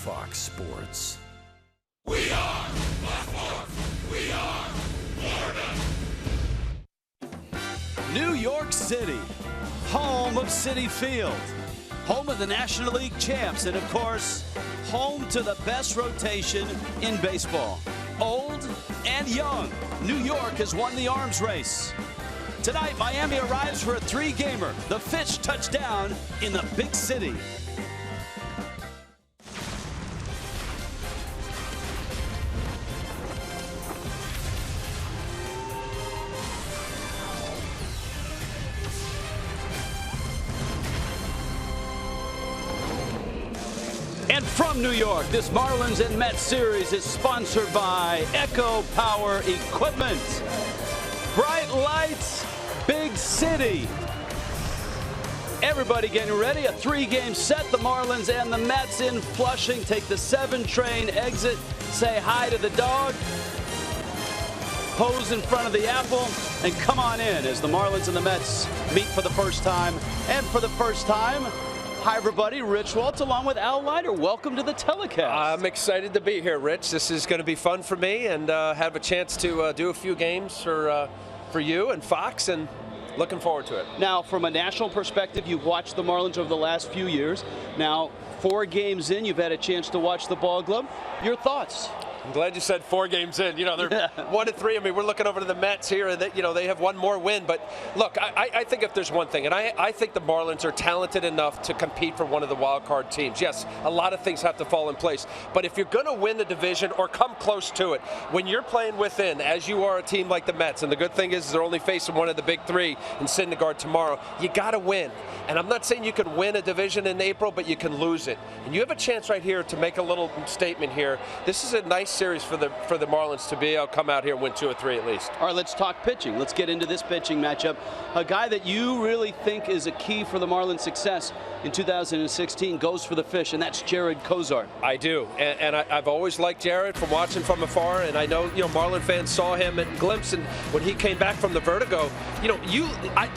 Fox Sports. We are Baltimore. We are Florida. New York City, home of Citi Field, home of the National League champs, and of course, home to the best rotation in baseball. Old and young, New York has won the arms race. Tonight, Miami arrives for a three-gamer, the Fish touchdown in the big city. And from New York, this Marlins and Mets series is sponsored by Echo Power Equipment. Bright lights, big city. Everybody getting ready. A three-game set. The Marlins and the Mets in Flushing. Take the 7 train exit. Say hi to the dog. Pose in front of the apple. And come on in as the Marlins and the Mets meet for the first time. And for the first time, hi, everybody. Rich Waltz along with Al Leiter. Welcome to the telecast. I'm excited to be here, Rich. This is going to be fun for me and have a chance to do a few games for you and Fox, and looking forward to it. Now, from a national perspective, you've watched the Marlins over the last few years. Now, 4 games in, you've had a chance to watch the ball club. Your thoughts? I'm glad you said 4 games in. You know, they're 1-3. I mean, we're looking over to the Mets here, and they have one more win. But look, I think if there's one thing, and I think the Marlins are talented enough to compete for one of the wild card teams. Yes, a lot of things have to fall in place. But if you're going to win the division or come close to it, when you're playing within, as you are a team like the Mets, and the good thing is they're only facing one of the big 3 in Syndergaard tomorrow, you got to win. And I'm not saying you can win a division in April, but you can lose it. And you have a chance right here to make a little statement here. This is a nice series for the Marlins to be able to come out here and win 2 or 3 at least. All right, let's talk pitching. Let's get into this pitching matchup. A guy that you really think is a key for the Marlins' success in 2016 goes for the Fish, and that's Jared Cozart. I do, and I've always liked Jared from watching from afar, and I know Marlin fans saw him at glimpse, and when he came back from the vertigo,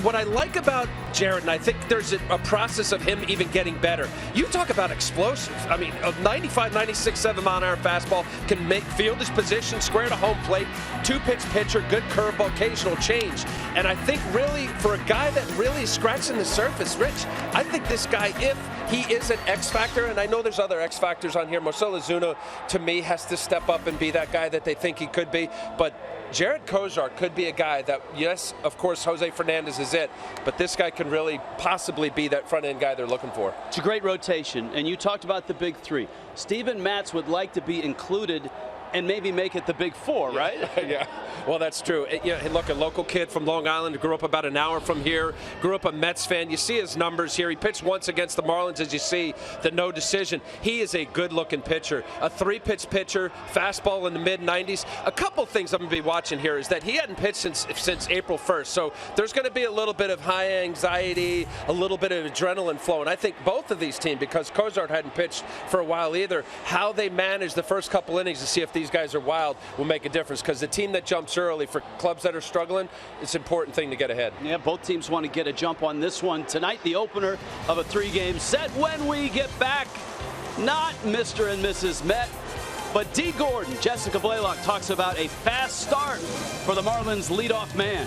what I like about Jared, and I think there's a process of him even getting better. You talk about explosive. I mean, a 95, 96, 7-mile-an-hour fastball can field his position, square to home plate, 2-pitch pitcher, good curveball, occasional change. And I think really for a guy that really is scratching the surface, Rich, I think this guy, if he is an X factor, and I know there's other X factors on here, Marcell Ozuna to me has to step up and be that guy that they think he could be, but Jared Cozart could be a guy that, yes, of course, Jose Fernandez is it, but this guy can really possibly be that front-end guy they're looking for. It's a great rotation, and you talked about the big 3. Steven Matz would like to be included and maybe make it the big 4, right? Yeah, well, that's true. Look, a local kid from Long Island, grew up about an hour from here, grew up a Mets fan. You see his numbers here. He pitched once against the Marlins, as you see, the no decision. He is a good-looking pitcher, a 3-pitch pitcher, fastball in the mid-90s. A couple things I'm going to be watching here is that he hadn't pitched since April 1st, so there's going to be a little bit of high anxiety, a little bit of adrenaline flow, and I think both of these teams, because Cozart hadn't pitched for a while either, how they manage the first couple innings to see if these guys are wild will make a difference, because the team that jumps early for clubs that are struggling, it's an important thing to get ahead. Yeah, both teams want to get a jump on this one tonight, the opener of a 3-game set. When we get back, not Mr. and Mrs. Met, but D. Gordon, Jessica Blaylock talks about a fast start for the Marlins leadoff man.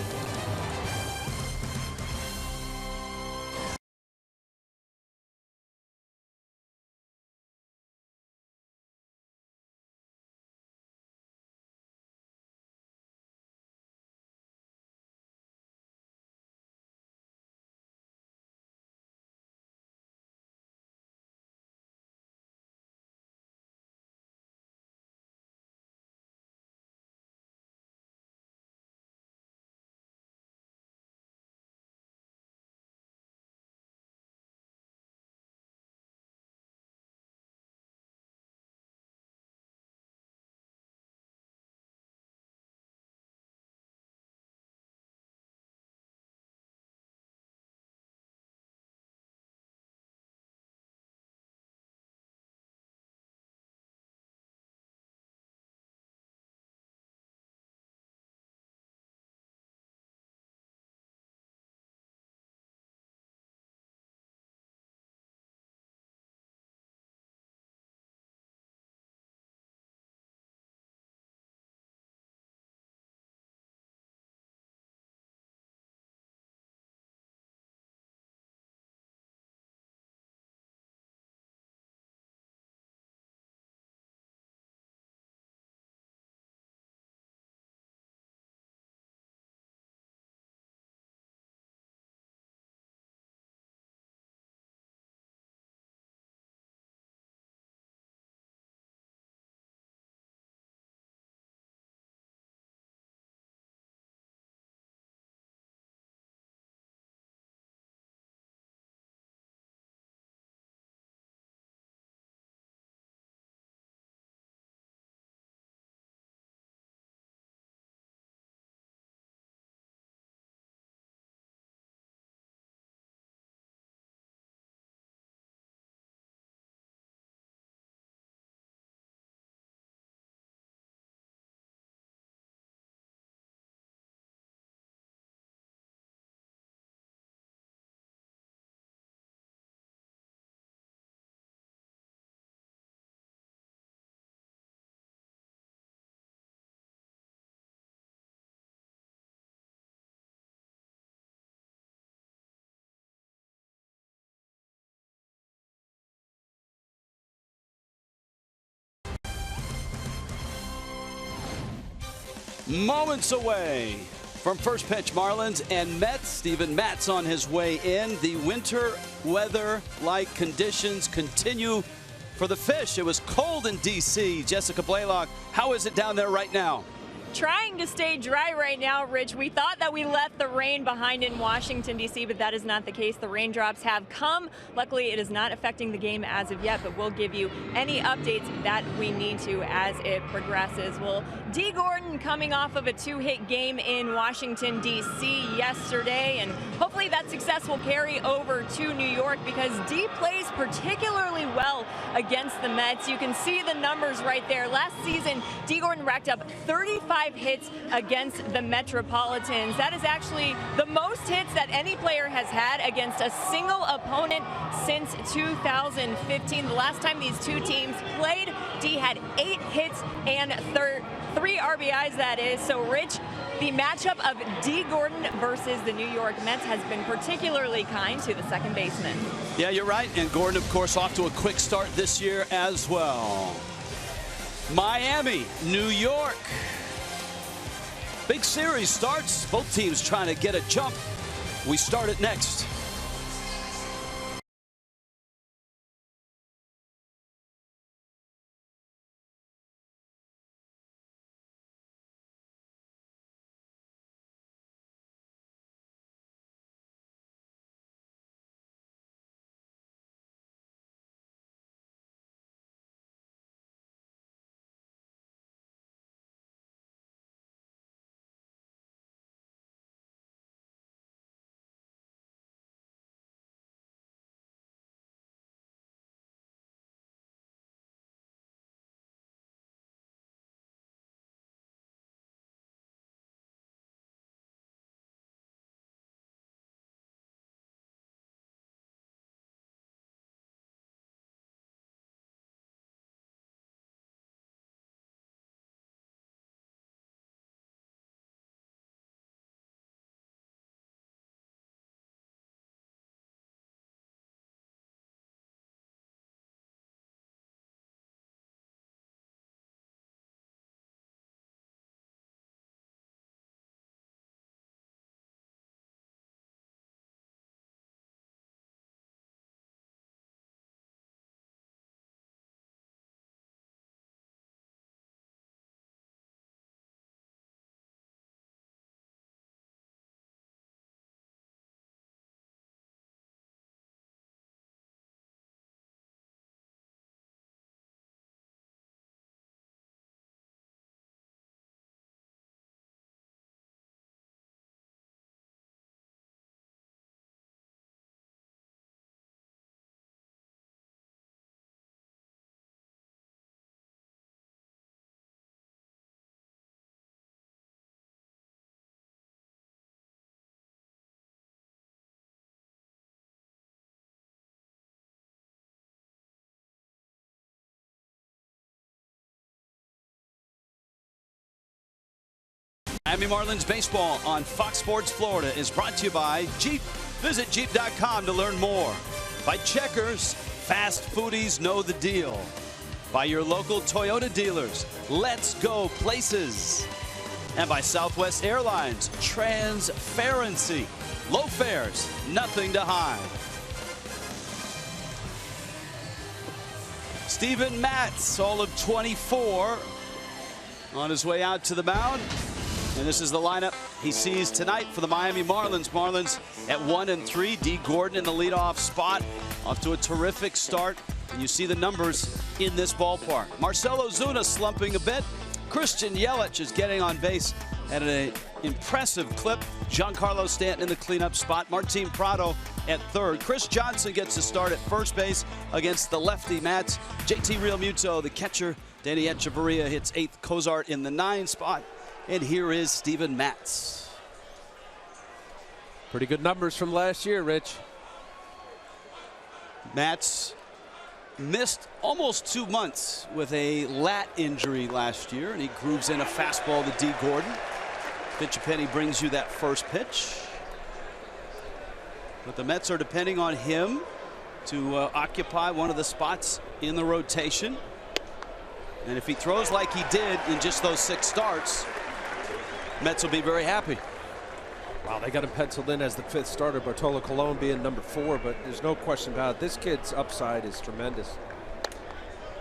Moments away from first pitch, Marlins and Mets. Steven Matz on his way in. The winter weather-like conditions continue for the Fish. It was cold in D.C. Jessica Blaylock, how is it down there right now? Trying to stay dry right now, Rich. We thought that we left the rain behind in Washington, D.C., but that is not the case. The raindrops have come. Luckily, it is not affecting the game as of yet, but we'll give you any updates that we need to as it progresses. Well, D. Gordon coming off of a 2-hit game in Washington, D.C. yesterday, and hopefully that success will carry over to New York because D plays particularly well against the Mets. You can see the numbers right there. Last season, D. Gordon racked up 35 hits against the Metropolitans. That is actually the most hits that any player has had against a single opponent since 2015. The last time these two teams played, D had 8 hits and 3 RBIs, that is. So, Rich, the matchup of D. Gordon versus the New York Mets has been particularly kind to the second baseman. Yeah, you're right. And Gordon, of course, off to a quick start this year as well. Miami, New York. Big series starts. Both teams trying to get a jump. We start it next. Miami Marlins baseball on Fox Sports Florida is brought to you by Jeep. Visit Jeep.com to learn more. By Checkers, fast foodies know the deal. By your local Toyota dealers, let's go places. And by Southwest Airlines, transparency. Low fares, nothing to hide. Steven Matz, all of 24, on his way out to the mound. And this is the lineup he sees tonight for the Miami Marlins. Marlins at 1-3. D. Gordon in the leadoff spot. Off to a terrific start. And you see the numbers in this ballpark. Marcell Ozuna slumping a bit. Christian Yelich is getting on base at an impressive clip. Giancarlo Stanton in the cleanup spot. Martin Prado at third. Chris Johnson gets a start at first base against the lefty Mats. JT Realmuto, the catcher. Danny Echeverria hits eighth. Cozart in the 9 spot. And here is Steven Matz. Pretty good numbers from last year, Rich. Matz missed almost 2 months with a lat injury last year, and he grooves in a fastball to D. Gordon. Pitchapenny brings you that first pitch. But the Mets are depending on him to occupy one of the spots in the rotation. And if he throws like he did in just those 6 starts, Mets will be very happy. Wow, they got him penciled in as the 5th starter, Bartolo Colon being number 4, but there's no question about it. This kid's upside is tremendous.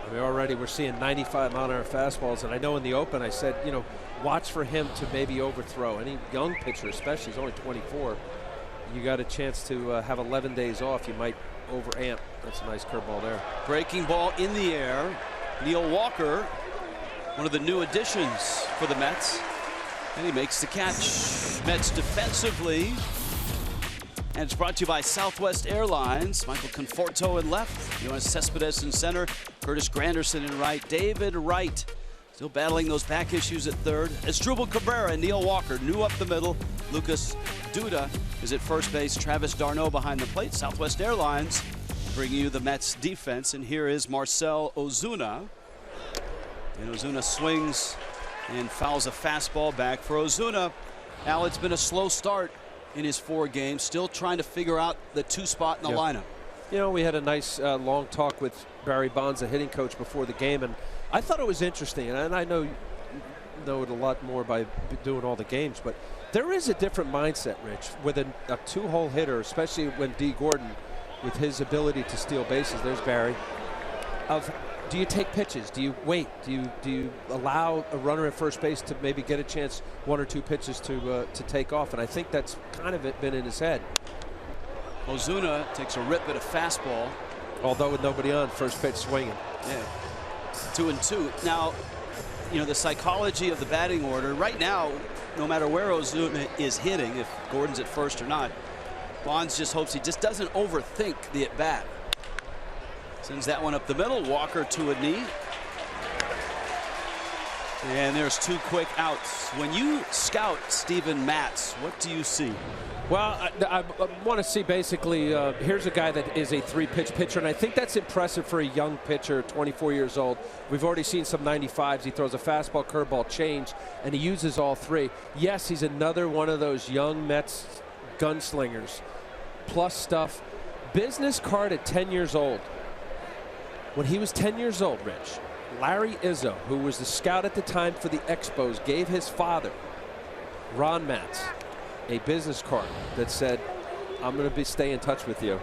I mean, already we're seeing 95-mile-an-hour fastballs, and I know in the open I said, you know, watch for him to maybe overthrow. Any young pitcher, especially, he's only 24. You got a chance to have 11 days off. You might overamp. That's a nice curveball there. Breaking ball in the air. Neil Walker, one of the new additions for the Mets. And he makes the catch. Mets defensively. And it's brought to you by Southwest Airlines. Michael Conforto in left. Yoenis Cespedes in center. Curtis Granderson in right. David Wright still battling those back issues at third. Asdrubal Cabrera and Neil Walker new up the middle. Lucas Duda is at first base. Travis d'Arnaud behind the plate. Southwest Airlines bringing you the Mets defense. And here is Marcell Ozuna. And Ozuna swings and fouls a fastball back for Ozuna. Al, it's been a slow start in his 4 games. Still trying to figure out the 2 spot in the lineup. You know, we had a nice long talk with Barry Bonds, the hitting coach, before the game, and I thought it was interesting. And I know you know it a lot more by doing all the games, but there is a different mindset, Rich, with a 2-hole hitter, especially when D. Gordon, with his ability to steal bases, there's Barry, of do you take pitches? Do you wait? Do you allow a runner at first base to maybe get a chance 1 or 2 pitches to take off? And I think that's kind of been in his head. Ozuna takes a rip at a fastball. Although with nobody on, first pitch swinging. Yeah, 2-2. Now, you know, the psychology of the batting order right now, no matter where Ozuna is hitting, if Gordon's at first or not, Bonds just hopes he just doesn't overthink the at bat. Sends that one up the middle. Walker to a knee. And there's 2 quick outs. When you scout Steven Matz, what do you see? Well, I want to see basically, here's a guy that is a 3-pitch pitcher, and I think that's impressive for a young pitcher, 24 years old. We've already seen some 95s. He throws a fastball, curveball, change, and he uses all 3. Yes, he's another one of those young Mets gunslingers. Plus stuff. Business card at 10 years old. When he was 10 years old, Rich, Larry Izzo, who was the scout at the time for the Expos, gave his father, Ron Matz, a business card that said, I'm going to stay in touch with you.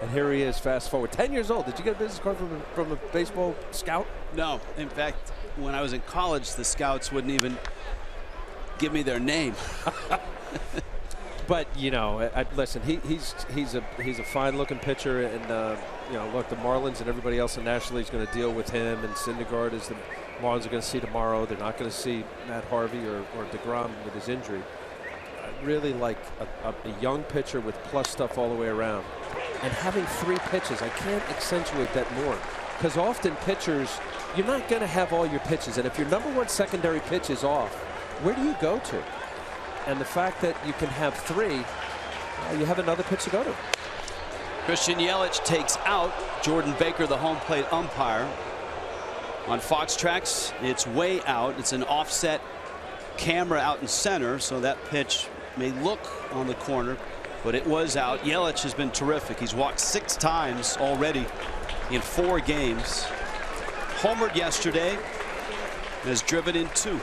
And here he is, fast forward. 10 years old. Did you get a business card from a baseball scout? No. In fact, when I was in college, the scouts wouldn't even give me their name. But, you know, listen, he's a fine-looking pitcher, and you know, look, the Marlins and everybody else in the National League is going to deal with him, and Syndergaard is the Marlins are going to see tomorrow. They're not going to see Matt Harvey or DeGrom with his injury. I really like a young pitcher with plus stuff all the way around, and having 3 pitches. I can't accentuate that more, because often pitchers, you're not going to have all your pitches, and if your number 1 secondary pitch is off, where do you go to? And the fact that you can have 3, you have another pitch to go to. Christian Yelich takes out Jordan Baker, the home plate umpire. On Fox Tracks, it's way out. It's an offset camera out in center, so that pitch may look on the corner, but it was out. Yelich has been terrific. He's walked 6 times already in 4 games. Homered yesterday, has driven in 2.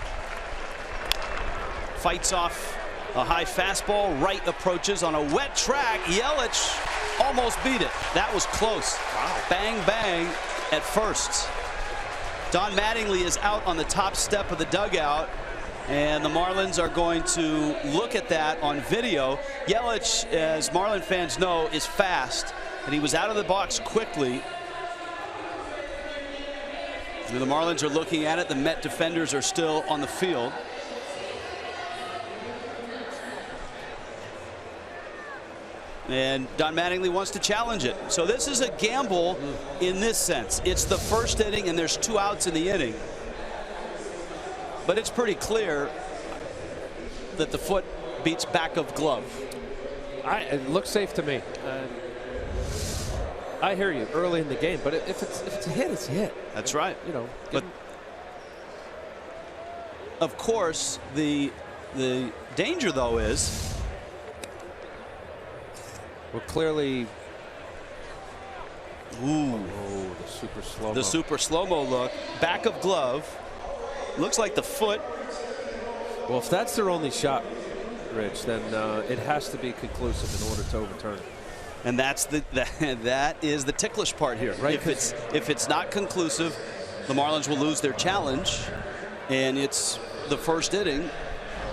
Fights off a high fastball. Right approaches on a wet track. Yelich almost beat it. That was close. Wow. Bang, bang at first. Don Mattingly is out on the top step of the dugout, and the Marlins are going to look at that on video. Yelich, as Marlin fans know, is fast, and he was out of the box quickly. And the Marlins are looking at it. The Met defenders are still on the field. And Don Mattingly wants to challenge it. So this is a gamble in this sense. It's the first inning, and there's 2 outs in the inning. But it's pretty clear that the foot beats back of glove. It looks safe to me. I hear you early in the game, but if it's a hit, it's a hit. That's right. You know, but of course, the danger though is, well, clearly. Ooh. Oh, the super slow-mo. The super slow-mo look. Back of glove. Looks like the foot Well, if that's their only shot, Rich, then it has to be conclusive in order to overturn it. And that is the ticklish part here, right? If it's not conclusive, the Marlins will lose their challenge, and it's the first inning,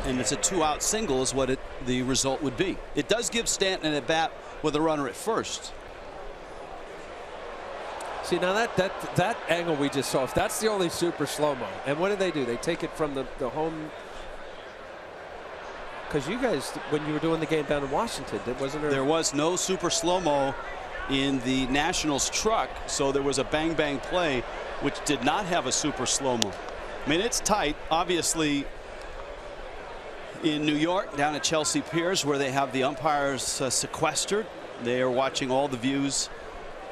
and it's a 2-out single is what the result would be. It does give Stanton an at bat with a runner at first. See, now that angle we just saw, if that's the only super slow-mo, and what do? They take it from the home. Because you guys, when you were doing the game down in Washington, wasn't there? There was no super slow-mo in the Nationals truck, so there was a bang-bang play, which did not have a super slow-mo. I mean, it's tight. Obviously, in New York, down at Chelsea Piers, where they have the umpires sequestered, they are watching all the views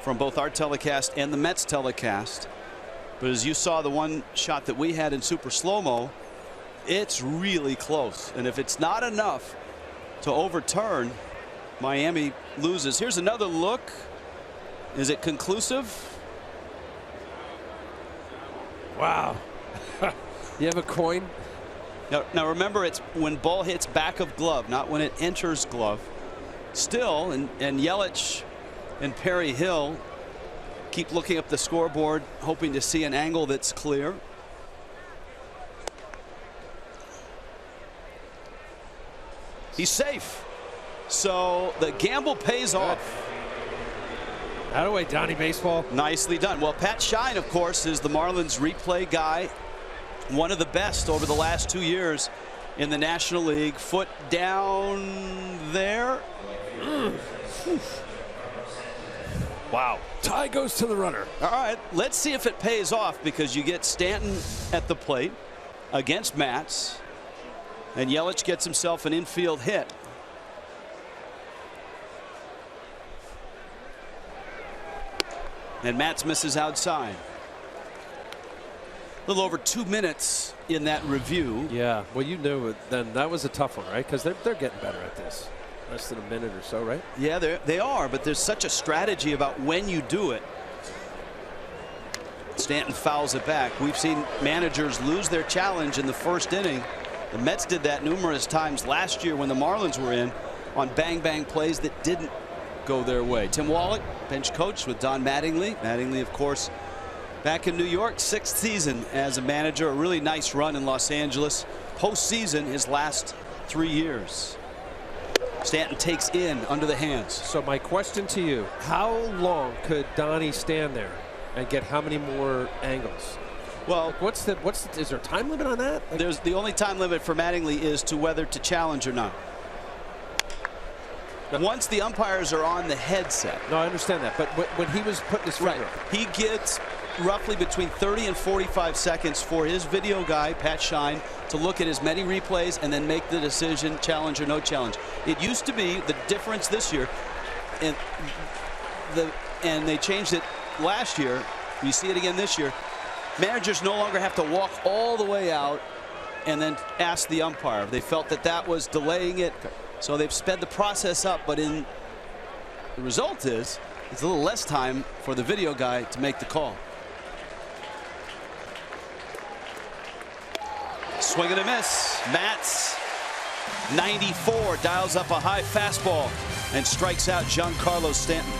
from both our telecast and the Mets telecast. But as you saw the one shot that we had in super slow-mo, it's really close, and if it's not enough to overturn, Miami loses. Here's another look. Is it conclusive? Wow. You have a coin? Now remember, it's when ball hits back of glove, not when it enters glove. Still, and Yelich and Perry Hill keep looking up the scoreboard, hoping to see an angle that's clear. He's safe. So the gamble pays off. That away, Donnie Baseball. Nicely done. Well, Pat Shine, of course, is the Marlins replay guy. One of the best over the last 2 years in the National League. Foot down there. Wow. Tie goes to the runner. All right, let's see if it pays off, because you get Stanton at the plate against Matz, and Yelich gets himself an infield hit. And Matz misses outside. A little over 2 minutes in that review. Yeah, well, you knew it then. That was a tough one, right? Because they're getting better at this. Less than a minute or so, right? Yeah, they are, but there's such a strategy about when you do it. Stanton fouls it back. We've seen managers lose their challenge in the first inning. The Mets did that numerous times last year when the Marlins were in on bang-bang plays that didn't go their way. Tim Wallach, bench coach with Don Mattingly. Mattingly, of course, back in New York, 6th season as a manager. A really nice run in Los Angeles. Postseason his last 3 years. Stanton takes in under the hands. So my question to you, how long could Donnie stand there and get how many more angles? Well, is there a time limit on that? There's the only time limit for Mattingly is to whether to challenge or not. Once the umpires are on the headset. No, I understand that, but when he was putting his finger up, he gets roughly between 30 and 45 seconds for his video guy, Pat Shine, to look at as many replays and then make the decision, challenge or no challenge. It used to be the difference this year, and they changed it last year. You see it again this year. Managers no longer have to walk all the way out and then ask the umpire. They felt that was delaying it, so they've sped the process up, but the result is it's a little less time for the video guy to make the call. Swing and a miss. Matz, 94, dials up a high fastball and strikes out Giancarlo Stanton.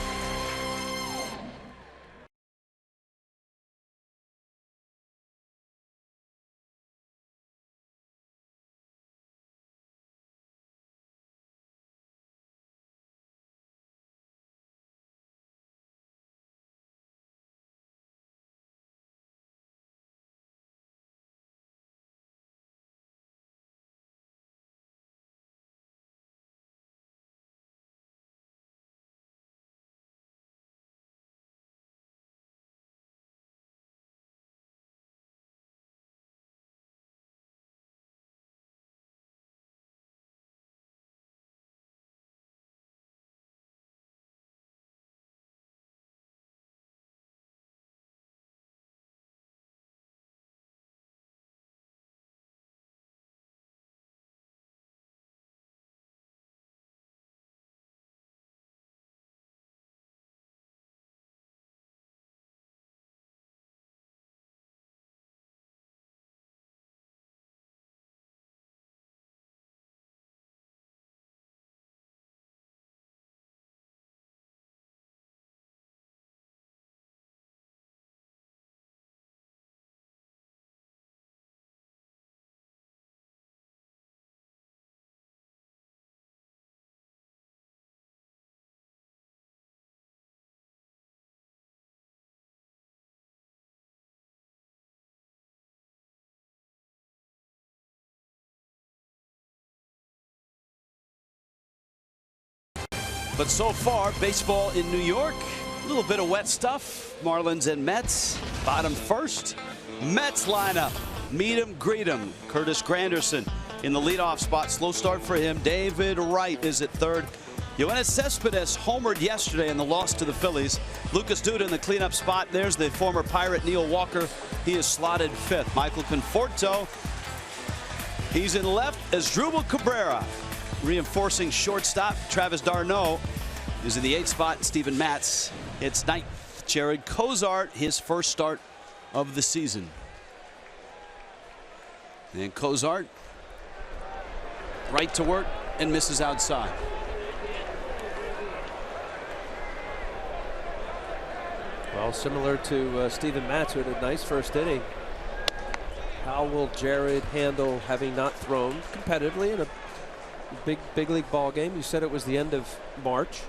But so far, baseball in New York, a little bit of wet stuff. Marlins and Mets, bottom first. Mets lineup, meet 'em, greet 'em. Curtis Granderson in the leadoff spot. Slow start for him. David Wright is at third. Yoenis Cespedes homered yesterday in the loss to the Phillies. Lucas Duda in the cleanup spot. There's the former Pirate Neil Walker. He is slotted fifth. Michael Conforto, he's in left. Asdrubal Cabrera reinforcing shortstop. Travis d'Arnaud is in the 8th spot. Steven Matz, it's 9th. Jared Cozart, his first start of the season. And Cozart right to work and misses outside. Well, similar to Steven Matz, who had a nice first inning. How will Jared handle having not thrown competitively in a big league ball game? You said it was the end of March.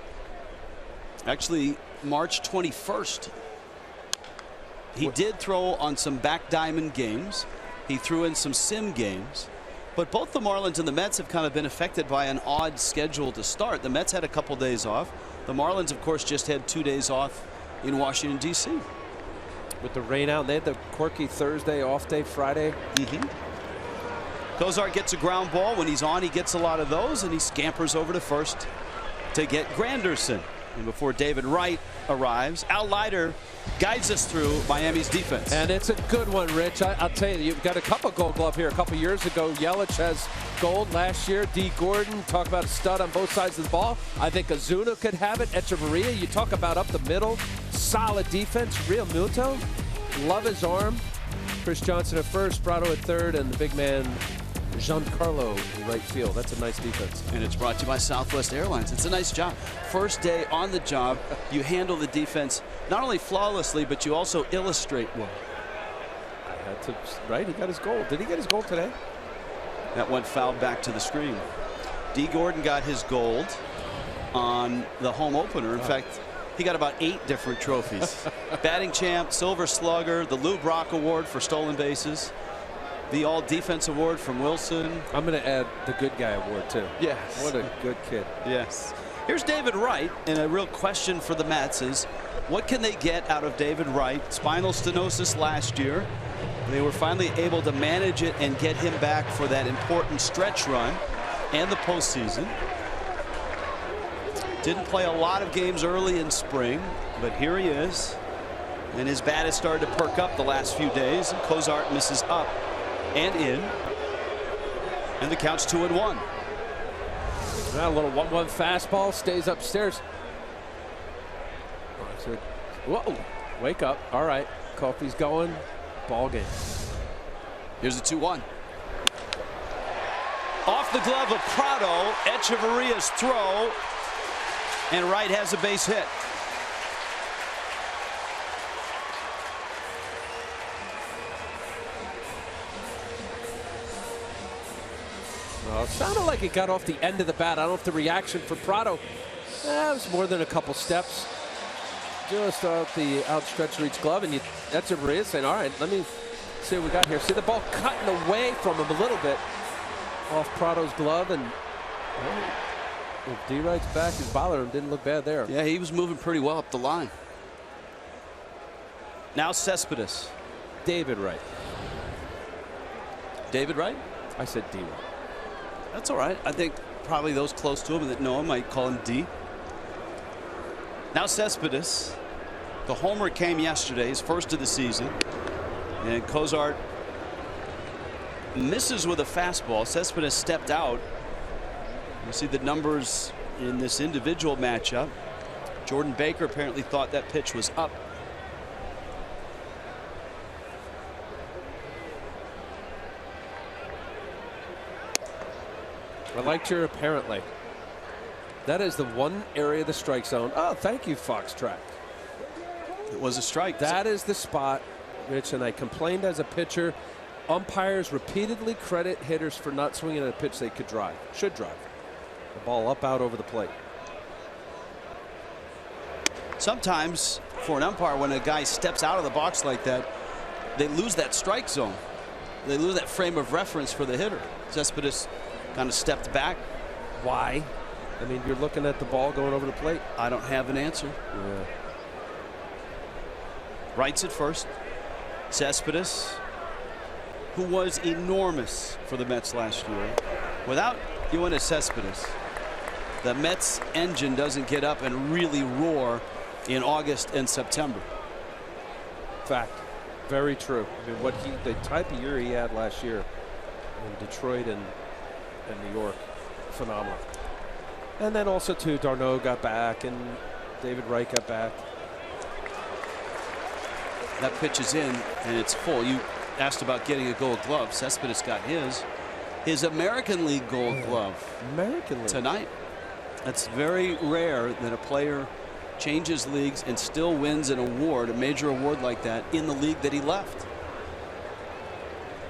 Actually, March 21st. He did throw on some backdiamond games. He threw in some sim games. But both the Marlins and the Mets have kind of been affected by an odd schedule to start. The Mets had a couple days off. The Marlins, of course, just had 2 days off in Washington, D.C. With the rain out, they had the quirky Thursday off day Friday. Cozart gets a ground ball. When he's on, he gets a lot of those, and he scampers over to first to get Granderson. And before David Wright arrives, Al Leiter guides us through Miami's defense. And it's a good one, Rich. I'll tell you, you've got a couple Gold Glove here. A couple years ago, Yelich has gold. Last year, D. Gordon, talk about a stud on both sides of the ball. I think Ozuna could have it. Echeverria, you talk about up the middle. Solid defense. Real Muto, love his arm. Chris Johnson at first, Prado at third, and the big man Giancarlo in right field. That's a nice defense. And it's brought to you by Southwest Airlines. It's a nice job. First day on the job, you handle the defense not only flawlessly, but you also illustrate well. I had to, right? He got his goal. Did he get his goal today? That went fouled back to the screen. D. Gordon got his gold on the home opener. In fact, he got about 8 different trophies. Batting champ, Silver Slugger, the Lou Brock Award for stolen bases, the All-Defense Award from Wilson. I'm going to add the Good Guy Award, too. Yes. What a good kid. Yes. Here's David Wright, and a real question for the Mets is, what can they get out of David Wright? Spinal stenosis last year. They were finally able to manage it and get him back for that important stretch run and the postseason. Didn't play a lot of games early in spring, but here he is. And his bat has started to perk up the last few days. And Cozart misses up and in. And the count's 2-1. Now a little 1-1 fastball stays upstairs. Whoa, wake up. All right, coffee's going. Ball game. Here's the 2-1. Off the glove of Prado, Echeverria's throw, and Wright has a base hit. Well, it sounded like it got off the end of the bat. I don't know if the reaction for Prado, it was more than a couple steps. Just off the outstretched reach glove, and Echeverria saying, all right, let me see what we got here. See the ball cutting away from him a little bit off Prado's glove, and if D. Wright's back is bothering him. Didn't look bad there. Yeah, he was moving pretty well up the line. Now Cespedes. David Wright. David Wright? I said D. Wright. That's all right. I think probably those close to him that know him might call him D. Now Cespedes. The homer came yesterday, his first of the season. And Cozart misses with a fastball. Cespedes stepped out. You see the numbers in this individual matchup. Jordan Baker apparently thought that pitch was up. I liked your apparently. That is the one area of the strike zone. Oh, thank you, Foxtrack. It was a strike. That is the spot, Rich, and I complained as a pitcher. Umpires repeatedly credit hitters for not swinging at a pitch they could drive, should drive. The ball up out over the plate. Sometimes for an umpire, when a guy steps out of the box like that, they lose that strike zone. They lose that frame of reference for the hitter. Cespedes kind of stepped back. Why? I mean, you're looking at the ball going over the plate. I don't have an answer. Yeah. Wrights at first. Cespedes, who was enormous for the Mets last year. Without Yoenis Cespedes, the Mets engine doesn't get up and really roar in August and September. Fact. Very true. I mean, the type of year he had last year in Detroit and New York, phenomenal. And then also too, Darno got back and David Wright got back. That pitch is in and it's full. You asked about getting a Gold Glove. Cespedes got his American League Gold Glove American League tonight. That's very rare that a player changes leagues and still wins an award, a major award like that, in the league that he left.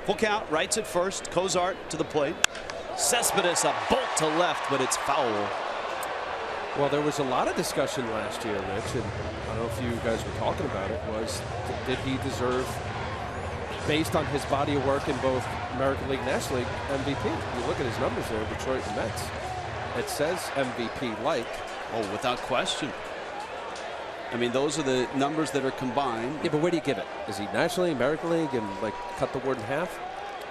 Full count. Wrights at first. Cozart to the plate. Cespedes a bolt to left, but it's foul. Well, there was a lot of discussion last year, Rich, and I don't know if you guys were talking about it, was did he deserve, based on his body of work in both American League and National League, MVP? You look at his numbers there, Detroit and Mets. It says MVP-like. Oh, without question. I mean, those are the numbers that are combined. Yeah, but where do you give it? Is he National League, American League, and like cut the award in half?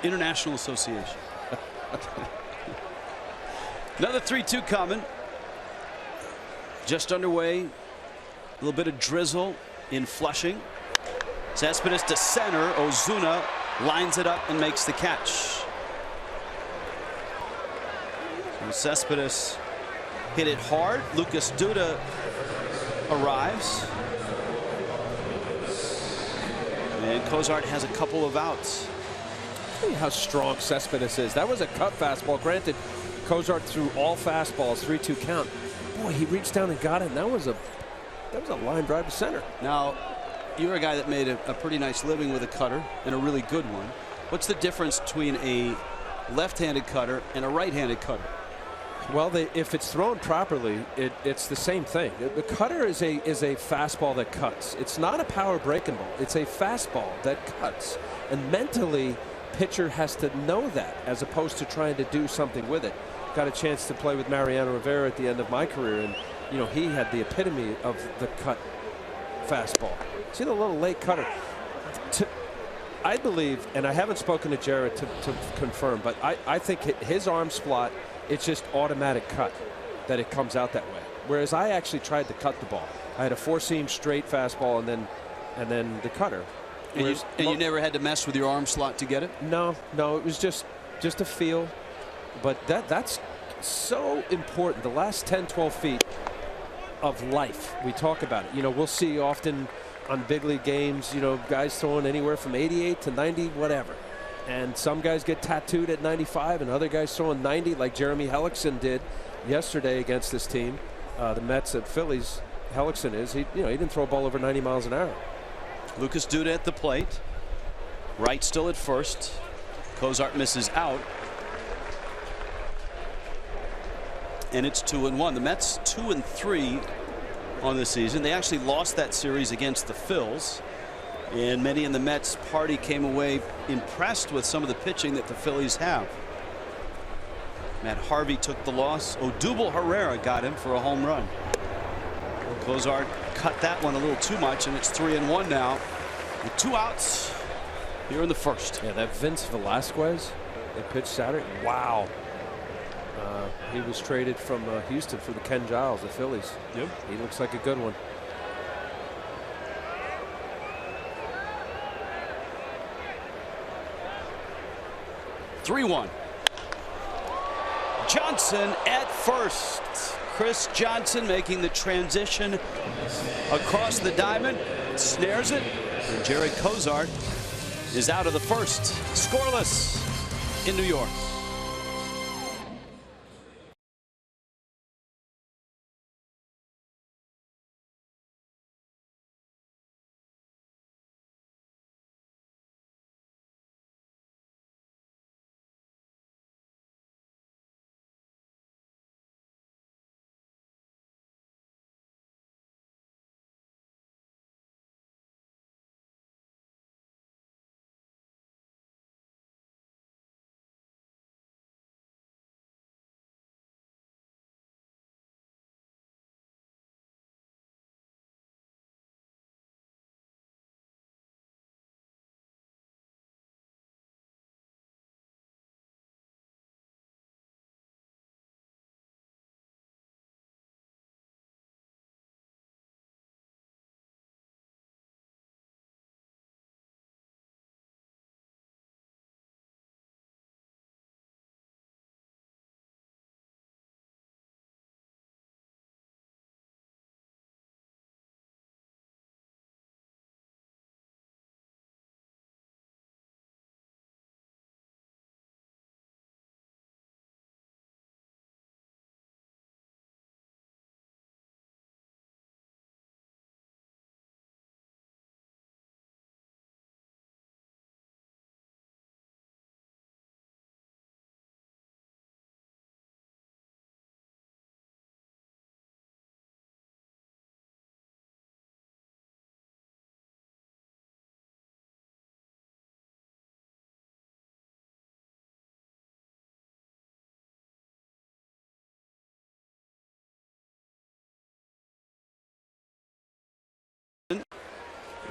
International Association. Another 3-2 coming. Just underway. A little bit of drizzle in Flushing. Cespedes to center. Ozuna lines it up and makes the catch. So Cespedes hit it hard. Lucas Duda arrives. And Cozart has a couple of outs. See how strong Cespedes is. That was a cut fastball. Granted, Cozart threw all fastballs, 3-2 count. Boy, he reached down and got it, and that was a line drive to center. Now, you're a guy that made a pretty nice living with a cutter, and a really good one. What's the difference between a left-handed cutter and a right-handed cutter? Well, if it's thrown properly, it's the same thing. The cutter is a fastball that cuts. It's not a power breaking ball. It's a fastball that cuts. And mentally, pitcher has to know that, as opposed to trying to do something with it. Got a chance to play with Mariano Rivera at the end of my career, and you know, he had the epitome of the cut fastball. See the little late cutter. I believe, and I haven't spoken to Jared to confirm, but I think his arm slot, it's just automatic cut, that it comes out that way. Whereas I actually tried to cut the ball. I had a four-seam straight fastball and then the cutter. And you never had to mess with your arm slot to get it? No, it was just a feel. But that's so important. The last 10, 12 feet of life, we talk about it. You know, we'll see often on big league games, you know, guys throwing anywhere from 88 to 90, whatever. And some guys get tattooed at 95, and other guys throwing 90, like Jeremy Hellickson did yesterday against this team, the Mets at Phillies. Hellickson he didn't throw a ball over 90 miles an hour. Lucas Duda at the plate. Wright still at first. Cozart misses out. And it's 2-1. The Mets 2-3 on the season. They actually lost that series against the Phils. And many in the Mets party came away impressed with some of the pitching that the Phillies have. Matt Harvey took the loss. Odubel Herrera got him for a home run. Cozart cut that one a little too much, and it's 3-1 now with 2 outs here in the first. Yeah, that Vince Velasquez that pitched Saturday. Wow. He was traded from Houston for the Ken Giles, the Phillies. Yep. He looks like a good one. (3-1). Johnson at first. Chris Johnson making the transition across the diamond, snares it, and Jared Cozart is out of the first, scoreless in New York.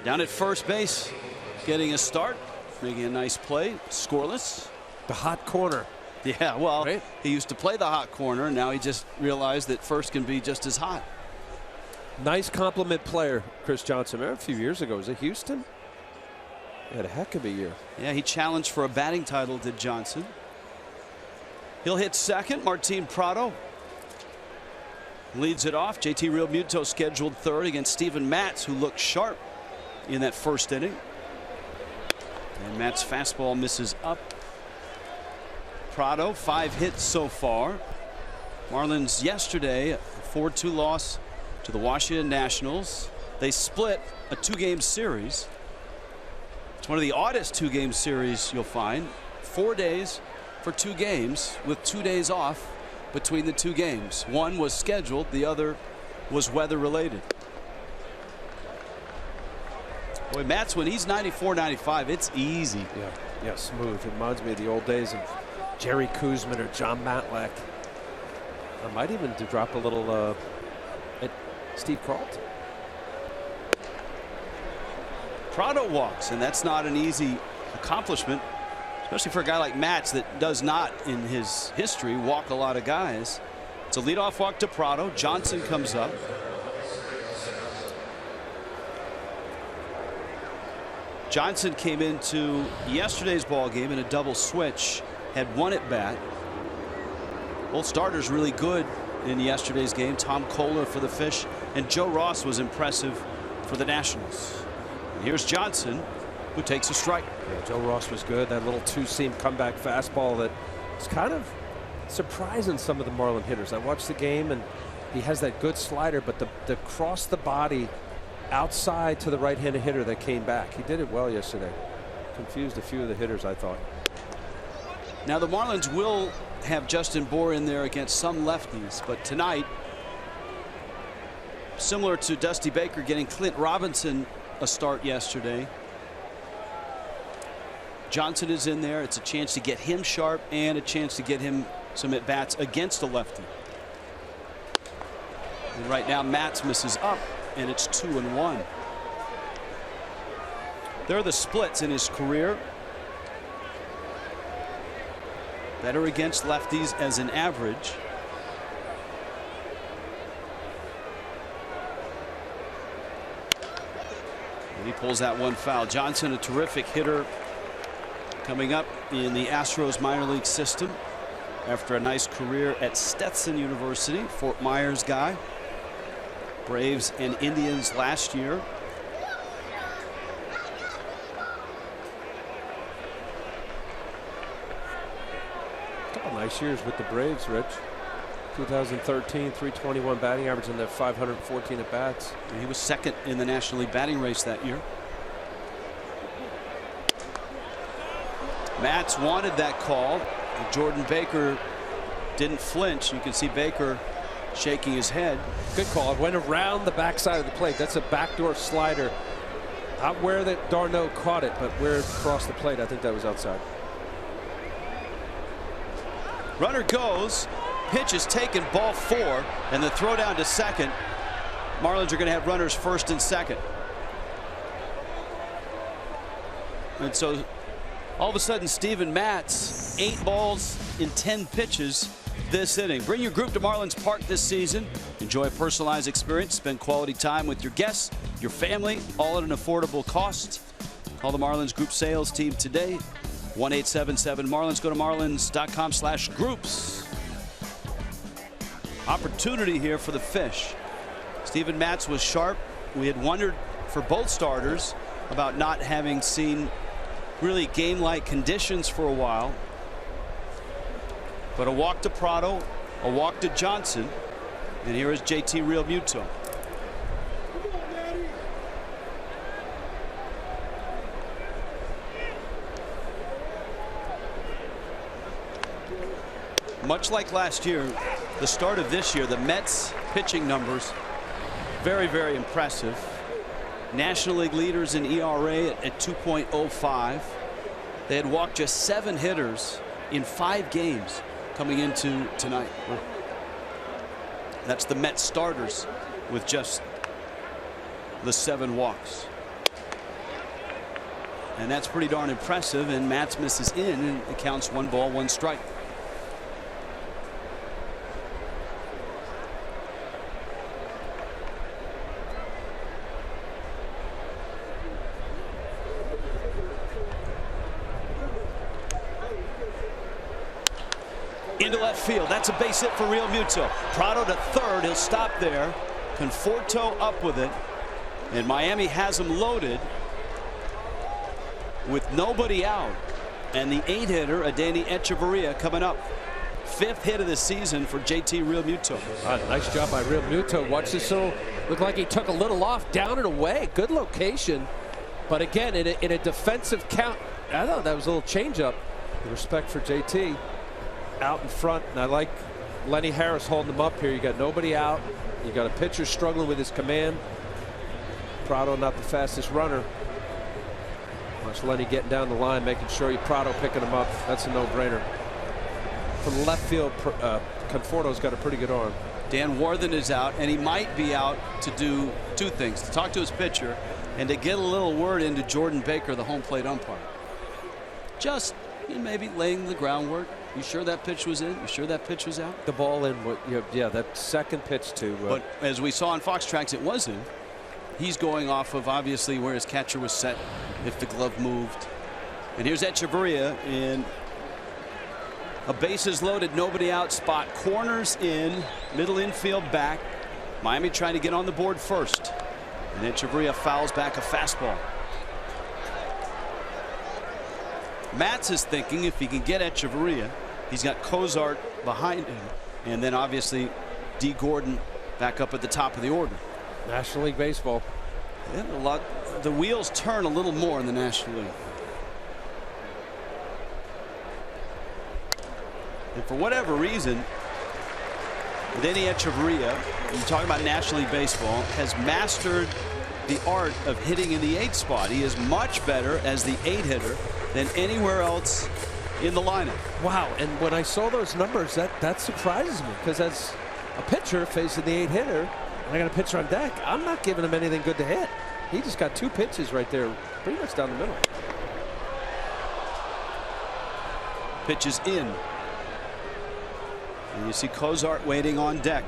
Down at first base, getting a start, making a nice play, scoreless. The hot corner. Yeah, well, right? He used to play the hot corner, and now he just realized that first can be just as hot. Nice compliment player, Chris Johnson. Remember a few years ago, was it Houston? He had a heck of a year. Yeah, he challenged for a batting title, did Johnson. He'll hit second. Martin Prado leads it off. JT Realmuto scheduled third against Steven Matz, who looked sharp in that first inning. And Matt's fastball misses up. Prado, 5 hits so far. Marlins yesterday, a 4-2 loss to the Washington Nationals. They split a 2-game series. It's one of the oddest 2-game series you'll find. 4 days for 2 games with 2 days off between the 2 games. One was scheduled, the other was weather related. Boy, Matt's, when he's 94, 95, it's easy. Yeah, smooth. It reminds me of the old days of Jerry Kuzman or John Matlack. I might even drop a little at Steve Carlton. Prado walks, and that's not an easy accomplishment, especially for a guy like Matz that does not, in his history, walk a lot of guys. It's a leadoff walk to Prado. Johnson comes up. Johnson came into yesterday's ball game in a double switch, had 1 at bat. Both starters really good in yesterday's game. Tom Kohler for the Fish, and Joe Ross was impressive for the Nationals. And here's Johnson, who takes a strike. Yeah, Joe Ross was good. That little 2-seam comeback fastball that was kind of surprising some of the Marlin hitters. I watched the game, and he has that good slider, but the cross the body outside to the right-handed hitter that came back. He did it well yesterday. Confused a few of the hitters, I thought. Now the Marlins will have Justin Bour in there against some lefties, but tonight, similar to Dusty Baker getting Clint Robinson a start yesterday, Johnson is in there. It's a chance to get him sharp and a chance to get him some at bats against a lefty. And right now Matz misses up, and it's 2-1. There are the splits in his career. Better against lefties as an average. And he pulls that one foul. Johnson, a terrific hitter, coming up in the Astros minor league system after a nice career at Stetson University. Fort Myers guy. Braves and Indians last year. Couple nice years with the Braves, Rich. 2013, 321 batting average and their 514 at bats. He was second in the National League batting race that year. Matz wanted that call. Jordan Baker didn't flinch. You can see Baker shaking his head. Good call. It went around the backside of the plate. That's a backdoor slider. Not where that Darno caught it, but where it crossed the plate. I think that was outside. Runner goes. Pitch is taken, ball 4, and the throw down to second. Marlins are going to have runners first and second. And so all of a sudden Steven Matz, 8 balls in 10 pitches this inning. Bring your group to Marlins Park this season. Enjoy a personalized experience. Spend quality time with your guests, your family, all at an affordable cost. Call the Marlins Group sales team today. 1-877-MARLINS. Go to marlins.com/groups. Opportunity here for the Fish. Steven Matz was sharp. We had wondered for both starters about not having seen really game-like conditions for a while. But a walk to Prado, a walk to Johnson, and here is JT Realmuto. Much like last year, the start of this year, the Mets pitching numbers very, very impressive. National League leaders in ERA at 2.05. They had walked just 7 hitters in 5 games coming into tonight. That's the Mets starters with just the 7 walks. And that's pretty darn impressive, and Matz misses in, and it counts 1 ball, 1 strike. Into left field. That's a base hit for Real Muto. Prado to third. He'll stop there. Conforto up with it. And Miami has him loaded with nobody out. And the 8-hitter, Adeiny Hechavarria, coming up. 5th hit of the season for JT Real Muto. Nice job by Real Muto. Watch this little, looked like he took a little off, down and away. Good location. But again, in a defensive count, I thought that was a little changeup. The respect for JT. Out in front, and I like Lenny Harris holding him up here. You got nobody out. You got a pitcher struggling with his command. Prado not the fastest runner. Watch Lenny getting down the line, making sure Prado picking him up. That's a no-brainer. From the left field, Conforto's got a pretty good arm. Dan Warthen is out, and he might be out to do 2 things: to talk to his pitcher and to get a little word into Jordan Baker, the home plate umpire. Just maybe laying the groundwork. You sure that pitch was in? You sure that pitch was out? The ball in. Yeah, that second pitch to. But as we saw on Fox Tracks, it was in. He's going off of obviously where his catcher was set if the glove moved. And here's Hechavarria in a bases loaded, nobody out spot. Corners in, middle infield back. Miami trying to get on the board first. And Hechavarria fouls back a fastball. Matz is thinking if he can get Hechavarria, he's got Cozart behind him, and then obviously D. Gordon back up at the top of the order. National League Baseball. Yeah, the wheels turn a little more in the National League. And for whatever reason, Adeiny Hechavarria, you're talking about National League Baseball, has mastered the art of hitting in the 8th spot. He is much better as the 8-hitter than anywhere else in the lineup. Wow, and when I saw those numbers, that surprises me, because as a pitcher facing the 8-hitter, and I got a pitcher on deck, I'm not giving him anything good to hit. He just got 2 pitches right there, pretty much down the middle. Pitches in. And you see Cozart waiting on deck.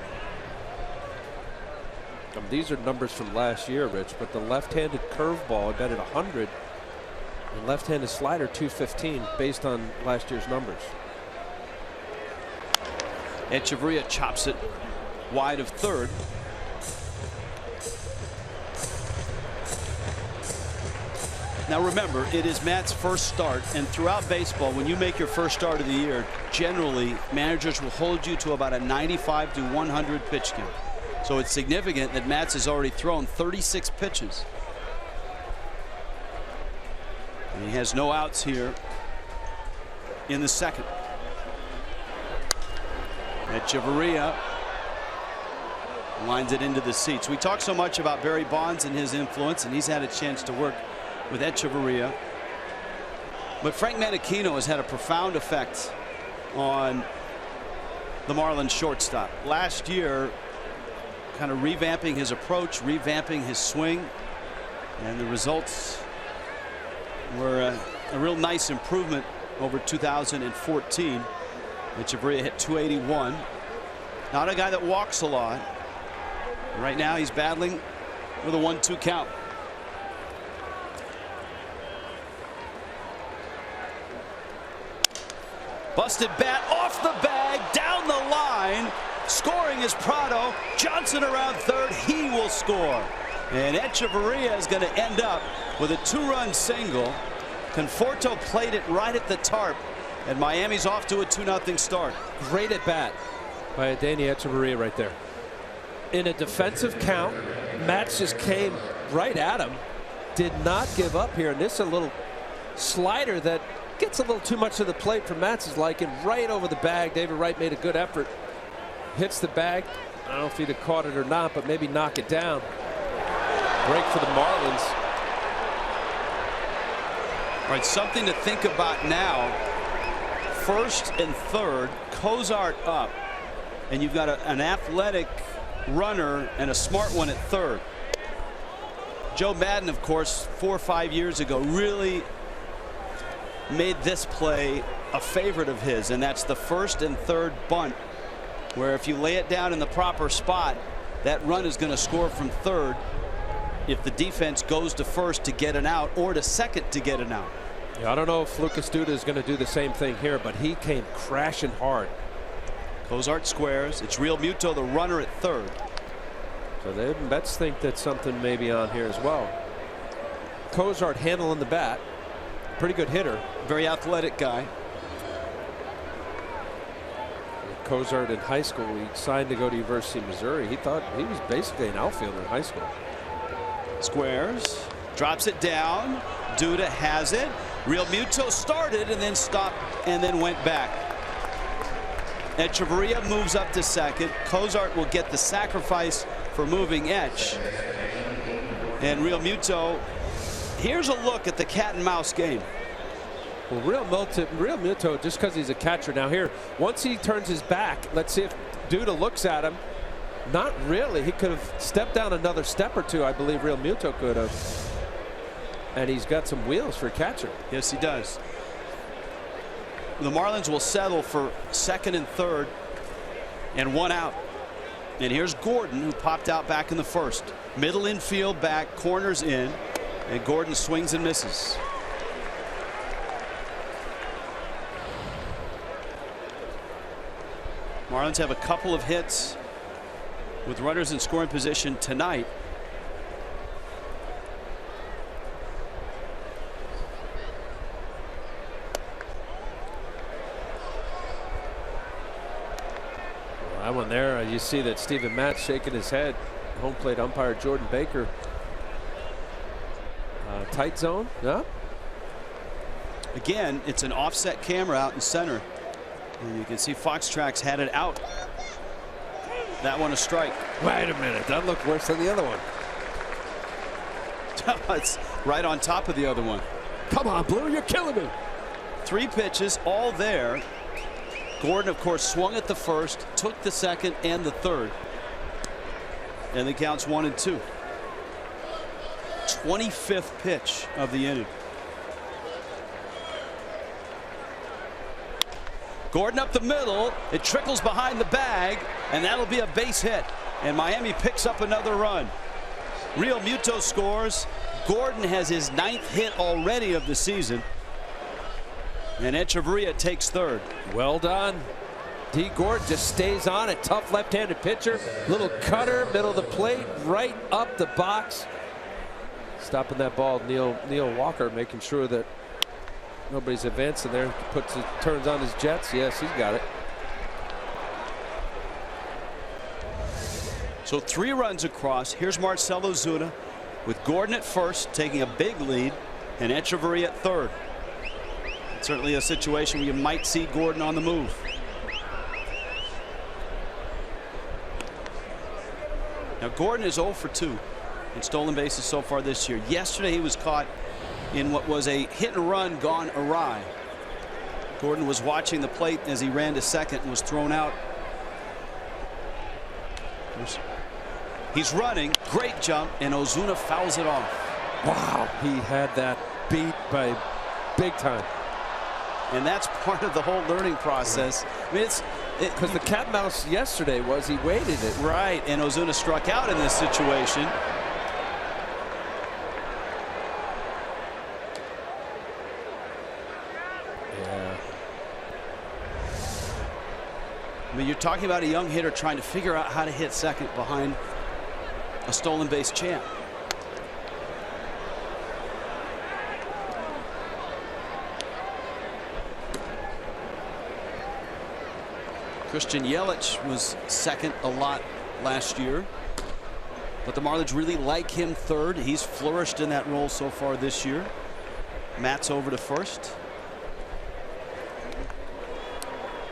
These are numbers from last year, Rich, but the left-handed curveball, I bet at 100. And left-handed slider 215 based on last year's numbers. Hechavarria chops it wide of third. Now remember, it is Matt's first start, and throughout baseball, when you make your first start of the year, generally managers will hold you to about a 95 to 100 pitch count. So it's significant that Matz has already thrown 36 pitches. And he has no outs here in the second. Hechavarria lines it into the seats. We talk so much about Barry Bonds and his influence, and he's had a chance to work with Hechavarria. But Frank Menechino has had a profound effect on the Marlins shortstop. Last year, kind of revamping his approach, revamping his swing, and the results were a real nice improvement over 2014. Hechavarria hit 281. Not a guy that walks a lot. Right now he's battling with a 1-2 count. Busted bat off the bag, down the line. Scoring is Prado. Johnson around third. He will score. And Hechavarria is going to end up with a 2-run single. Conforto played it right at the tarp, and Miami's off to a 2-0 start. Great at bat by Adeiny Hechavarria right there. In a defensive count, Matz just came right at him. Did not give up here, and this is a little slider that gets a little too much of the plate for Matz's liking, right over the bag. David Wright made a good effort. Hits the bag. I don't know if he'd have caught it or not, but maybe knock it down. Break for the Marlins. All right, something to think about now. First and third, Cozart up, and you've got an athletic runner and a smart one at third. Joe Madden, of course, 4 or 5 years ago, really made this play a favorite of his, and that's the first and third bunt, where if you lay it down in the proper spot, that run is going to score from third if the defense goes to first to get an out or to second to get an out. Yeah, I don't know if Lucas Duda is going to do the same thing here, but he came crashing hard. Cozart squares. It's Real Muto, the runner at third. So the Mets think that something may be on here as well. Cozart handling the bat. Pretty good hitter. Very athletic guy. Cozart in high school, he signed to go to University of Missouri. He thought he was basically an outfielder in high school. Squares. Drops it down. Duda has it. Real Muto started and then stopped and then went back. Echeverria moves up to second. Cozart will get the sacrifice for moving Etch. And Real Muto, here's a look at the cat and mouse game. Well, Real Muto, just because he's a catcher. Now here, once he turns his back, let's see if Duda looks at him. Not really. He could have stepped down another step or two, I believe Real Muto could have. And he's got some wheels for a catcher. Yes, he does. The Marlins will settle for second and third and one out. And here's Gordon, who popped out back in the first. Middle infield back, corners in, and Gordon swings and misses. Marlins have a couple of hits with runners in scoring position tonight. That one there, you see that Steven Matz shaking his head. Home plate umpire Jordan Baker. Tight zone. Yeah. Again, it's an offset camera out in center. And you can see Fox Tracks had it out. That one a strike. Wait a minute. That looked worse than the other one. It's right on top of the other one. Come on, Blue, you're killing me. 3 pitches, all there. Gordon, of course, swung at the first, took the second and the third. And the count's 1 and 2. 25th pitch of the inning. Gordon up the middle. It trickles behind the bag, and that'll be a base hit. And Miami picks up another run. Real Muto scores. Gordon has his 9th hit already of the season. And Echeverria takes third. Well done. D. Gordon just stays on it. Tough left-handed pitcher. Little cutter, middle of the plate, right up the box. Stopping that ball, Neil Walker, making sure that nobody's advancing there. Turns on his jets. Yes, he's got it. So 3 runs across. Here's Marcell Ozuna with Gordon at first, taking a big lead, and Echeverria at third. Certainly a situation where you might see Gordon on the move. Now Gordon is 0 for 2 in stolen bases so far this year. Yesterday he was caught in what was a hit and run gone awry. Gordon was watching the plate as he ran to second and was thrown out. He's running, great jump, and Ozuna fouls it off. Wow, he had that beat by big time. And that's part of the whole learning process. I mean, because the cat and mouse yesterday was he waited it. Right, and Ozuna struck out in this situation. Yeah. I mean, you're talking about a young hitter trying to figure out how to hit second behind a stolen base champ. Christian Yelich was second a lot last year, but the Marlins really like him third. He's flourished in that role so far this year. Matt's over to first.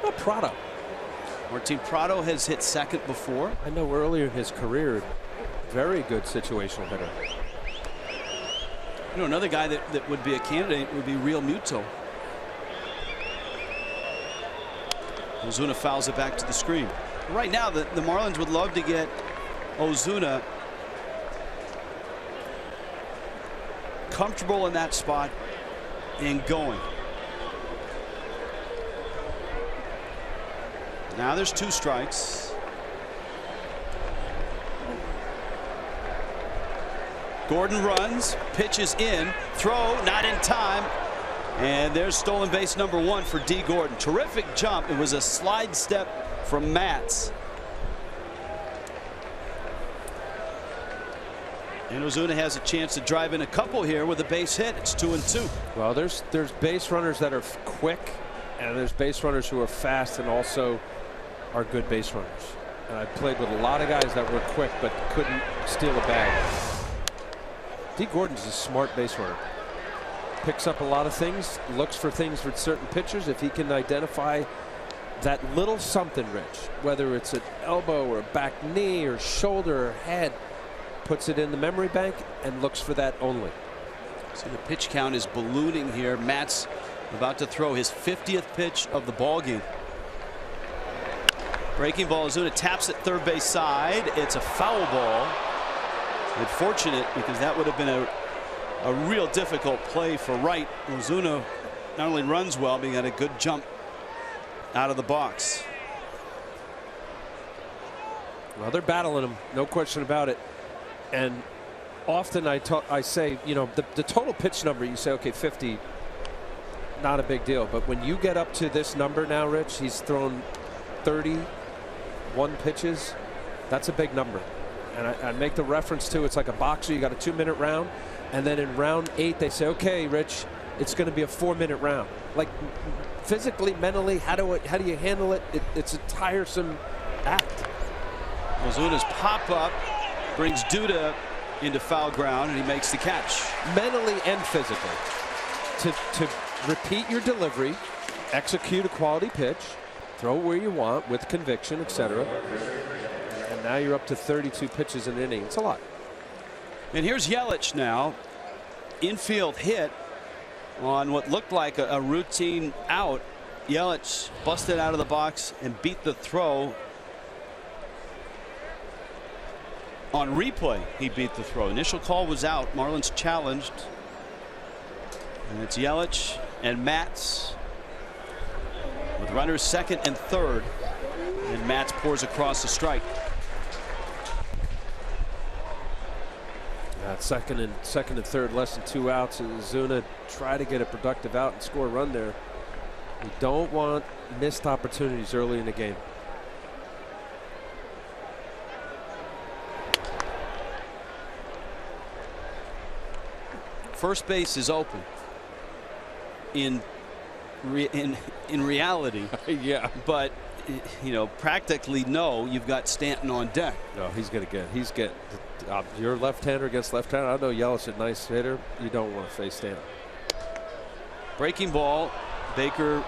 What about Prado? Martin Prado has hit second before. I know earlier in his career, very good situational hitter. You know, another guy that would be a candidate would be Real Muto. Ozuna fouls it back to the screen. Right now, the Marlins would love to get Ozuna comfortable in that spot and going. Now there's 2 strikes. Gordon runs, pitches in, throw not in time, and there's stolen base number 1 for D. Gordon. Terrific jump. It was a slide step from Matz. And Ozuna has a chance to drive in a couple here with a base hit. It's 2-2. Well, there's base runners that are quick, and there's base runners who are fast and also are good base runners. And I played with a lot of guys that were quick but couldn't steal a bag. D. Gordon's a smart base runner. Picks up a lot of things, looks for things with certain pitchers. If he can identify that little something, Rich, whether it's an elbow or a back knee or shoulder or head, puts it in the memory bank and looks for that only. So the pitch count is ballooning here. Matt's about to throw his 50th pitch of the ball game. Breaking ball. Ozuna taps at third base side. It's a foul ball. Unfortunate, because that would have been a real difficult play for Wright. Ozuna not only runs well, but he got a good jump out of the box. Well, they're battling him, no question about it. And often I say, you know, the total pitch number, you say, okay, 50, not a big deal. But when you get up to this number now, Rich, he's thrown 31 pitches. That's a big number. And I make the reference to, it's like a boxer. You got a 2-minute round, and then in round 8 they say, okay, Rich, it's going to be a 4-minute round. Like physically, mentally, how do you handle it? It's a tiresome act. Ozuna's pop up brings Duda into foul ground, and he makes the catch. Mentally and physically, to repeat your delivery, execute a quality pitch, throw where you want with conviction, etc. And now you're up to 32 pitches an inning. It's a lot. And here's Yelich now. Infield hit on what looked like a routine out. Yelich busted out of the box and beat the throw. On replay, he beat the throw. Initial call was out. Marlins challenged. And it's Yelich and Matz with runners second and third. And Matz pours across the strike. Second and third, less than 2 outs. And Ozuna try to get a productive out and score a run there. You don't want missed opportunities early in the game. First base is open. In reality, yeah. But you know, practically no. You've got Stanton on deck. No, he's getting. You're left-hander against left-hander. I know Yelich is a nice hitter. You don't want to face Stanton. Breaking ball. Baker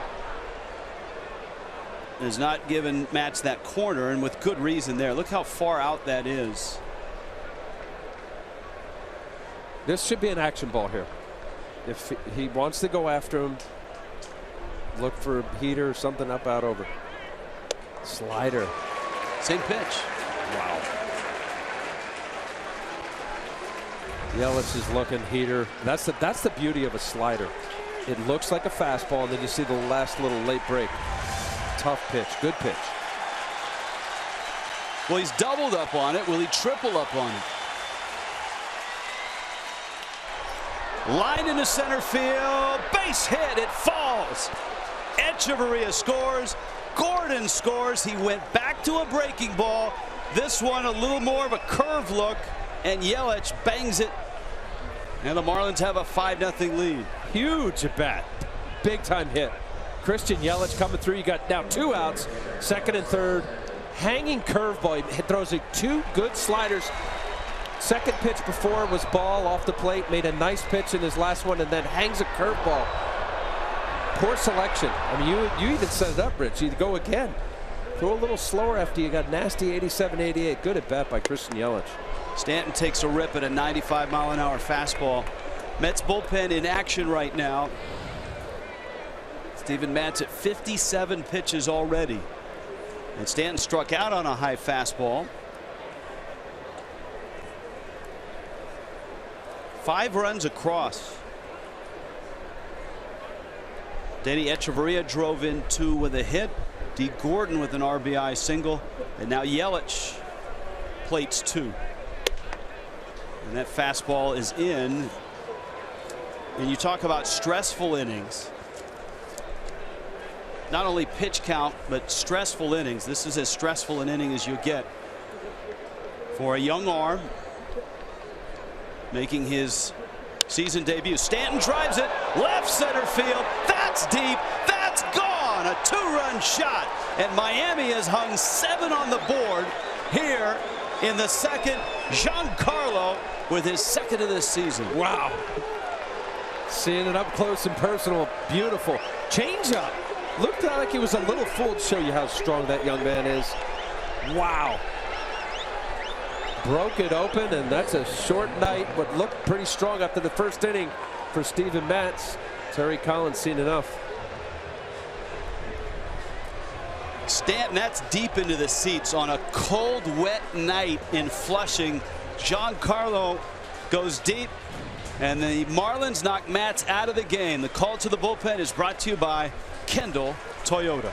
has not given Matz that corner, and with good reason there. Look how far out that is. This should be an action ball here. If he wants to go after him, look for a heater or something up, out, over. Slider. Same pitch. Wow. Yelich is looking, heater. That's the beauty of a slider. It looks like a fastball, and then you see the last little late break. Tough pitch, good pitch. Well, he's doubled up on it. Will he triple up on it? Line into center field. Base hit. It falls. Echeverria scores. Gordon scores. He went back to a breaking ball. This one a little more of a curve look, and Yelich bangs it. And the Marlins have a 5-0 lead. Huge at bat. Big time hit. Christian Yelich coming through. You got now 2 outs. Second and third. Hanging curveball. He throws 2 good sliders. Second pitch before was ball off the plate. Made a nice pitch in his last one, and then hangs a curveball. Poor selection. I mean, you even set it up, Rich. You go again. Throw a little slower after you got nasty 87-88. Good at bat by Christian Yelich. Stanton takes a rip at a 95-mile-an-hour fastball. Mets bullpen in action right now. Steven Matz at 57 pitches already. And Stanton struck out on a high fastball. 5 runs across. Danny Echeverria drove in 2 with a hit. D. Gordon with an RBI single. And now Yelich plates 2. And that fastball is in. And you talk about stressful innings. Not only pitch count, but stressful innings. This is as stressful an inning as you get for a young arm making his season debut. Stanton drives it left center field. That's deep. That's gone. A 2-run shot. And Miami has hung 7 on the board here in the second. Giancarlo with his second of this season. Wow. Seeing it up close and personal. Beautiful. Changeup. Looked like he was a little full to show you how strong that young man is. Wow. Broke it open, and that's a short night, but looked pretty strong after the first inning for Steven Matz. Terry Collins seen enough. Stanton, that's deep into the seats on a cold, wet night in Flushing. Giancarlo goes deep, and the Marlins knock Matz out of the game. The call to the bullpen is brought to you by Kendall Toyota.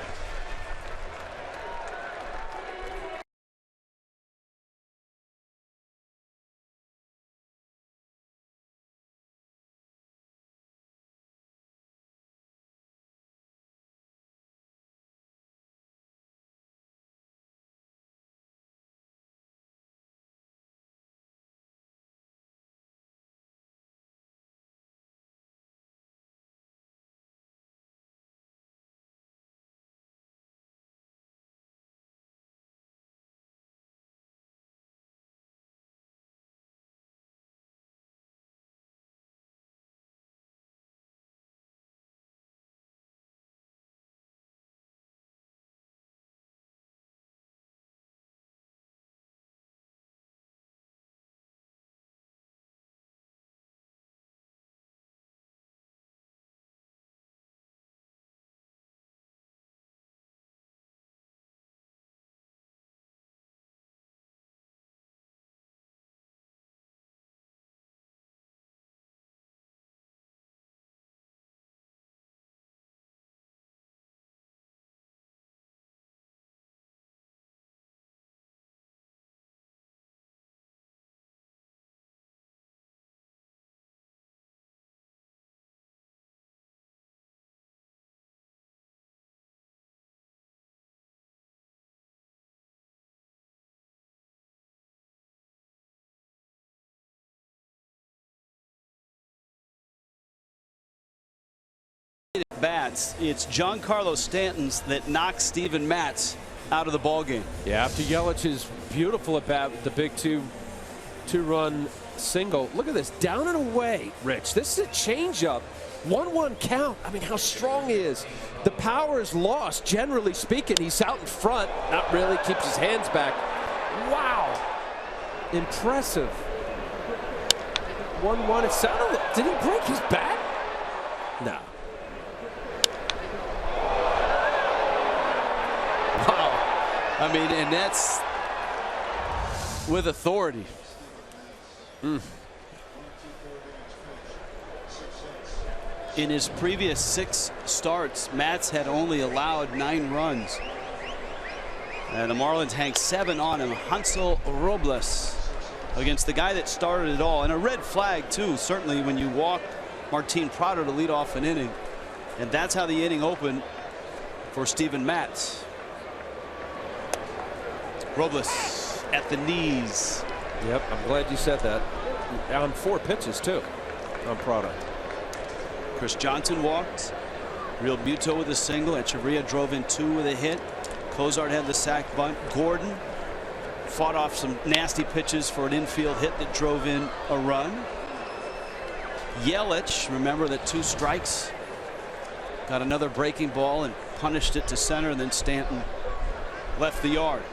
Bats, it's Giancarlo Stanton's that knocks Steven Matz out of the ballgame. Yeah, after Yelich's beautiful at bat with the big two-run single. Look at this, down and away, Rich. This is a changeup. 1-1 count. I mean, how strong he is. The power is lost, generally speaking. He's out in front. Not really, keeps his hands back. Wow. Impressive. 1-1. It sounded like, did he break his back? No. I mean, and that's with authority. In his previous 6 starts, Matz had only allowed 9 runs. And the Marlins hang 7 on him. Hansel Robles against the guy that started it all. And a red flag, too, certainly when you walk Martin Prado to lead off an inning. And that's how the inning opened for Steven Matz. Robles at the knees. Yep, I'm glad you said that. On 4 pitches, too, on Prado. Chris Johnson walked. Real Muto with a single. Echeverria drove in 2 with a hit. Cozart had the sac bunt. Gordon fought off some nasty pitches for an infield hit that drove in a run. Yelich, remember that 2 strikes. Got another breaking ball and punished it to center, and then Stanton left the yard.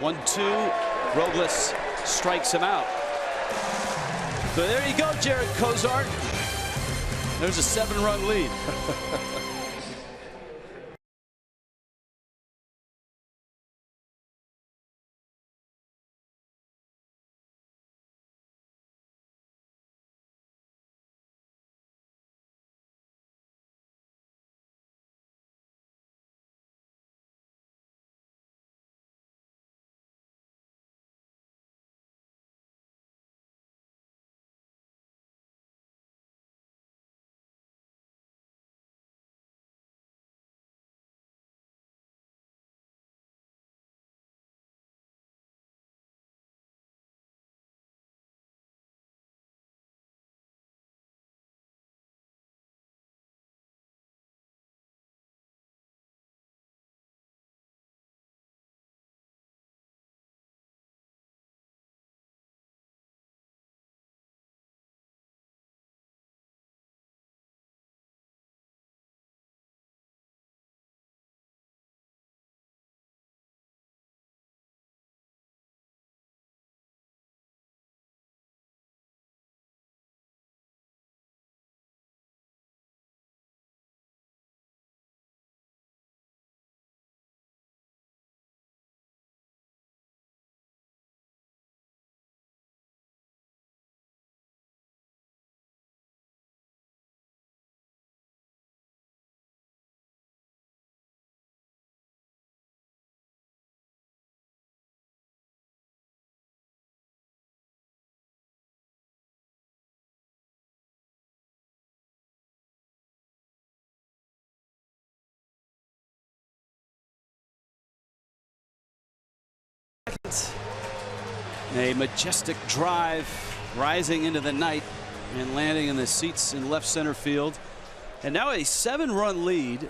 One, 2. Robles strikes him out. So there you go, Jared Cozart. There's a 7-run lead. A majestic drive rising into the night and landing in the seats in left center field. And now a 7-run lead.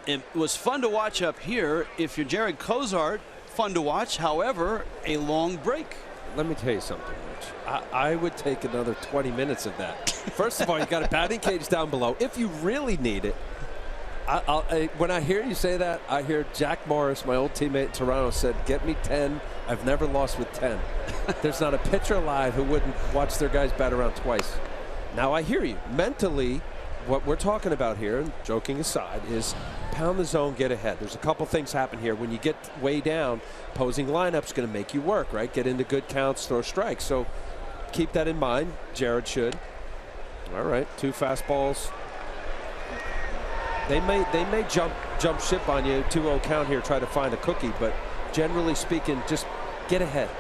It was fun to watch up here. If you're Jared Cozart, fun to watch. However, a long break. Let me tell you something, Rich. I would take another 20 minutes of that. First of all, you got a batting cage down below. If you really need it, when I hear you say that, I hear Jack Morris, my old teammate in Toronto, said, "Get me 10. I've never lost with 10." There's not a pitcher alive who wouldn't watch their guys bat around twice. Now I hear you. Mentally, what we're talking about here, and joking aside, is pound the zone, get ahead. There's a couple things happen here. When you get way down, opposing lineup's going to make you work, right? Get into good counts, throw strikes. So keep that in mind. Jared should. All right, 2 fastballs. They may jump ship on you, 2-0 count here, try to find a cookie, but generally speaking, just get ahead.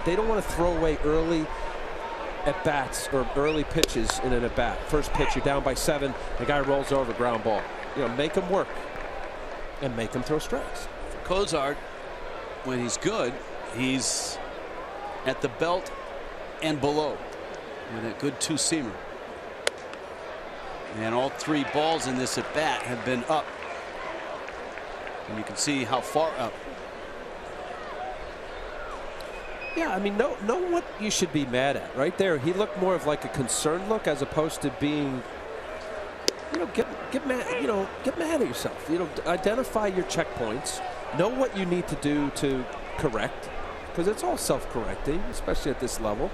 They don't want to throw away early at bats or early pitches in an at bat. First pitch, you're down by 7, the guy rolls over, ground ball. You know, make them work and make them throw strikes. For Cozart, when he's good, he's at the belt and below with a good 2-seamer. And all 3 balls in this at bat have been up. And you can see how far up. Yeah, I mean, know what you should be mad at. Right there, he looked more of like a concerned look as opposed to being, get mad at yourself. Identify your checkpoints. Know what you need to do to correct, because it's all self-correcting, especially at this level.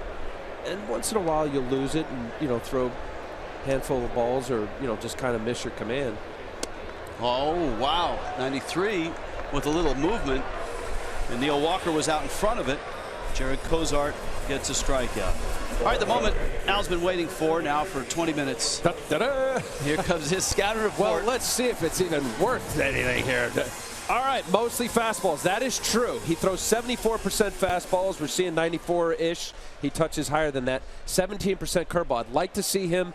And once in a while, you'll lose it and throw handful of balls or just kind of miss your command. Oh wow, 93 with a little movement, and Neil Walker was out in front of it. Jared Cozart gets a strikeout. All right, the moment Al's been waiting for now for 20 minutes. Da-da-da. Here comes his scouting report. Well, let's see if it's even worth anything here. All right, mostly fastballs. That is true. He throws 74% fastballs. We're seeing 94-ish. He touches higher than that. 17% curveball. I'd like to see him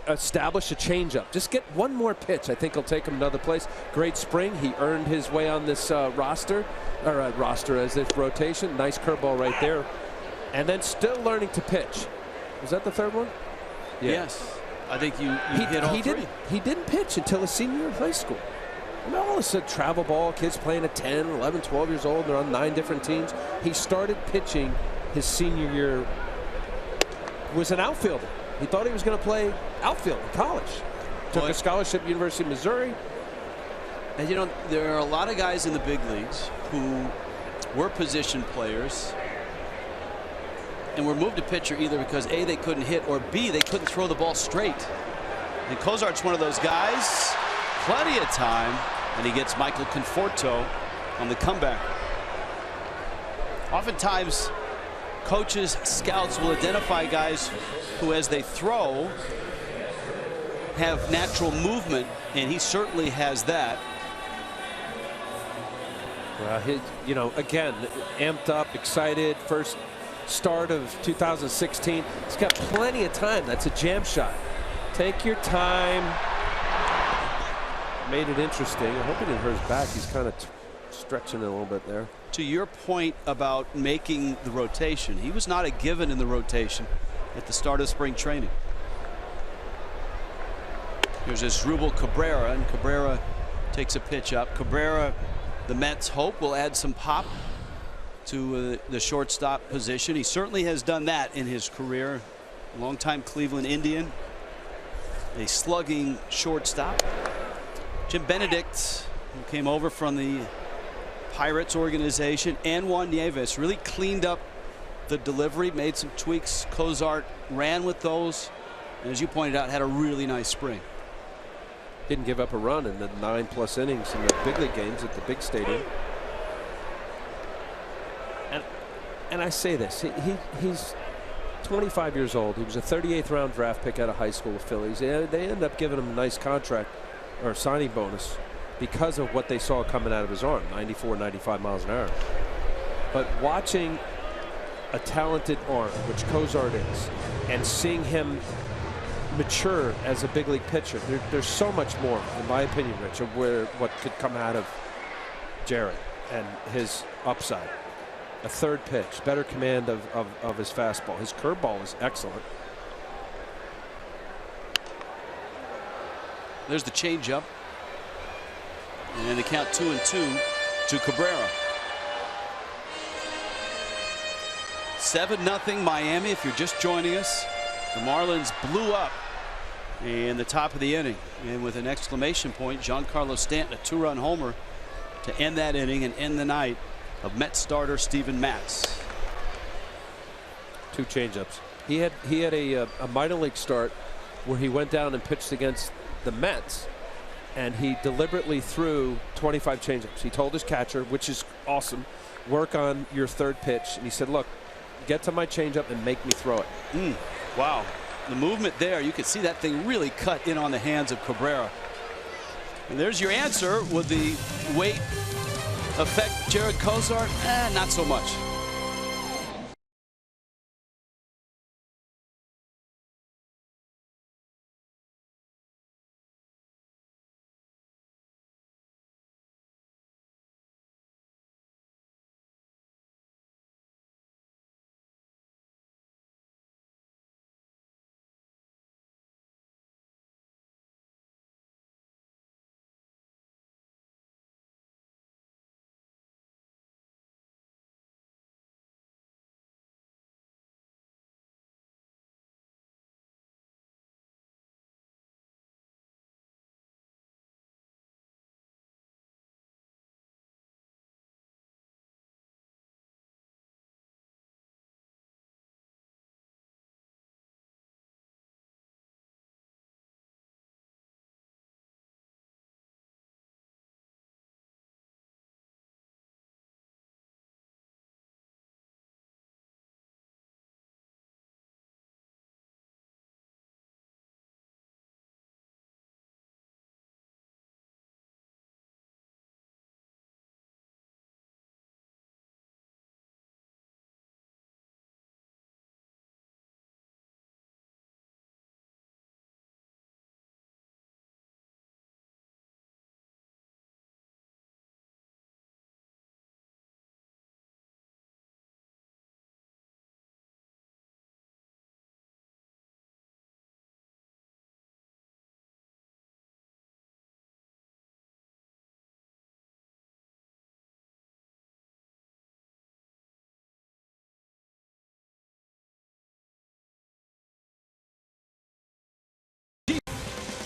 establish a changeup. Just get one more pitch. I think he'll take him another place. Great spring. He earned his way on this roster as this rotation. Nice curveball right there. And then still learning to pitch. Was that the third one? Yeah. Yes. I think you hit all 3. He didn't pitch until his senior year of high school. I mean, all this travel ball, kids playing at 10, 11, 12 years old. They're on 9 different teams. He started pitching his senior year. Was an outfielder. He thought he was going to play outfield in college. Took a scholarship at University of Missouri. And there are a lot of guys in the big leagues who were position players and were moved to pitcher either because A, they couldn't hit, or B, they couldn't throw the ball straight. And Cozart's one of those guys. Plenty of time, and he gets Michael Conforto on the comeback. Oftentimes, coaches, scouts will identify guys who, as they throw, have natural movement, and he certainly has that. Well, again, amped up, excited. First start of 2016. He's got plenty of time. That's a jam shot. Take your time. Made it interesting. I hope he didn't hurt his back. He's kind of stretching it a little bit there. To your point about making the rotation, he was not a given in the rotation at the start of spring training. Here's Asdrubal Cabrera, and Cabrera takes a pitch up. Cabrera, the Mets hope, will add some pop to the shortstop position. He certainly has done that in his career. Longtime Cleveland Indian, a slugging shortstop. Jim Benedict, who came over from the Pirates organization, and Juan Nieves really cleaned up the delivery, made some tweaks. Cozart ran with those, and as you pointed out, had a really nice spring. Didn't give up a run in the 9+ innings in the big league games at the big stadium. And I say this, he's 25 years old. He was a 38th round draft pick out of high school with Phillies. They ended up giving him a nice contract or signing bonus because of what they saw coming out of his arm, 94, 95 miles an hour. But watching a talented arm, which Cozart is, and seeing him mature as a big league pitcher, there's so much more, in my opinion, Rich, of what could come out of Jarrett and his upside. A third pitch, better command of his fastball. His curveball is excellent. There's the changeup, and the count 2-2 to Cabrera. 7-0 Miami. If you're just joining us, the Marlins blew up in the top of the inning, and with an exclamation point, Giancarlo Stanton, a 2-run homer to end that inning and end the night of Mets starter Steven Matz. 2 changeups. He had a minor league start where he went down and pitched against the Mets, and he deliberately threw 25 changeups. He told his catcher, which is awesome, work on your third pitch, and he said, look, get to my changeup and make me throw it. Wow, the movement there, you could see that thing really cut in on the hands of Cabrera. And there's your answer. Would the weight affect Jared Cozart? Not so much.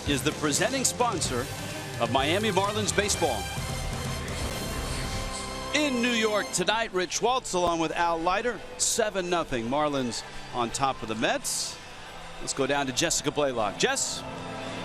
Is the presenting sponsor of Miami Marlins baseball. In New York tonight, Rich Waltz along with Al Leiter. 7-0 Marlins on top of the Mets. Let's go down to Jessica Blaylock. Jess?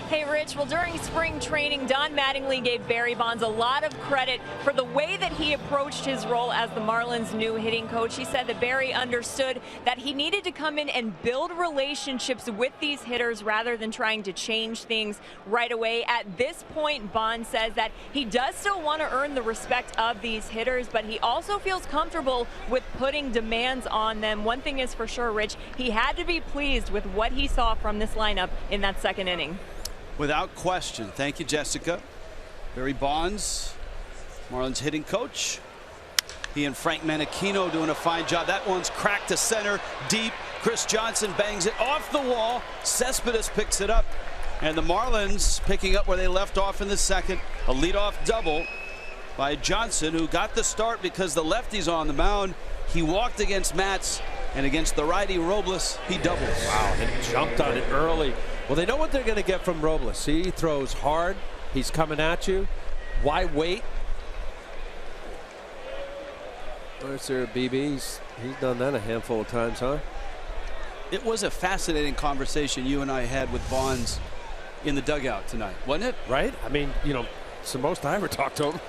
Hey, Rich. Well, during spring training, Don Mattingly gave Barry Bonds a lot of credit for the way that he approached his role as the Marlins' new hitting coach. He said that Barry understood that he needed to come in and build relationships with these hitters rather than trying to change things right away. At this point, Bonds says that he does still want to earn the respect of these hitters, but he also feels comfortable with putting demands on them. One thing is for sure, Rich, he had to be pleased with what he saw from this lineup in that second inning. Without question. Thank you, Jessica. Barry Bonds, Marlins hitting coach. He and Frank Menachino doing a fine job. That one's cracked to center, deep. Chris Johnson bangs it off the wall. Cespedes picks it up. And the Marlins picking up where they left off in the second. A leadoff double by Johnson, who got the start because the lefty's on the mound. He walked against Matz, and against the righty Robles, he doubles. Wow, and he jumped on it early. Well, they know what they're going to get from Robles. He throws hard. He's coming at you. Why wait? Where's there a BB? He's done that a handful of times, huh? It was a fascinating conversation you and I had with Bonds in the dugout tonight, wasn't it? Right? I mean, you know, it's the most I ever talked to him.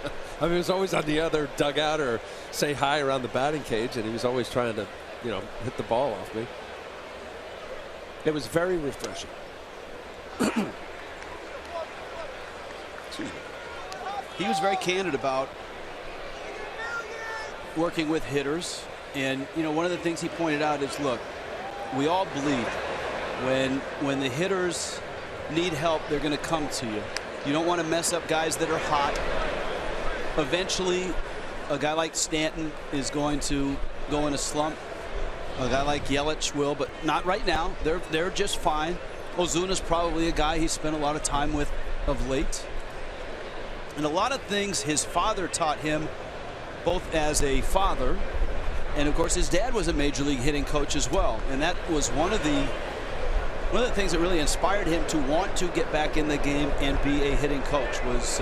I mean, he was always on the other dugout or say hi around the batting cage, and he was always trying to, you know, hit the ball off me. It was very refreshing. He was very candid about working with hitters, and you know, one of the things he pointed out is, look, we all bleed. When the hitters need help, they're going to come to you. You don't want to mess up guys that are hot. Eventually, a guy like Stanton is going to go in a slump. A guy like Yelich will, but not right now. They're just fine. Ozuna's probably a guy he spent a lot of time with of late. And a lot of things his father taught him, both as a father, and of course his dad was a major league hitting coach as well. And that was one of the things that really inspired him to want to get back in the game and be a hitting coach was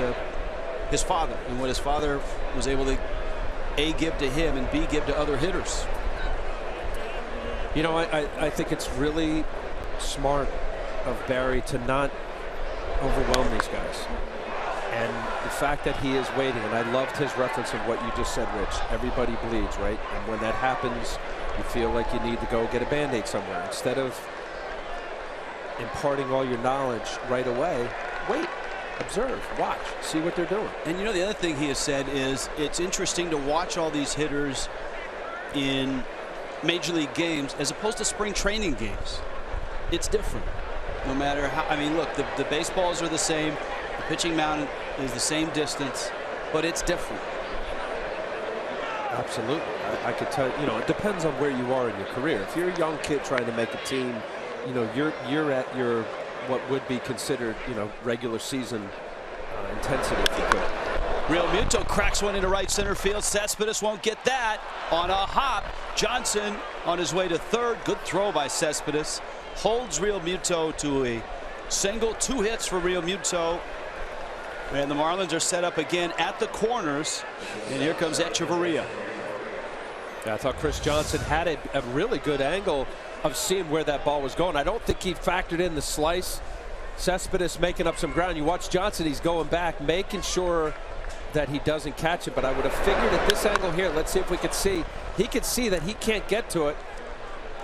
his father, and what his father was able to A, give to him, and B, give to other hitters. You know, I think it's really smart of Barry to not overwhelm these guys. And the fact that he is waiting, and I loved his reference of what you just said, Rich. Everybody bleeds, right? And when that happens, you feel like you need to go get a Band-Aid somewhere. Instead of imparting all your knowledge right away, wait, observe, watch, see what they're doing. And you know, the other thing he has said is it's interesting to watch all these hitters in major league games as opposed to spring training games. It's different. No matter how, I mean, look, the baseballs are the same. The pitching mound is the same distance, but it's different. Absolutely. I could tell you, know, it depends on where you are in your career. If you're a young kid trying to make a team, you know, you're at your what would be considered, you know, regular season intensity, if you could. Real Muto cracks one into right center field. Cespedes won't get that on a hop. Johnson on his way to third. Good throw by Cespedes. Holds Real Muto to a single. 2 hits for Real Muto. And the Marlins are set up again at the corners. And here comes Echeverria. Yeah, I thought Chris Johnson had a really good angle of seeing where that ball was going. I don't think he factored in the slice. Cespedes making up some ground. You watch Johnson, he's going back, making sure that he doesn't catch it. But I would have figured at this angle here, let's see if we could see. He could see that he can't get to it.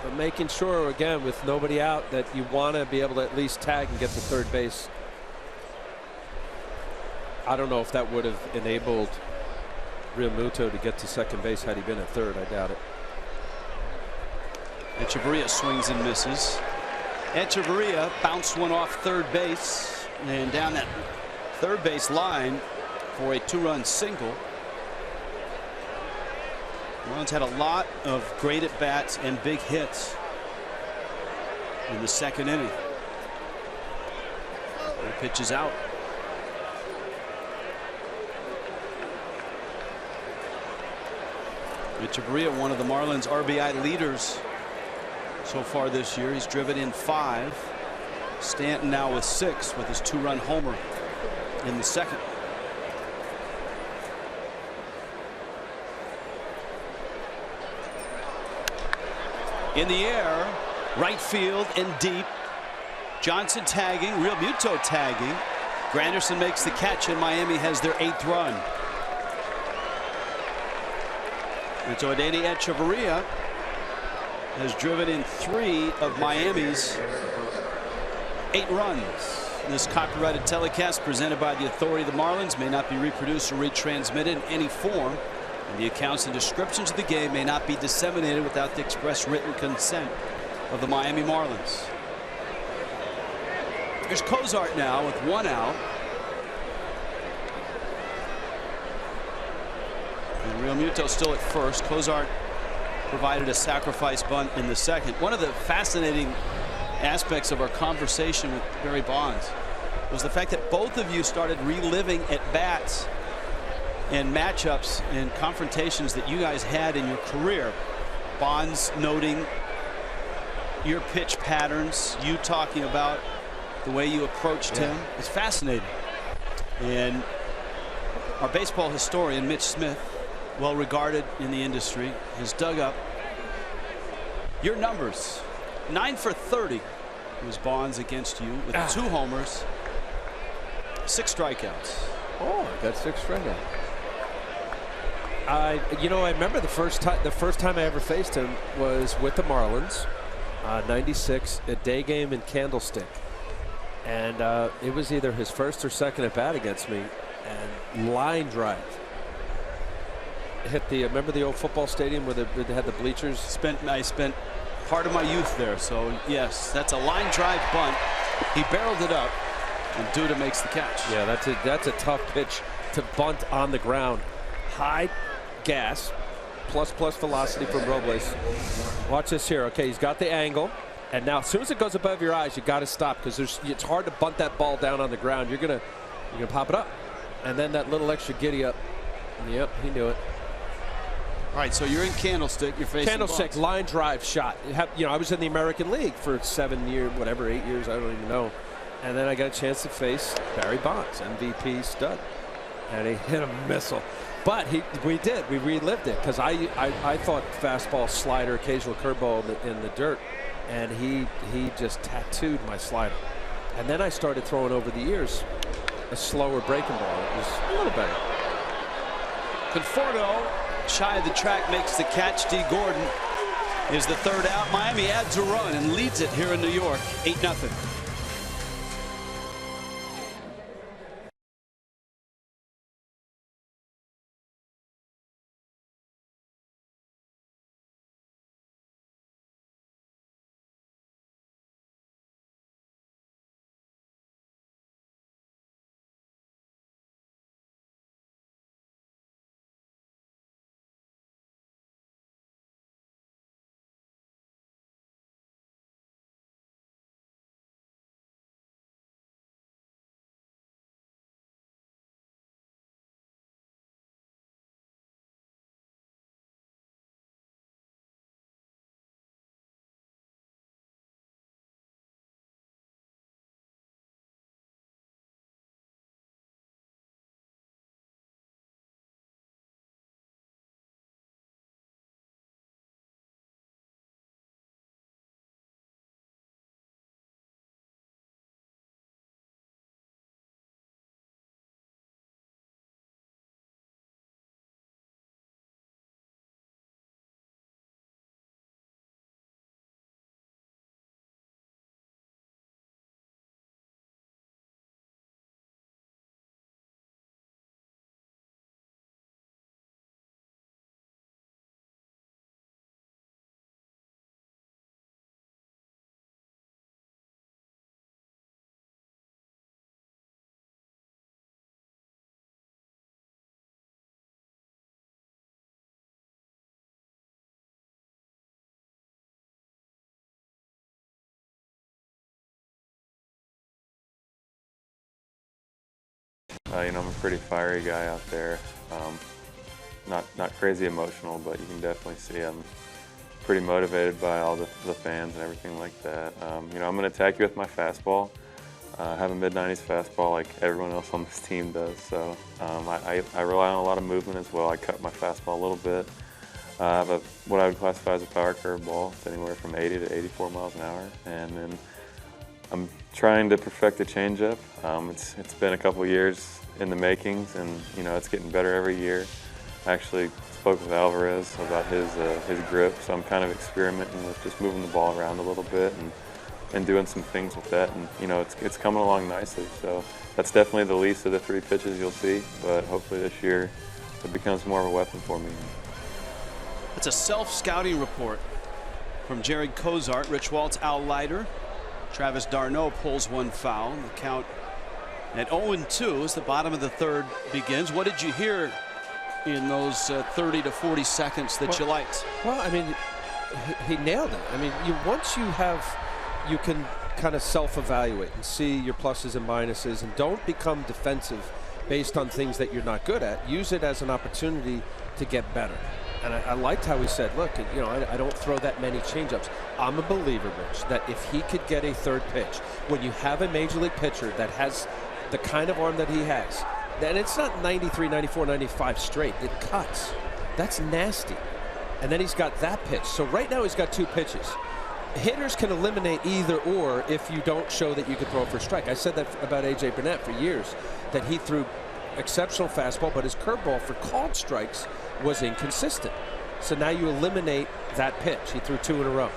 But making sure, again, with nobody out, that you want to be able to at least tag and get to third base. I don't know if that would have enabled Real Muto to get to second base had he been at third. I doubt it. Echeverria swings and misses. Echeverria bounced one off third base and down that third base line for a 2-run single. Marlins had a lot of great at-bats and big hits in the second inning. The pitch is out. Echeverria, one of the Marlins RBI leaders so far this year. He's driven in 5. Stanton now with 6 with his 2-run homer in the second. In the air, right field and deep. Johnson tagging, Real Muto tagging. Granderson makes the catch, and Miami has their 8th run. And so Adeiny Echeverria has driven in 3 of Miami's 8 runs. This copyrighted telecast presented by the authority of the Marlins may not be reproduced or retransmitted in any form, and the accounts and descriptions of the game may not be disseminated without the express written consent of the Miami Marlins. Here's Cozart now with 1 out. And Real Muto still at first. Cozart provided a sacrifice bunt in the second. One of the fascinating aspects of our conversation with Barry Bonds was the fact that both of you started reliving at bats and matchups and confrontations that you guys had in your career. Bonds noting your pitch patterns, you talking about the way you approached him. It's fascinating. And our baseball historian, Mitch Smith, well regarded in the industry, has dug up your numbers. 9 for 30 was Bonds against you with 2 homers, 6 strikeouts. Oh, I got 6 strikeouts. I remember the first time I ever faced him was with the Marlins, '96, a day game in Candlestick, and it was either his first or second at bat against me, and line drive hit the. Remember the old football stadium where they had the bleachers? I spent part of my youth there, so yes, that's a line drive bunt. He barreled it up, and Duda makes the catch. Yeah, that's a tough pitch to bunt on the ground. High gas, plus velocity from Robles. Watch this here. Okay, he's got the angle, and now as soon as it goes above your eyes, you got to stop because it's hard to bunt that ball down on the ground. You're gonna pop it up, and then that little extra giddy up. Yep, he knew it. All right, so you're in Candlestick. You're facing Candlestick Bonds. line drive shot. I was in the American League for 7 years, 8 years, I don't even know. And then I got a chance to face Barry Bonds, MVP stud, and he hit a missile. But we relived it because I thought fastball, slider, occasional curveball in the dirt, and he just tattooed my slider. And then I started throwing over the years a slower breaking ball. It was a little better. Conforto, shy of the track, makes the catch. D. Gordon is the 3rd out. Miami adds a run and leads it here in New York, 8-0. I'm a pretty fiery guy out there. Not crazy emotional, but you can definitely see I'm pretty motivated by all the fans and everything like that. I'm going to attack you with my fastball. I have a mid-90s fastball like everyone else on this team does, so I rely on a lot of movement as well. I cut my fastball a little bit. I have what I would classify as a power curveball. It's anywhere from 80 to 84 miles an hour. And then I'm trying to perfect the changeup. It's been a couple years in the makings, and it's getting better every year. I actually spoke with Alvarez about his grip, so I'm kind of experimenting with just moving the ball around a little bit and doing some things with that, and it's coming along nicely. So that's definitely the least of the 3 pitches you'll see, but hopefully this year it becomes more of a weapon for me. It's a self-scouting report from Jared Cozart. Rich Waltz, Al Leiter. Travis d'Arnaud pulls one foul. The count at 0-2 as the bottom of the third begins. What did you hear in those 30 to 40 seconds that you liked? Well, I mean, he nailed it. I mean, once you can kind of self-evaluate and see your pluses and minuses, and don't become defensive based on things that you're not good at. Use it as an opportunity to get better. And I liked how he said, look, I don't throw that many changeups. I'm a believer, Rich, that if he could get a third pitch, when you have a major league pitcher that has the kind of arm that he has, then it's not 93, 94, 95 straight. It cuts. That's nasty. And then he's got that pitch. So right now he's got 2 pitches. Hitters can eliminate either or if you don't show that you can throw for a strike. I said that about A.J. Burnett for years, that he threw exceptional fastball, but his curveball for called strikes was inconsistent. So now you eliminate that pitch. He threw 2 in a row.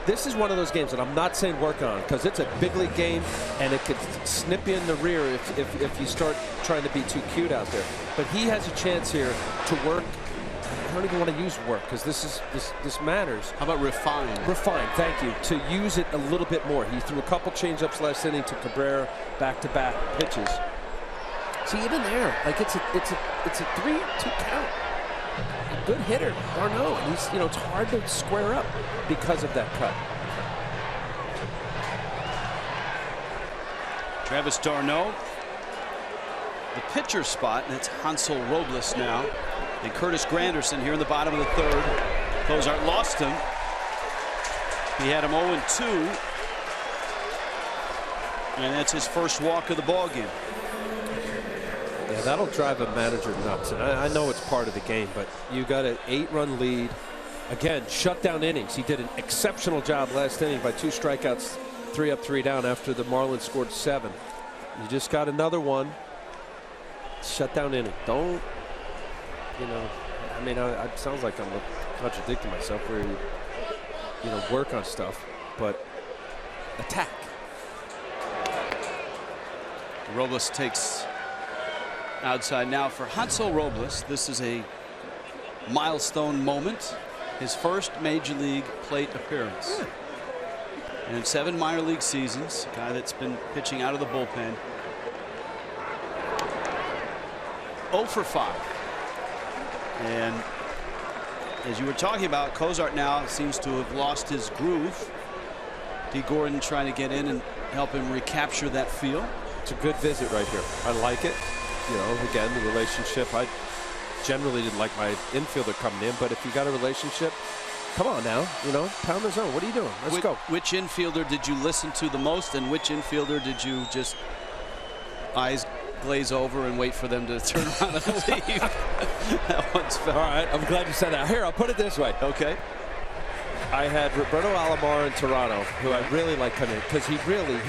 This is one of those games that I'm not saying work on, because it's a big league game and it could snip you in the rear if you start trying to be too cute out there. But he has a chance here to work. I don't even want to use work, because this matters. How about refine? Refine, thank you. To use it a little bit more. He threw a couple changeups last inning to Cabrera, back-to-back pitches. See, even there, like it's a 3-2 count. Good hitter, d'Arnaud. He's, it's hard to square up because of that cut. Travis d'Arnaud, the pitcher spot, and it's Hansel Robles now. And Curtis Granderson here in the bottom of the third. Cozart lost him. He had him 0-2. And that's his first walk of the ball game. Yeah, that'll drive a manager nuts. And I know it's part of the game, but you got an 8-run lead. Again, shutdown innings. He did an exceptional job last inning by 2 strikeouts, 3 up, 3 down after the Marlins scored 7. You just got another one. Shutdown inning. Don't, I mean, it sounds like I'm contradicting myself where you work on stuff, but attack. Robles takes outside now for Hansel Robles. This is a milestone moment. His first major league plate appearance. And in 7 minor league seasons, a guy that's been pitching out of the bullpen. 0 for 5. And as you were talking about, Cozart now seems to have lost his groove. D. Gordon trying to get in and help him recapture that feel. It's a good visit right here. I like it. Again, the relationship. I generally didn't like my infielder coming in, but if you got a relationship, come on now, pound the zone. What are you doing? Let's go. Which infielder did you listen to the most, and which infielder did you just eyes glaze over and wait for them to turn around and leave? That one's fair. All right, I'm glad you said that. Here, I'll put it this way. Okay. I had Roberto Alomar in Toronto, who I really like coming in, because he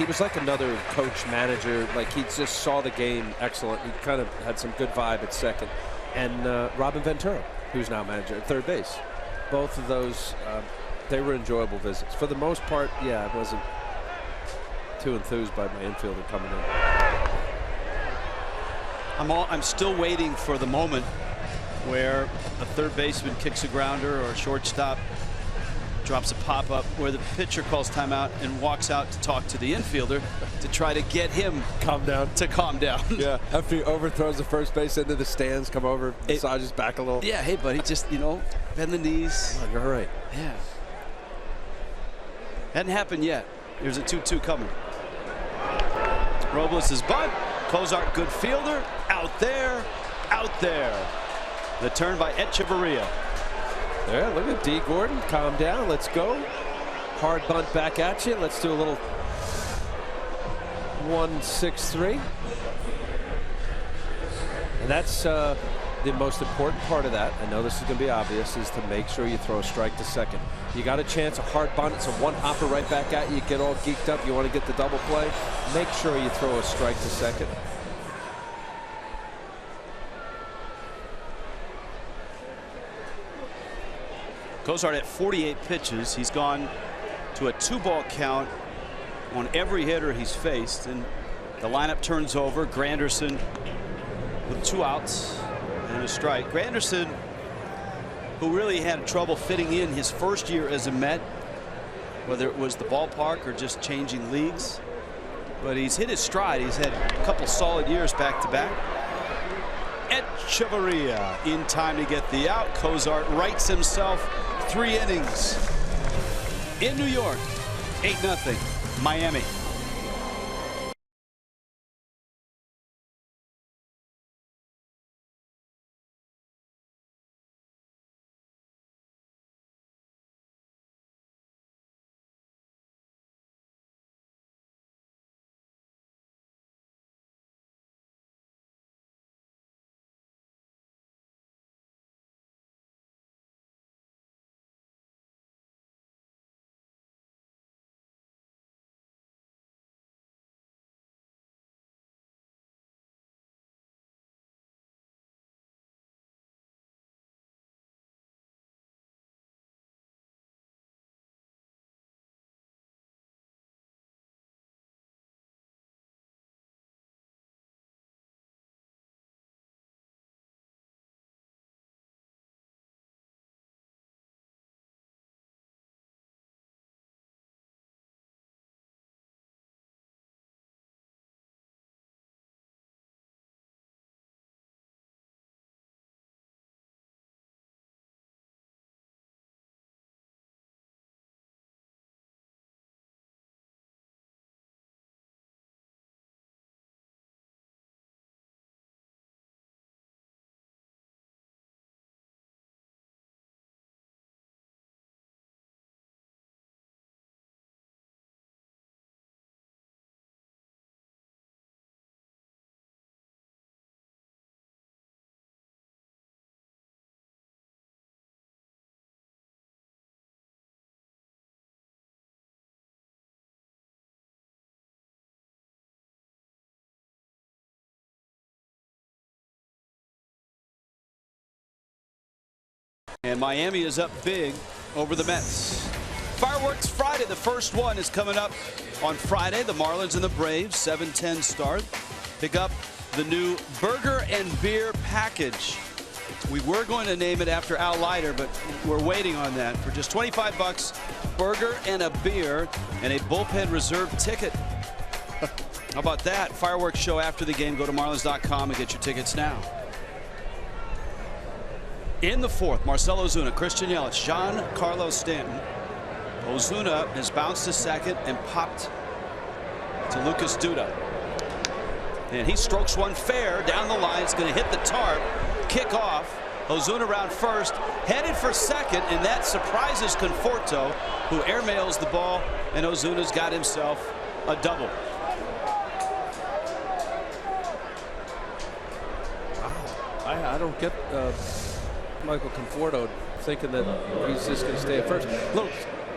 was like another coach, manager. Like, he just saw the game excellent. He kind of had some good vibe at second. And Robin Ventura, who's now manager at third base. Both of those, they were enjoyable visits. For the most part, yeah, I wasn't too enthused by my infielder coming in. I'm still waiting for the moment where a third baseman kicks a grounder or a shortstop drops a pop-up, where the pitcher calls timeout and walks out to talk to the infielder to try to get him calm down. Yeah. After he overthrows the first base into the stands, come over, massages back a little. Yeah, hey, buddy, just, bend the knees. You're all right. Yeah. Hadn't happened yet. There's a 2-2 coming. Robles is bunt. Cozart, good fielder. Out there. The turn by Echeverria. There, look at D. Gordon. Calm down. Let's go. Hard bunt back at you. Let's do a little 1-6-3. And that's the most important part of that, I know this is going to be obvious, is to make sure you throw a strike to second. You got a chance, a hard bunt, it's a one hopper right back at you, get all geeked up, you want to get the double play, make sure you throw a strike to second. Cozart at 48 pitches. He's gone to a 2-ball count on every hitter he's faced, and the lineup turns over. Granderson with 2 outs and a strike. Granderson, who really had trouble fitting in his first year as a Met, whether it was the ballpark or just changing leagues, but he's hit his stride. He's had a couple solid years back to back. Echeverria in time to get the out. Cozart writes himself 3 innings. In New York, 8-0 Miami. And Miami is up big over the Mets. Fireworks Friday, the first one is coming up on Friday. The Marlins and the Braves, 7:10 start. Pick up the new burger and beer package. We were going to name it after Al Leiter, but we're waiting on that. For just 25 bucks, burger and a beer and a bullpen reserve ticket. How about that? Fireworks show after the game. Go to Marlins.com and get your tickets now. In the fourth, Marcell Ozuna, Christian Yelich, Giancarlo Stanton. Ozuna has bounced to second and popped to Lucas Duda. And he strokes one fair down the line. It's going to hit the tarp. Kick off. Ozuna around first, headed for second, and that surprises Conforto, who airmails the ball, and Ozuna's got himself a double. Wow. I don't get Michael Conforto thinking that he's just going to stay at first. Little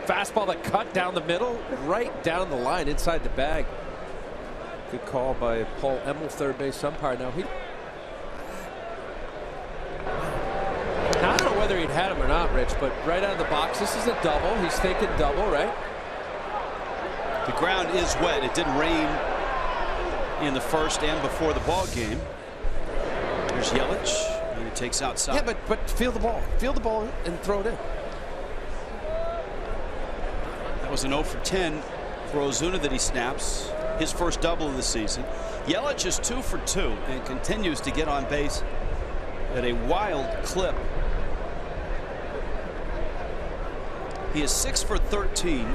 fastball that cut down the middle, right down the line, inside the bag. Good call by Paul Emmel, third base umpire. Now I don't know whether he'd had him or not, Rich, but right out of the box, this is a double. He's thinking double, right? The ground is wet. It did rain in the first and before the ball game. There's Yelich. And he takes outside. Yeah, but feel the ball. Feel the ball and throw it in. That was an 0 for 10 for Ozuna that he snaps. His first double of the season. Yelich is 2 for 2 and continues to get on base at a wild clip. He is 6 for 13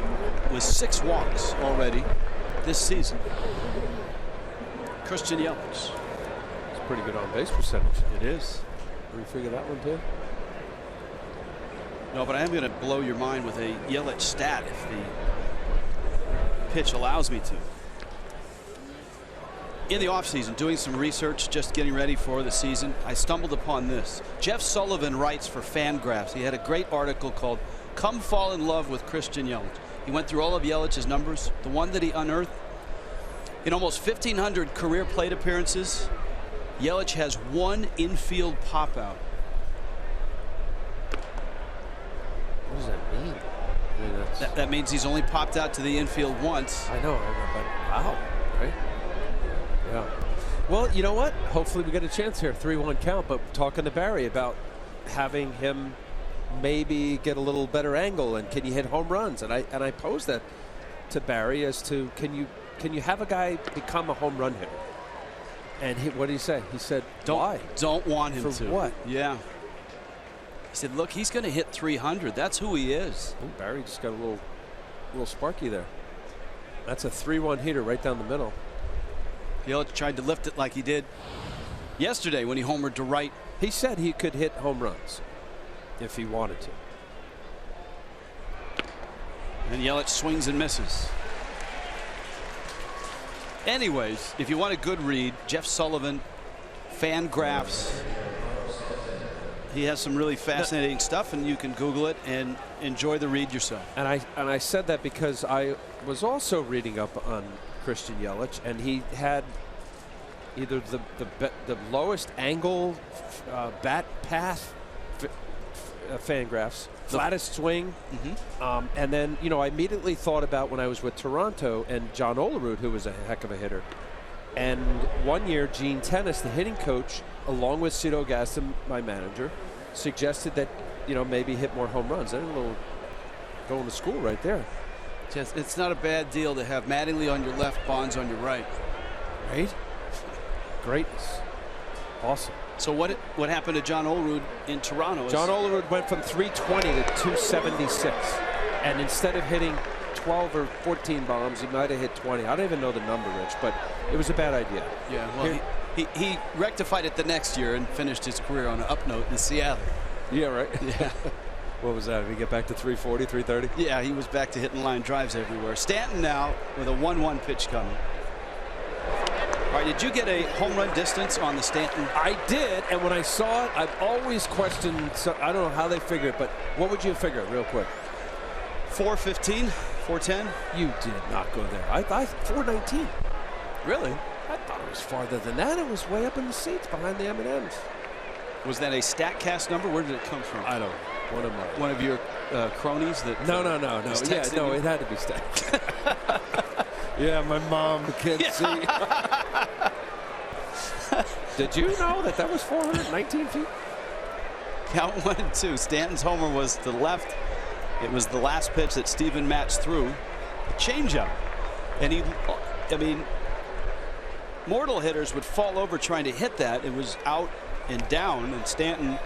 with 6 walks already this season. Christian Yelich. It's pretty good on base percentage. It is. Did we figure that one too? No, but I am going to blow your mind with a Yelich stat if the pitch allows me to. In the offseason, doing some research, just getting ready for the season, I stumbled upon this. Jeff Sullivan writes for Fangraphs. He had a great article called "Come Fall in Love with Christian Yelich." He went through all of Yelich's numbers. The one that he unearthed, in almost 1,500 career plate appearances, Yelich has 1 infield pop out. What does that mean? I mean, That means he's only popped out to the infield once. I know, but wow, right? Yeah. Well, you know what? Hopefully we get a chance here. 3-1 count, but talking to Barry about having him maybe get a little better angle and can you hit home runs? And I posed that to Barry as to can you have a guy become a home run hitter? And what did he say? He said, why? Don't want him For to. what? Yeah. He said, look, he's going to hit 300. That's who he is. Ooh, Barry just got a little sparky there. That's a 3-1 hitter right down the middle. Yelich tried to lift it like he did yesterday when he homered to right. He said he could hit home runs if he wanted to. And Yelich swings and misses. Anyways, if you want a good read, Jeff Sullivan, Fangraphs. He has some really fascinating stuff, and you can Google it and enjoy the read yourself. And I said that because I was also reading up on Christian Yelich, and he had either the lowest angle bat path Fangraphs, flattest swing, and then I immediately thought about when I was with Toronto and John Olerud, who was a heck of a hitter. And one year, Gene Tennis, the hitting coach, along with Cito Gaston, my manager, suggested that maybe hit more home runs. They're a little going to school right there. It's not a bad deal to have Mattingly on your left, Bonds on your right. Right? Greatness. Awesome. So what happened to John Olerud in Toronto? John Olerud went from 320 to 276. And instead of hitting 12 or 14 bombs, he might have hit 20. I don't even know the number, Rich, but it was a bad idea. Yeah, well, he rectified it the next year and finished his career on an up note in Seattle. Yeah, right? Yeah. What was that? Did he get back to 340, 330? Yeah, he was back to hitting line drives everywhere. Stanton now with a 1-1 pitch coming. All right, did you get a home run distance on the Stanton? I did, and when I saw it, I've always questioned, I don't know how they figure it, but what would you figure real quick? 415, 410? You did not go there. I thought 419. Really? I thought it was farther than that. It was way up in the seats behind the M&Ms. Was that a StatCast number? Where did it come from? I don't know. One of your cronies that No. Yeah, no, it had to be Stat. Yeah, my mom can't see. Did you know that was 419 feet? Count 1 and 2. Stanton's homer was to the left. It was the last pitch that Steven Matz threw. A changeup. And mortal hitters would fall over trying to hit that. It was out and down, and Stanton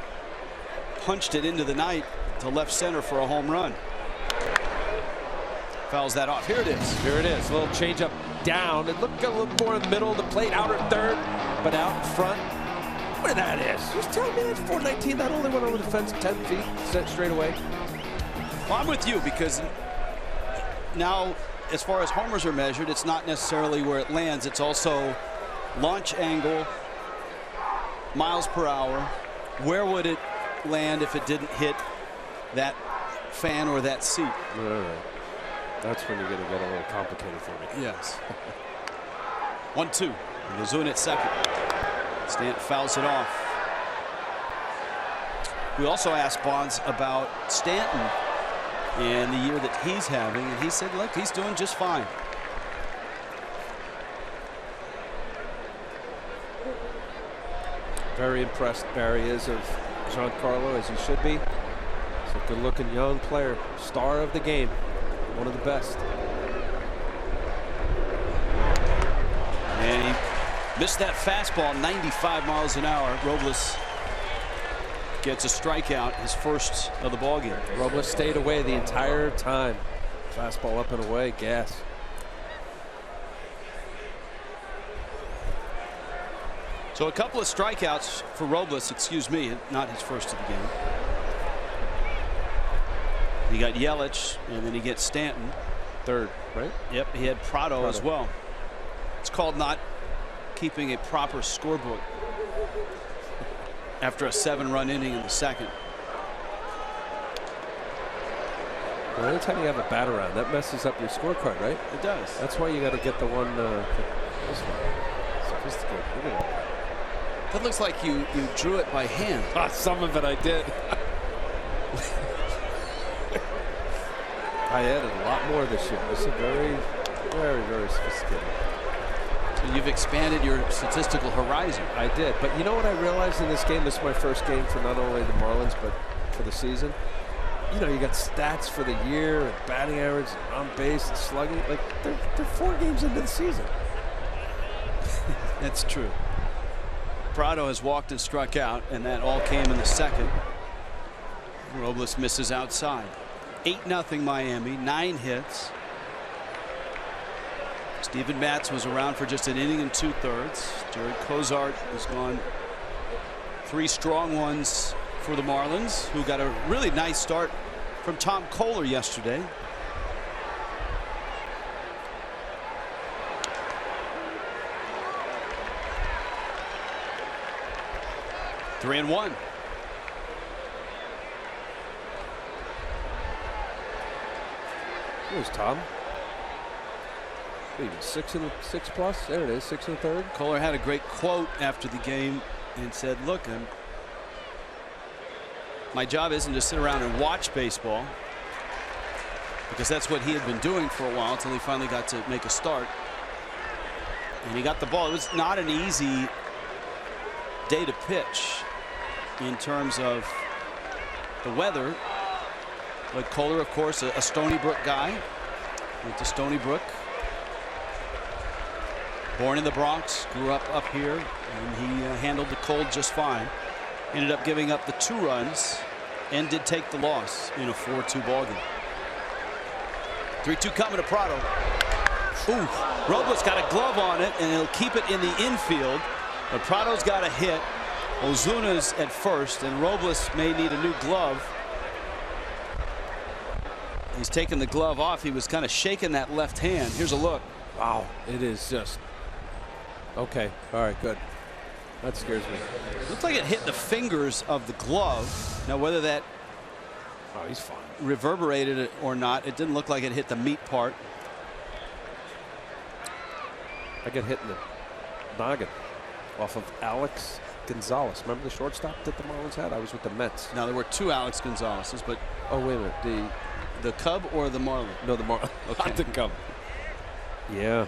punched it into the night to left center for a home run. Fouls that off. Here it is. Here it is. A little changeup down. It looked a little more in the middle of the plate, outer third, but out in front. What that is? Just tell me that's 419. That only went over the fence 10 feet, set straight away. Well, I'm with you because now, as far as homers are measured, it's not necessarily where it lands. It's also launch angle, miles per hour. Where would it land if it didn't hit that fan or that seat? Right. That's when you're going to get a little complicated for me. Yes. 1-2. Ozuna at second. Stanton fouls it off. We also asked Bonds about Stanton and the year that he's having, and he said, look, he's doing just fine. Very impressed Barry is of Giancarlo, as he should be. He's a good-looking young player, star of the game, one of the best. And he missed that fastball, 95 miles an hour. Robles gets a strikeout, his first of the ballgame. Robles stayed away the entire time. Fastball up and away, gas. So a couple of strikeouts for Robles, excuse me, not his first of the game. He got Yelich, and then he gets Stanton. Third, right? Yep, he had Prado as well. It's called not keeping a proper scorebook after a 7-run inning in the second. Well, anytime you have a bat around, that messes up your scorecard, right? It does. That's why you got to get the one. This one. Sophisticated. Look at that. That looks like you drew it by hand. Some of it I did. I added a lot more this year. This is very, very, very sophisticated. So you've expanded your statistical horizon. I did. But you know what I realized in this game? This is my first game for not only the Marlins, but for the season. You know, you got stats for the year, and batting average, and on base, and slugging. Like, they're 4 games into the season. That's true. Prado has walked and struck out, and that all came in the second. Robles misses outside. 8-0 Miami, 9 hits. Steven Matz was around for just an inning and 2/3. Jared Cozart has gone 3 strong ones for the Marlins, who got a really nice start from Tom Kohler yesterday. Three and one. Here's Tom. Even 6 plus. There it is, 6 1/3. Kohler had a great quote after the game and said, "Look, my job isn't to sit around and watch baseball," because that's what he had been doing for a while until he finally got to make a start. And he got the ball. It was not an easy day to pitch in terms of the weather. But Kohler, of course, a Stony Brook guy. Went to Stony Brook. Born in the Bronx, grew up here, and he handled the cold just fine. Ended up giving up the 2 runs and did take the loss in a 4-2 ballgame. 3-2 coming to Prado. Ooh, Robles got a glove on it, and he'll keep it in the infield. But Prado's got a hit. Ozuna's at first, and Robles may need a new glove. He's taking the glove off. He was kind of shaking that left hand. Here's a look. Wow, it is just. Okay, all right, good. That scares me. Looks like it hit the fingers of the glove. Now, whether that he's fine. Reverberated it or not, it didn't look like it hit the meat part. I got hit in the noggin off of Alex Gonzalez. Remember the shortstop that the Marlins had? I was with the Mets. Now, there were 2 Alex Gonzalez's, but. Oh, wait a minute. The Cub or the Marlin? No, the Marlin. Okay. Not the Cub. Yeah.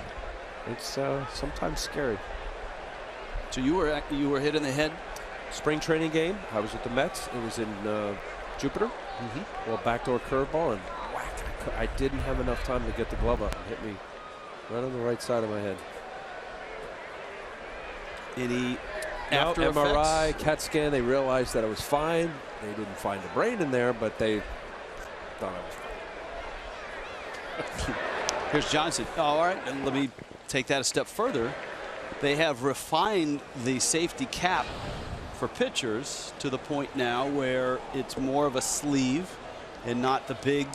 It's sometimes scary. So you were hit in the head? Spring training game. I was with the Mets. It was in Jupiter. Well, backdoor curveball, and whack. I didn't have enough time to get the glove up and hit me right on the right side of my head. Any after MRI, effects? CAT scan. They realized that I was fine. They didn't find the brain in there, but they thought I was fine. Here's Johnson. Oh, all right, and let me take that a step further. They have refined the safety cap for pitchers to the point now where it's more of a sleeve and not the big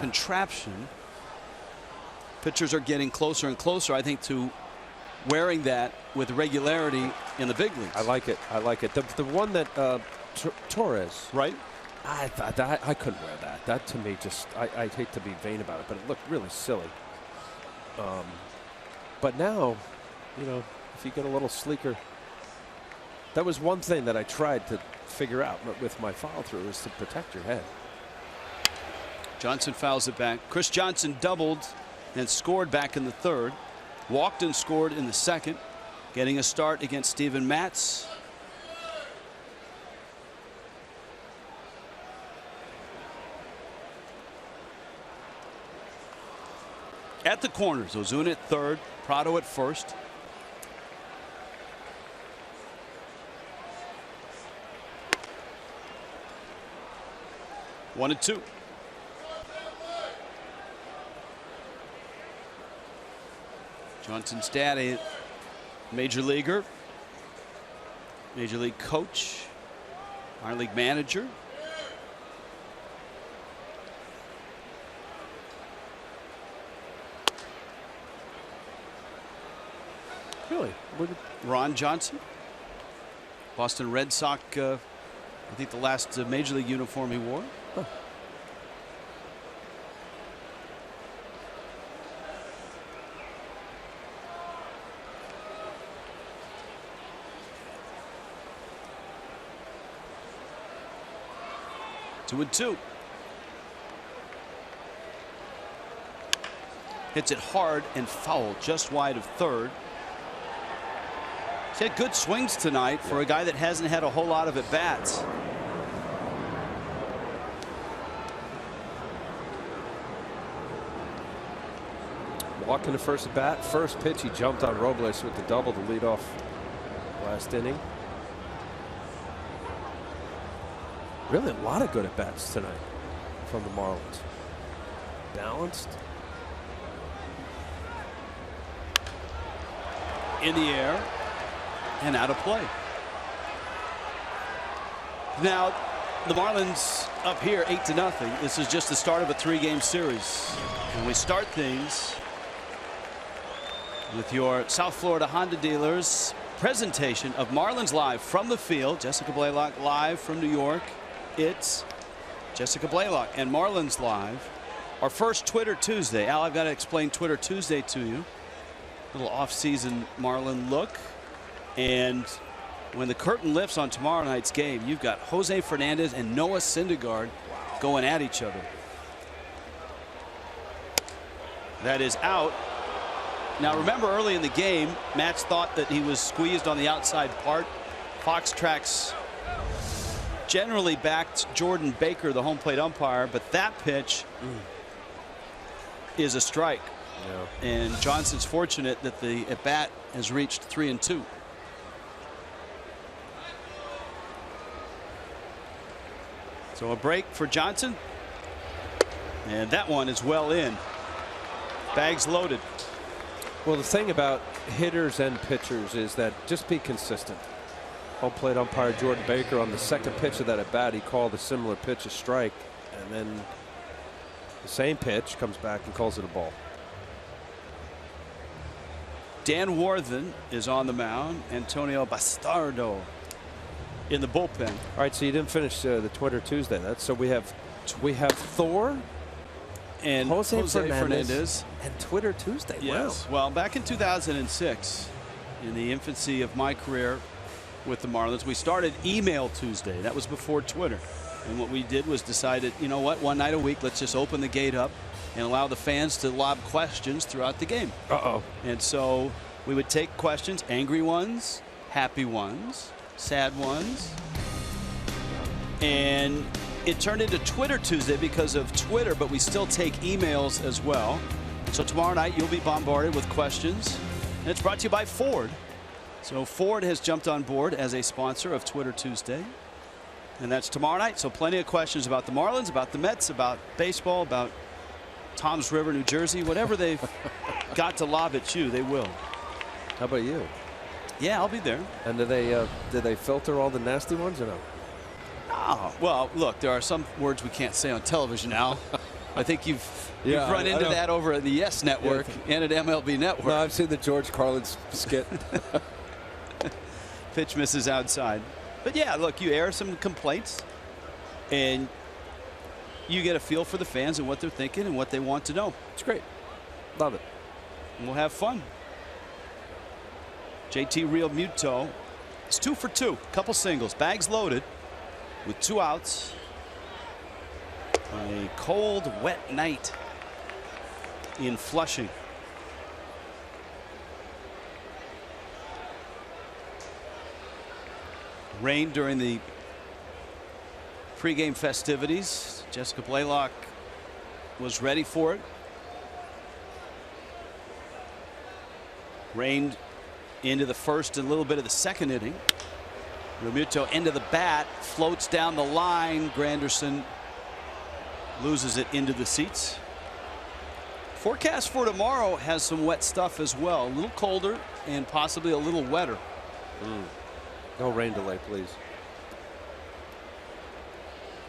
contraption. Pitchers are getting closer and closer, I think, to wearing that with regularity in the big leagues. I like it. I like it. The one that Torres. Right? I thought that I couldn't wear that. That to me just I hate to be vain about it, but it looked really silly. But now, you know, if you get a little sleeker, that was one thing that I tried to figure out with my follow through is to protect your head. Johnson fouls it back. Chris Johnson doubled and scored back in the 3rd. Walked and scored in the 2nd, getting a start against Steven Matz. At the corners, Ozuna at 3rd, Prado at 1st. One and 2. Johnson's dad, a major leaguer, major league coach, minor league manager. Really? Ron Johnson, Boston Red Sox. I think the last major league uniform he wore. Huh. Two and two. Hits it hard and foul just wide of third. He's had good swings tonight for a guy that hasn't had a whole lot of at-bats. Walking the first at bat. First pitch, he jumped on Robles with the double to lead off last inning. Really a lot of good at-bats tonight from the Marlins. Balanced. In the air and out of play. Now the Marlins up here 8-0. This is just the start of a 3-game series. And we start things with your South Florida Honda dealers presentation of Marlins Live from the field. Jessica Blaylock live from New York. It's Jessica Blaylock and Marlins Live. Our first Twitter Tuesday. Al, I've got to explain Twitter Tuesday to you. Little off-season Marlin look. And when the curtain lifts on tomorrow night's game, you've got Jose Fernandez and Noah Syndergaard going at each other. That is out. Now remember, early in the game, Matz thought that he was squeezed on the outside part. Fox Tracks generally backed Jordan Baker, the home plate umpire, but that pitch is a strike. Yeah. And Johnson's fortunate that the at bat has reached 3-2. So a break for Johnson, and that one is well in. Bags loaded. Well, the thing about hitters and pitchers is that just be consistent. Home plate umpire Jordan Baker on the second pitch of that at bat, he called a similar pitch a strike, and then the same pitch comes back and calls it a ball. Dan Warthen is on the mound. Antonio Bastardo in the bullpen. All right, so you didn't finish the Twitter Tuesday. That's so we have Thor And Jose Fernandez and Twitter Tuesday. Yes. Wow. Well, back in 2006, in the infancy of my career with the Marlins, we started Email Tuesday. That was before Twitter. And what we did was decided, you know what, one night a week, let's just open the gate up and allow the fans to lob questions throughout the game. Uh-oh. And so we would take questions, angry ones, happy ones, sad ones. And it turned into Twitter Tuesday because of Twitter, but we still take emails as well. So tomorrow night you'll be bombarded with questions. And it's brought to you by Ford. So Ford has jumped on board as a sponsor of Twitter Tuesday. And that's tomorrow night. So plenty of questions about the Marlins, about the Mets, about baseball, about Tom's River, New Jersey, whatever they've got to lob at you, they will. How about you? Yeah, I'll be there. And do they filter all the nasty ones or no? Oh, well, look, there are some words we can't say on television now. I think you've run into that over at the Yes Network and at MLB Network. No, I've seen the George Carlin skit. Pitch misses outside. But yeah, look, you air some complaints and you get a feel for the fans and what they're thinking and what they want to know. It's great. Love it. And we'll have fun. JT Real Muto. It's 2 for 2. Couple singles. Bags loaded with 2 outs. On a cold, wet night in Flushing. Rain during the pregame festivities. Jessica Blaylock was ready for it. Rained into the first and a little bit of the second inning. Realmuto into the bat, floats down the line. Granderson loses it into the seats. Forecast for tomorrow has some wet stuff as well. A little colder and possibly a little wetter. No rain delay, please.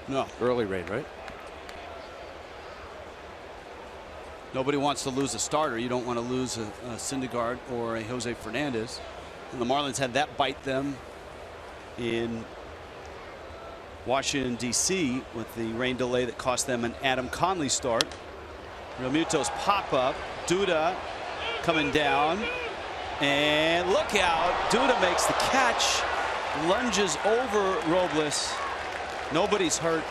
No. Early rain, right? Nobody wants to lose a starter. You don't want to lose a Syndergaard or a Jose Fernandez. And the Marlins had that bite them in Washington, D.C. with the rain delay that cost them an Adam Conley start. Realmuto's pop-up. Duda coming down. And look out. Duda makes the catch. Lunges over Robles. Nobody's hurt.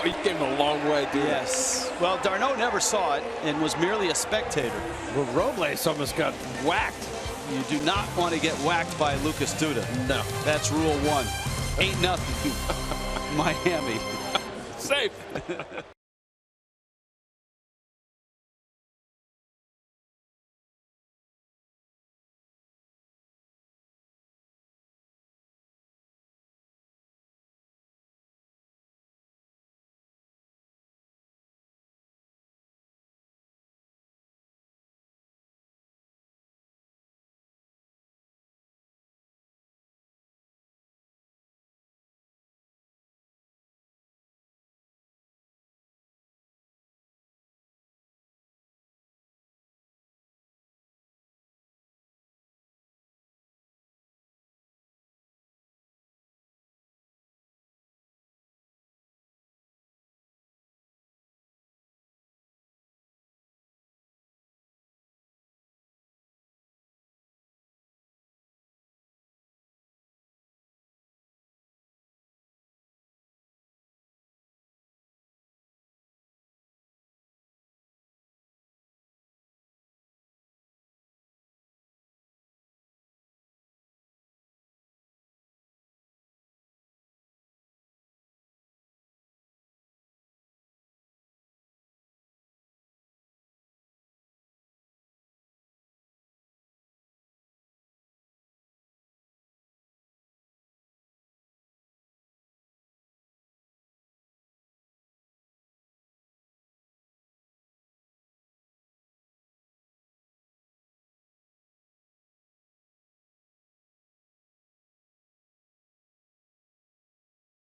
He came a long way, dude. Yes. Well, Darno never saw it and was merely a spectator. Well, Robles almost got whacked. You do not want to get whacked by Lucas Duda. No. That's rule 1. 8-0. Miami. Safe.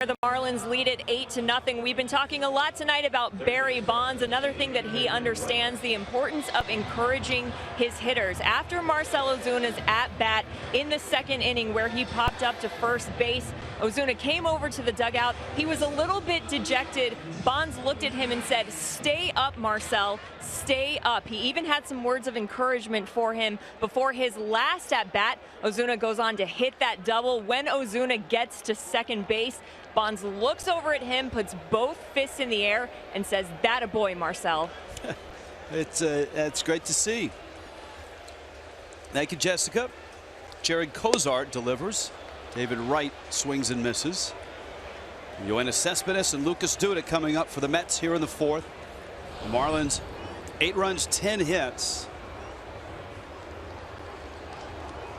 The Marlins lead it 8-0. We've been talking a lot tonight about Barry Bonds. Another thing that he understands, the importance of encouraging his hitters. After Marcell Ozuna's at-bat in the second inning where he popped up to first base, Ozuna came over to the dugout. He was a little bit dejected. Bonds looked at him and said, "Stay up, Marcell, stay up." He even had some words of encouragement for him before his last at-bat. Ozuna goes on to hit that double. When Ozuna gets to second base, Bonds looks over at him, puts both fists in the air, and says, "That a boy, Marcell." It's great to see. Thank you, Jessica. Jared Cozart delivers. David Wright swings and misses. Yoenis Cespedes and Lucas Duda coming up for the Mets here in the fourth. The Marlins, 8 runs, 10 hits.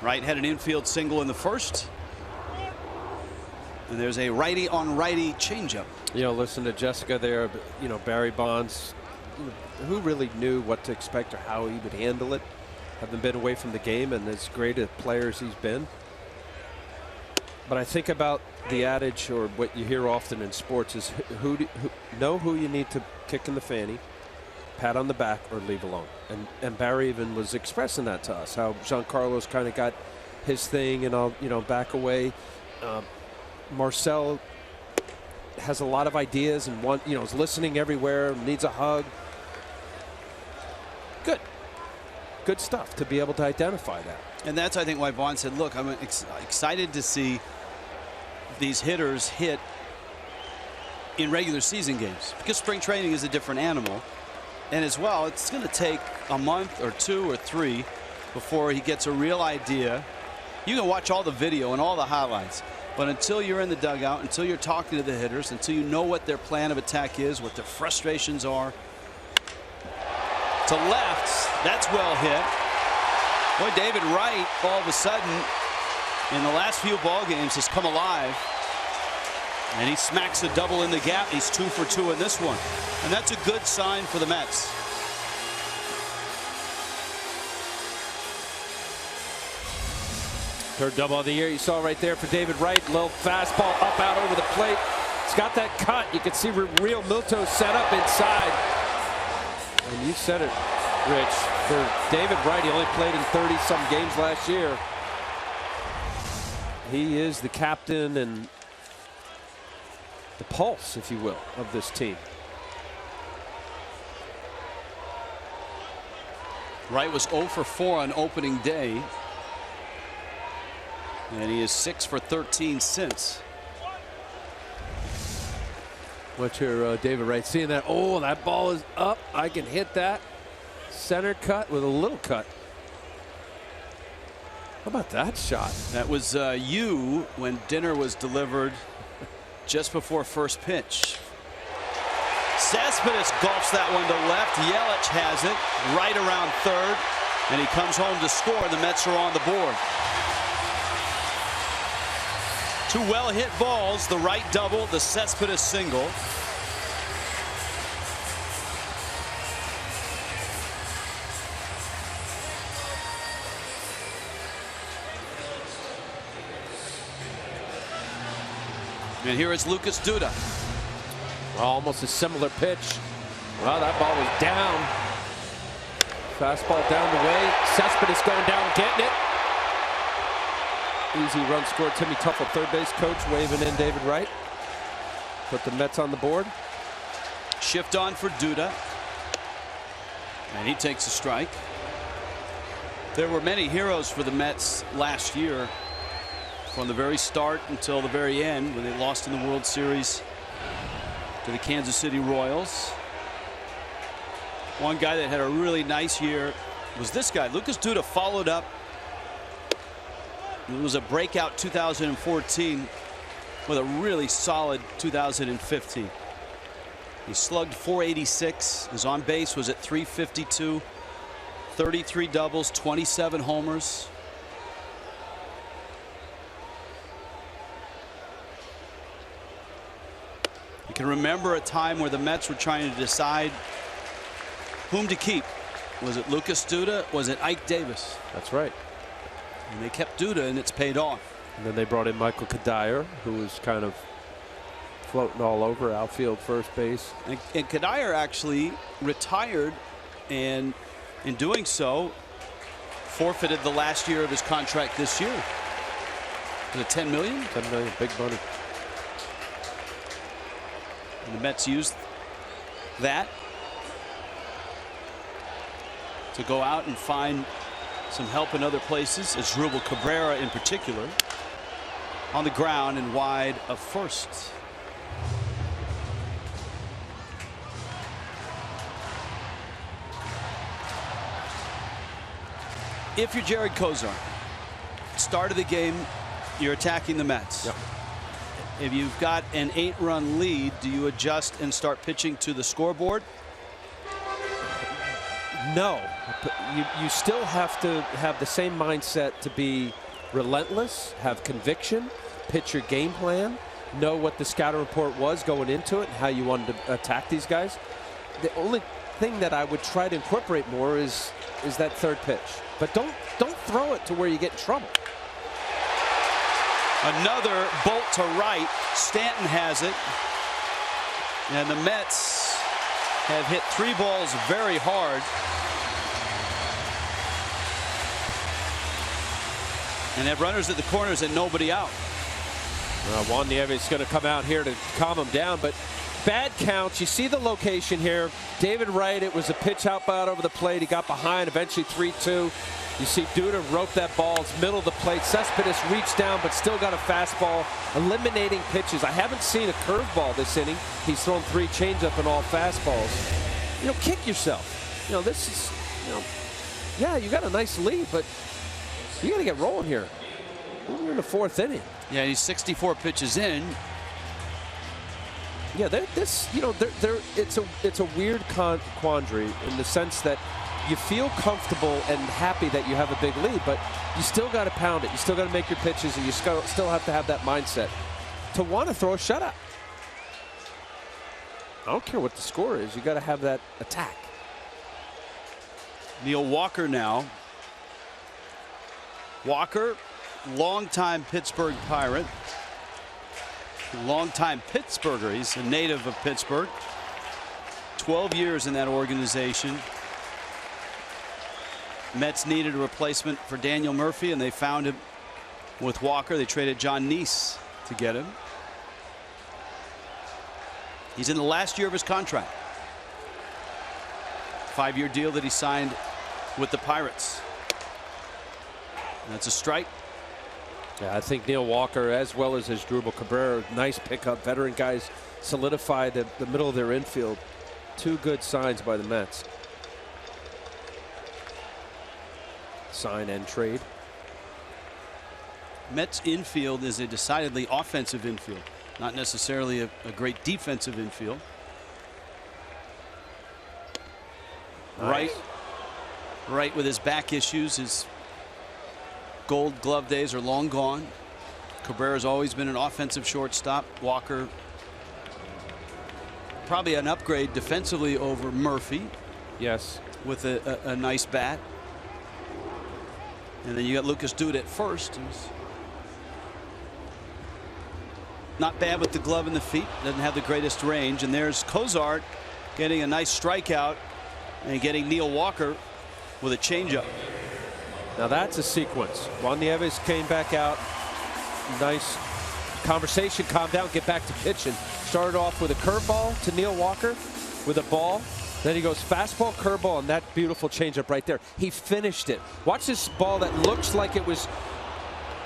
Wright had an infield single in the first. And there's a righty on righty changeup. You know, listen to Jessica there. You know, Barry Bonds, who really knew what to expect or how he would handle it, having been away from the game and as great a player as he's been. But I think about the adage, or what you hear often in sports, is know who you need to kick in the fanny, pat on the back, or leave alone. And Barry even was expressing that to us, how Giancarlo's kind of got his thing and I'll, you know, back away. Marcell has a lot of ideas and is listening everywhere, needs a hug. Good stuff to be able to identify that. And that's, I think, why Vaughn said, look, I'm excited to see these hitters hit in regular season games, because spring training is a different animal. And as well, it's going to take a month or 2 or 3 before he gets a real idea. You can watch all the video and all the highlights, but until you're in the dugout, until you're talking to the hitters, until you know what their plan of attack is, what their frustrations are. To left, that's well hit. Boy, David Wright, all of a sudden, in the last few ball games, has come alive. And he smacks a double in the gap. He's 2 for 2 in this one. And that's a good sign for the Mets. Third double of the year you saw right there for David Wright. Little fastball up out over the plate. It's got that cut. You can see Real Milto set up inside. And you said it. Rich. For David Wright, he only played in 30-some games last year. He is the captain and the pulse, if you will, of this team. Wright was 0 for 4 on opening day. And he is 6 for 13 since. What's your David Wright seeing that? Oh, that ball is up. I can hit that. Center cut with a little cut. How about that shot? That was you when dinner was delivered just before first pitch. Cespedes golfs that one to left. Yelich has it right around third, and he comes home to score. The Mets are on the board. Two well-hit balls, the Wright double, the Cespedes single. And here is Lucas Duda. Almost a similar pitch. Well, that ball was down. Fastball down the way. Cespedes going down, getting it. Easy run score. Timmy Tuffle, third base coach, waving in David Wright. Put the Mets on the board. Shift on for Duda. And he takes a strike. There were many heroes for the Mets last year, from the very start until the very end, when they lost in the World Series to the Kansas City Royals. One guy that had a really nice year was this guy. Lucas Duda followed up. It was a breakout 2014 with a really solid 2015. He slugged .486. His on base was at .352. 33 doubles, 27 homers. You can remember a time where the Mets were trying to decide whom to keep. Was it Lucas Duda? Was it Ike Davis? That's right. And they kept Duda, and it's paid off. And then they brought in Michael Kadire, who was kind of floating all over outfield, first base. And Kadire actually retired, and in doing so, forfeited the last year of his contract this year. Was it $10 million? $10 million, big money. And the Mets used that to go out and find some help in other places, as Asdrubal Cabrera in particular, on the ground and wide of first. If you're Jared Kozar, start of the game, you're attacking the Mets. Yep. If you've got an 8-run lead, do you adjust and start pitching to the scoreboard? No. You still have to have the same mindset to be relentless, have conviction, pitch your game plan, know what the scouting report was going into it and how you wanted to attack these guys. The only thing that I would try to incorporate more is that third pitch. But don't throw it to where you get in trouble. Another bolt to right. Stanton has it. And the Mets have hit 3 balls very hard. And have runners at the corners and nobody out. Juan Nieves going to come out here to calm him down, but bad counts. You see the location here. David Wright, it was a pitch out over the plate. He got behind, eventually 3-2. You see Duda rope that ball. It's middle of the plate. Cespedes reached down, but still got a fastball, eliminating pitches. I haven't seen a curveball this inning. He's thrown 3 changeup and all fastballs. You know, kick yourself. You know, this is, you know, yeah, you got a nice lead, but you got to get rolling here. We're in the 4th inning. Yeah, he's 64 pitches in. Yeah, it's a weird quandary in the sense that you feel comfortable and happy that you have a big lead, but you still got to pound it. You still got to make your pitches, and you still have to have that mindset to want to throw a shutout. I don't care what the score is. You got to have that attack. Neil Walker now. Walker, longtime Pittsburgh Pirate, longtime Pittsburgher. He's a native of Pittsburgh. 12 years in that organization. Mets needed a replacement for Daniel Murphy, and they found him with Walker. They traded John Neese to get him. He's in the last year of his contract. 5-year deal that he signed with the Pirates. That's a strike. Yeah, I think Neil Walker, as well as Asdrubal Cabrera, nice pickup. Veteran guys solidify the middle of their infield. Two good signs by the Mets. Sign and trade. Mets infield is a decidedly offensive infield, not necessarily a great defensive infield. Nice. Right with his back issues, his Gold Glove days are long gone. Cabrera's always been an offensive shortstop. Walker probably an upgrade defensively over Murphy. Yes. With a nice bat. And then you got Lucas Duda at first. Who's not bad with the glove in the feet. Doesn't have the greatest range. And there's Cozart getting a nice strikeout and getting Neil Walker with a changeup. Now that's a sequence. Juan Nieves came back out. Nice conversation. Calm down. Get back to pitching. Started off with a curveball to Neil Walker with a ball. Then he goes fastball, curveball, and that beautiful changeup right there. He finished it. Watch this ball that looks like it was.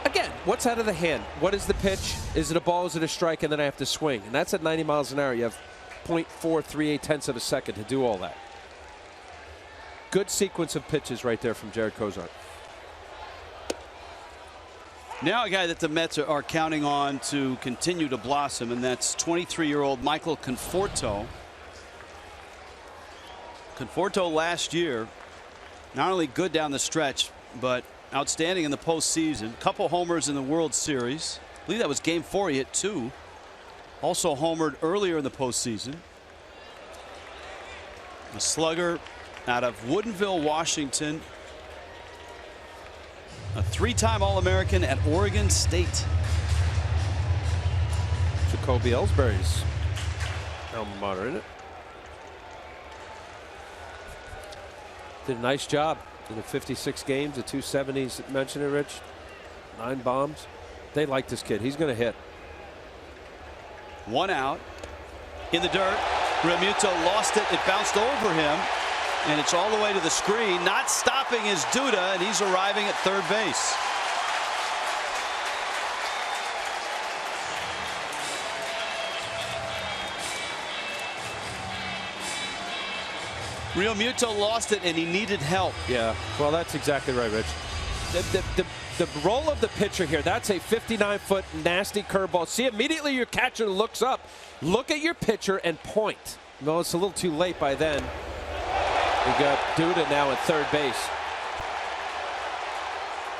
Again, what's out of the hand? What is the pitch? Is it a ball? Is it a strike? And then I have to swing. And that's at 90 miles an hour. You have 0.438 of a second to do all that. Good sequence of pitches right there from Jared Cozart. Now a guy that the Mets are counting on to continue to blossom, and that's 23-year-old Michael Conforto. Conforto last year, not only good down the stretch, but outstanding in the postseason. Couple homers in the World Series. I believe that was Game 4. He hit 2. Also homered earlier in the postseason. A slugger out of Woodinville, Washington. A 3-time All-American at Oregon State. Jacoby Ellsbury's alma mater, isn't it? Did a nice job in the 56 games, the 270s. Mentioned it, Rich. 9 bombs. They like this kid. He's going to hit. 1 out in the dirt. Realmuto lost it. It bounced over him. And it's all the way to the screen. Not stopping is Duda, and he's arriving at third base. Realmuto lost it, and he needed help. Yeah, well, that's exactly right, Rich. The role of the pitcher here, that's a 59-foot nasty curveball. See, immediately your catcher looks up. Look at your pitcher and point. No, it's a little too late by then. We got Duda now at third base.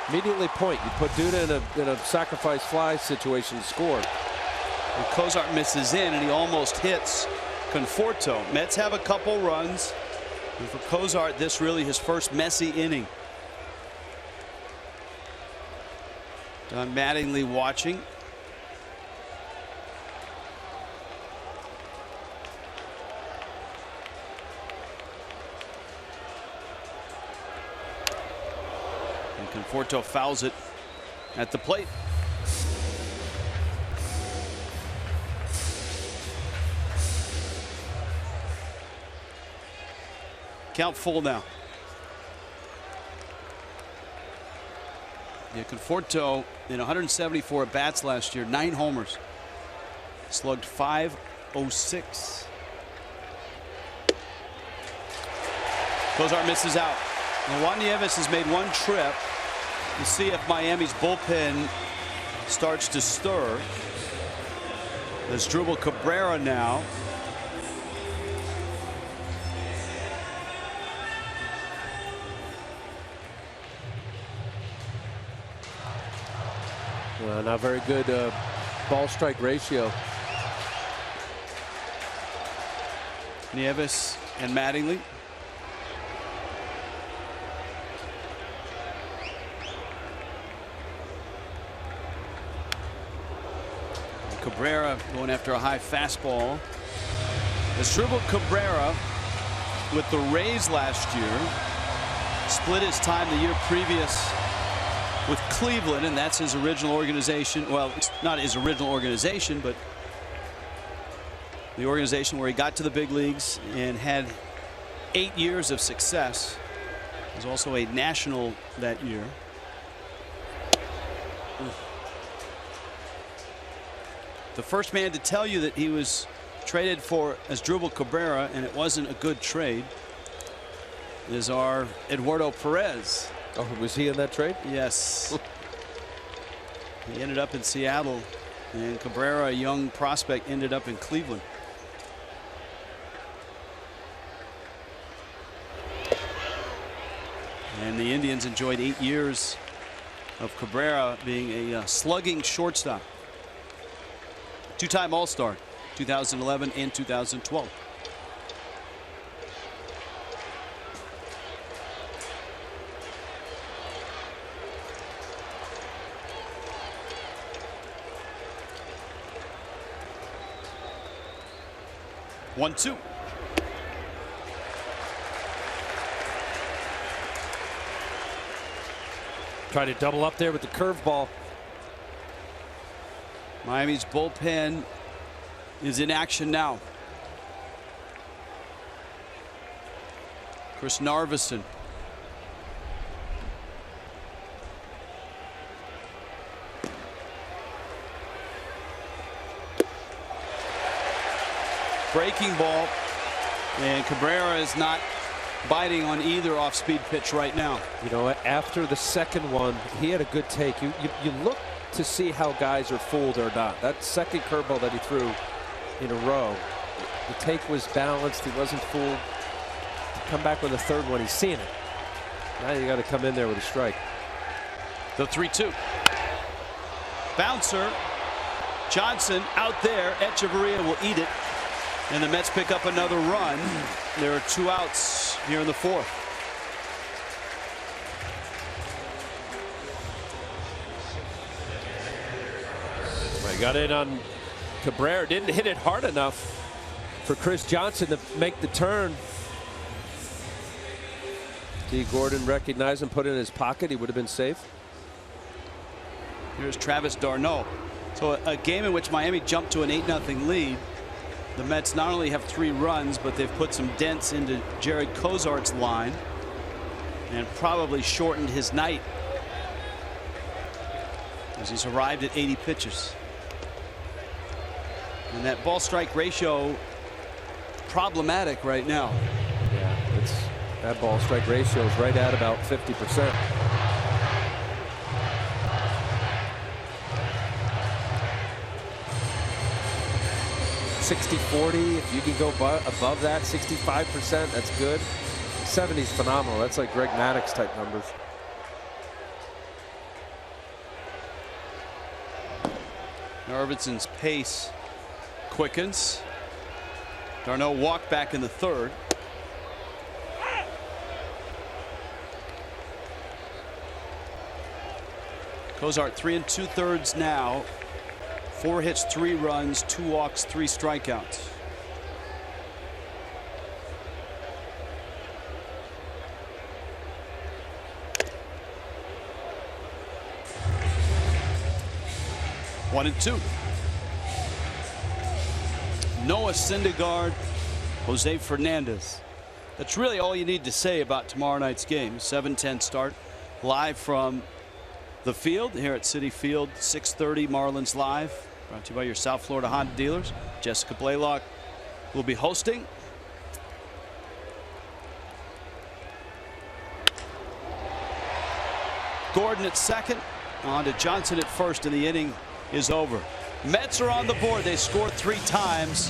Immediately point. You put Duda in a sacrifice fly situation to score. And Cozart misses in, and he almost hits Conforto. Mets have a couple runs. And for Cozart, this really his first messy inning. Don Mattingly watching. And Conforto fouls it at the plate. Count full now. Yeah, Conforto in 174 at bats last year, 9 homers. Slugged .506. Cozart misses out. Now, Juan Nieves has made 1 trip to see if Miami's bullpen starts to stir. There's Asdrubal Cabrera now. Not very good ball strike ratio. Nieves and Mattingly. Cabrera going after a high fastball. Asdrubal Cabrera with the Rays last year. Split his time the year previous with Cleveland, and that's his original organization. Well, it's not his original organization, but the organization where he got to the big leagues and had 8 years of success. He was also a national that year. The first man to tell you that he was traded for Asdrubal Cabrera and it wasn't a good trade is our Eduardo Perez. Oh, was he in that trade? Yes. He ended up in Seattle, and Cabrera, a young prospect, ended up in Cleveland. And the Indians enjoyed 8 years of Cabrera being a slugging shortstop. Two-time All-Star, 2011 and 2012. One, two. Trying to double up there with the curveball. Miami's bullpen is in action now. Chris Narveson. Breaking ball, and Cabrera is not biting on either off-speed pitch right now. You know, after the second one, he had a good take. You look to see how guys are fooled or not. That second curveball that he threw in a row, the take was balanced. He wasn't fooled. To come back with a third one, he's seen it. Now you got to come in there with a strike. The 3-2. Bouncer. Johnson out there. Echeverria will eat it. And the Mets pick up another run. There are 2 outs here in the 4th. Well, he got in on Cabrera. Didn't hit it hard enough for Chris Johnson to make the turn. D. Gordon recognized him, put it in his pocket. He would have been safe. Here's Travis d'Arnaud. So a game in which Miami jumped to an 8-0 lead. The Mets not only have 3 runs, but they've put some dents into Jared Cozart's line and probably shortened his night as he's arrived at 80 pitches. And that ball strike ratio problematic right now. Yeah, that ball strike ratio is right at about 50%. (60-40) if you can go above that, 65%, that's good. 70 is phenomenal. That's like Greg Maddux type numbers. Narveson's pace quickens. d'Arnaud walked back in the 3rd. Cozart 3 2/3 now. 4 hits, 3 runs, 2 walks, 3 strikeouts. One and 2. Noah Syndergaard, Jose Fernandez. That's really all you need to say about tomorrow night's game. 7:10 start, live from the field here at Citi Field. 6:30 Marlins Live, brought to you by your South Florida Honda dealers. Jessica Blaylock will be hosting. Gordon at second, on to Johnson at first, and the inning is over. Mets are on the board. They scored 3 times.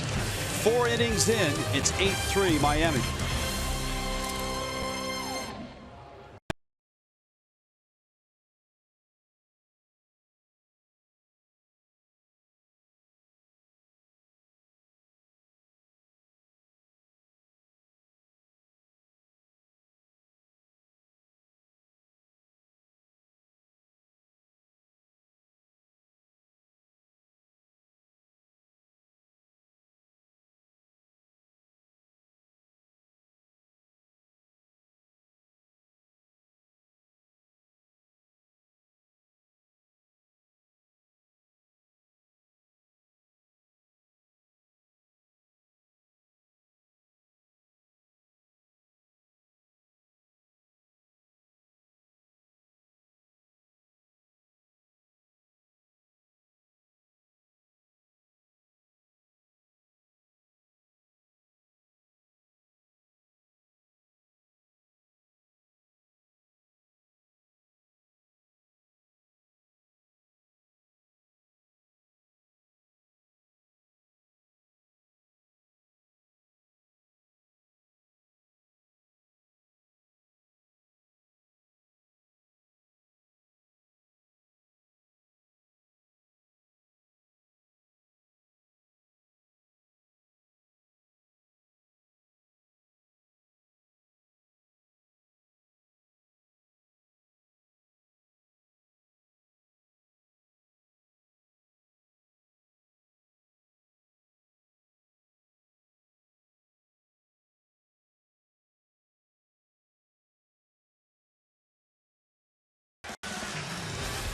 4 innings in, it's 8-3 Miami.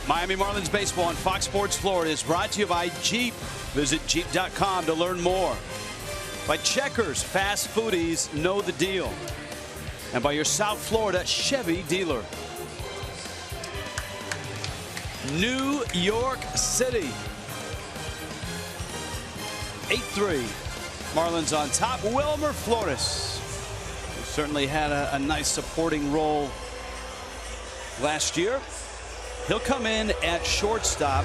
Miami Marlins baseball on Fox Sports Florida is brought to you by Jeep. Visit Jeep.com to learn more. By Checkers, fast foodies know the deal. And by your South Florida Chevy dealer. New York City. 8-3. Marlins on top. Wilmer Flores certainly had a nice supporting role last year. He'll come in at shortstop,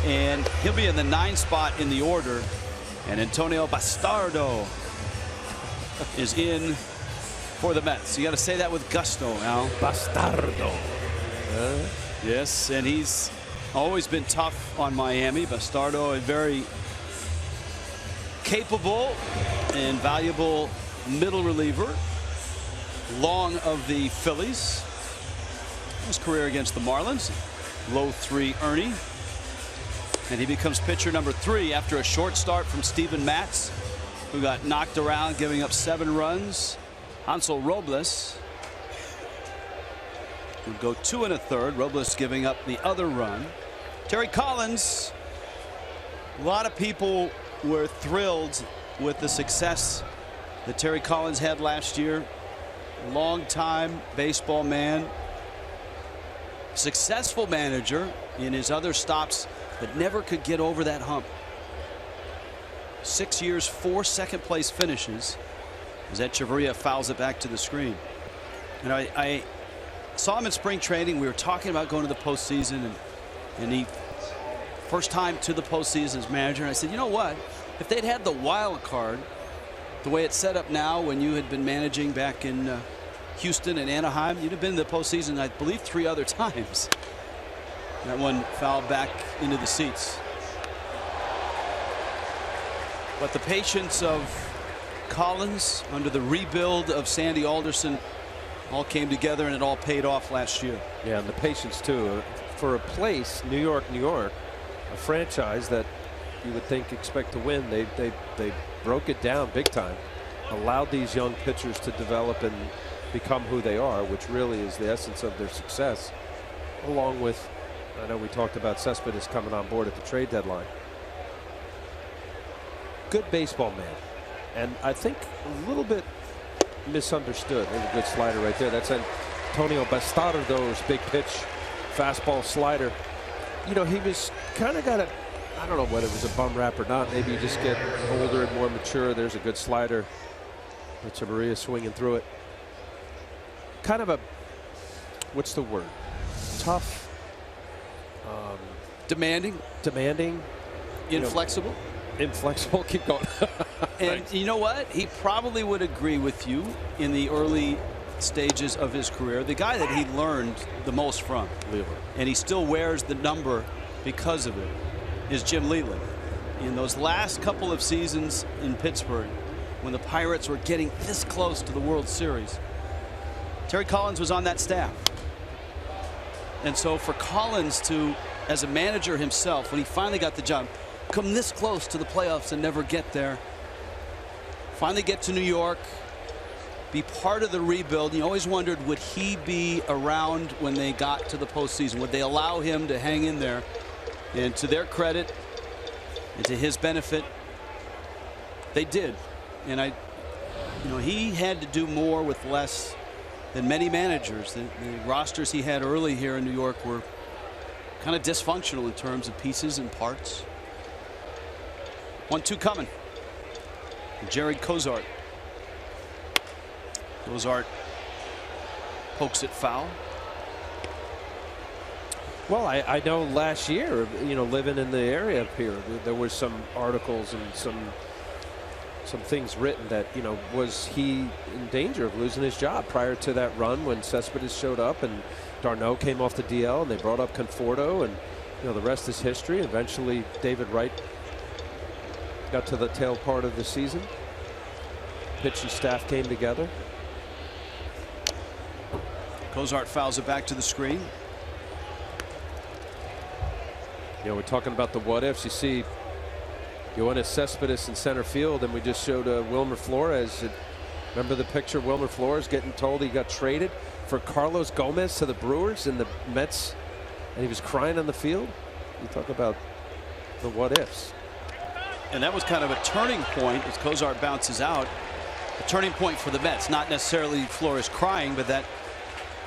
and he'll be in the 9 spot in the order. And Antonio Bastardo is in for the Mets. You got to say that with gusto, Al. Bastardo. Yes, and he's always been tough on Miami. Bastardo, a very capable and valuable middle reliever. Long of the Phillies. His career against the Marlins, low 3 Ernie, and he becomes pitcher number 3 after a short start from Steven Matz, who got knocked around, giving up 7 runs. Hansel Robles would go 2 1/3. Robles giving up the other run. Terry Collins. A lot of people were thrilled with the success that Terry Collins had last year. Long-time baseball man. Successful manager in his other stops, but never could get over that hump. 6 years, 4 second-place finishes as Echeverria fouls it back to the screen. And I saw him in spring training. We were talking about going to the postseason, and he first time to the postseason as manager. And I said, you know what? If they'd had the wild card, the way it's set up now, when you had been managing back in Houston and Anaheim, you'd have been in the postseason, I believe, 3 other times. That one fouled back into the seats. But the patience of Collins under the rebuild of Sandy Alderson all came together, and it all paid off last year. Yeah, and the patience too. For a place, New York, a franchise that you would think expect to win, they broke it down big time. Allowed these young pitchers to develop and become who they are, which really is the essence of their success. Along with, I know we talked about Cespedes coming on board at the trade deadline. Good baseball man, and I think a little bit misunderstood. There's a good slider right there. That's Antonio Bastardo's big pitch, fastball slider. You know, he was kind of got a, I don't know whether it was a bum rap or not. Maybe you just get older and more mature. There's a good slider. Echeverria swinging through it. Kind of a, what's the word? Tough. Demanding. Inflexible. Inflexible. Keep going. And you know what? He probably would agree with you in the early stages of his career. The guy that he learned the most from, Leland, and he still wears the number because of it, is Jim Leland. In those last couple of seasons in Pittsburgh, when the Pirates were getting this close to the World Series, Terry Collins was on that staff. And so for Collins to, as a manager himself, when he finally got the job, come this close to the playoffs and never get there, finally get to New York, be part of the rebuild. You always wondered, would he be around when they got to the postseason? Would they allow him to hang in there? And to their credit and to his benefit, they did. And he had to do more with less than many managers. The rosters he had early here in New York were kind of dysfunctional in terms of pieces and parts. 1-2 coming. Jared Cozart. Cozart pokes it foul. Well, I know last year, living in the area up here, there were some articles and some things written that, was he in danger of losing his job prior to that run when Cespedes showed up and Darno came off the DL and they brought up Conforto, and the rest is history. Eventually David Wright got to the tail part of the season. Pitching staff came together. Cozart fouls it back to the screen. We're talking about the what ifs. You see Yoenis Cespedes in center field, and we just showed Wilmer Flores. Remember the picture of Wilmer Flores getting told he got traded for Carlos Gomez to the Brewers, and the Mets and he was crying on the field. You talk about the what ifs. And that was kind of a turning point as Cozart bounces out. A turning point for the Mets, not necessarily Flores crying, but that.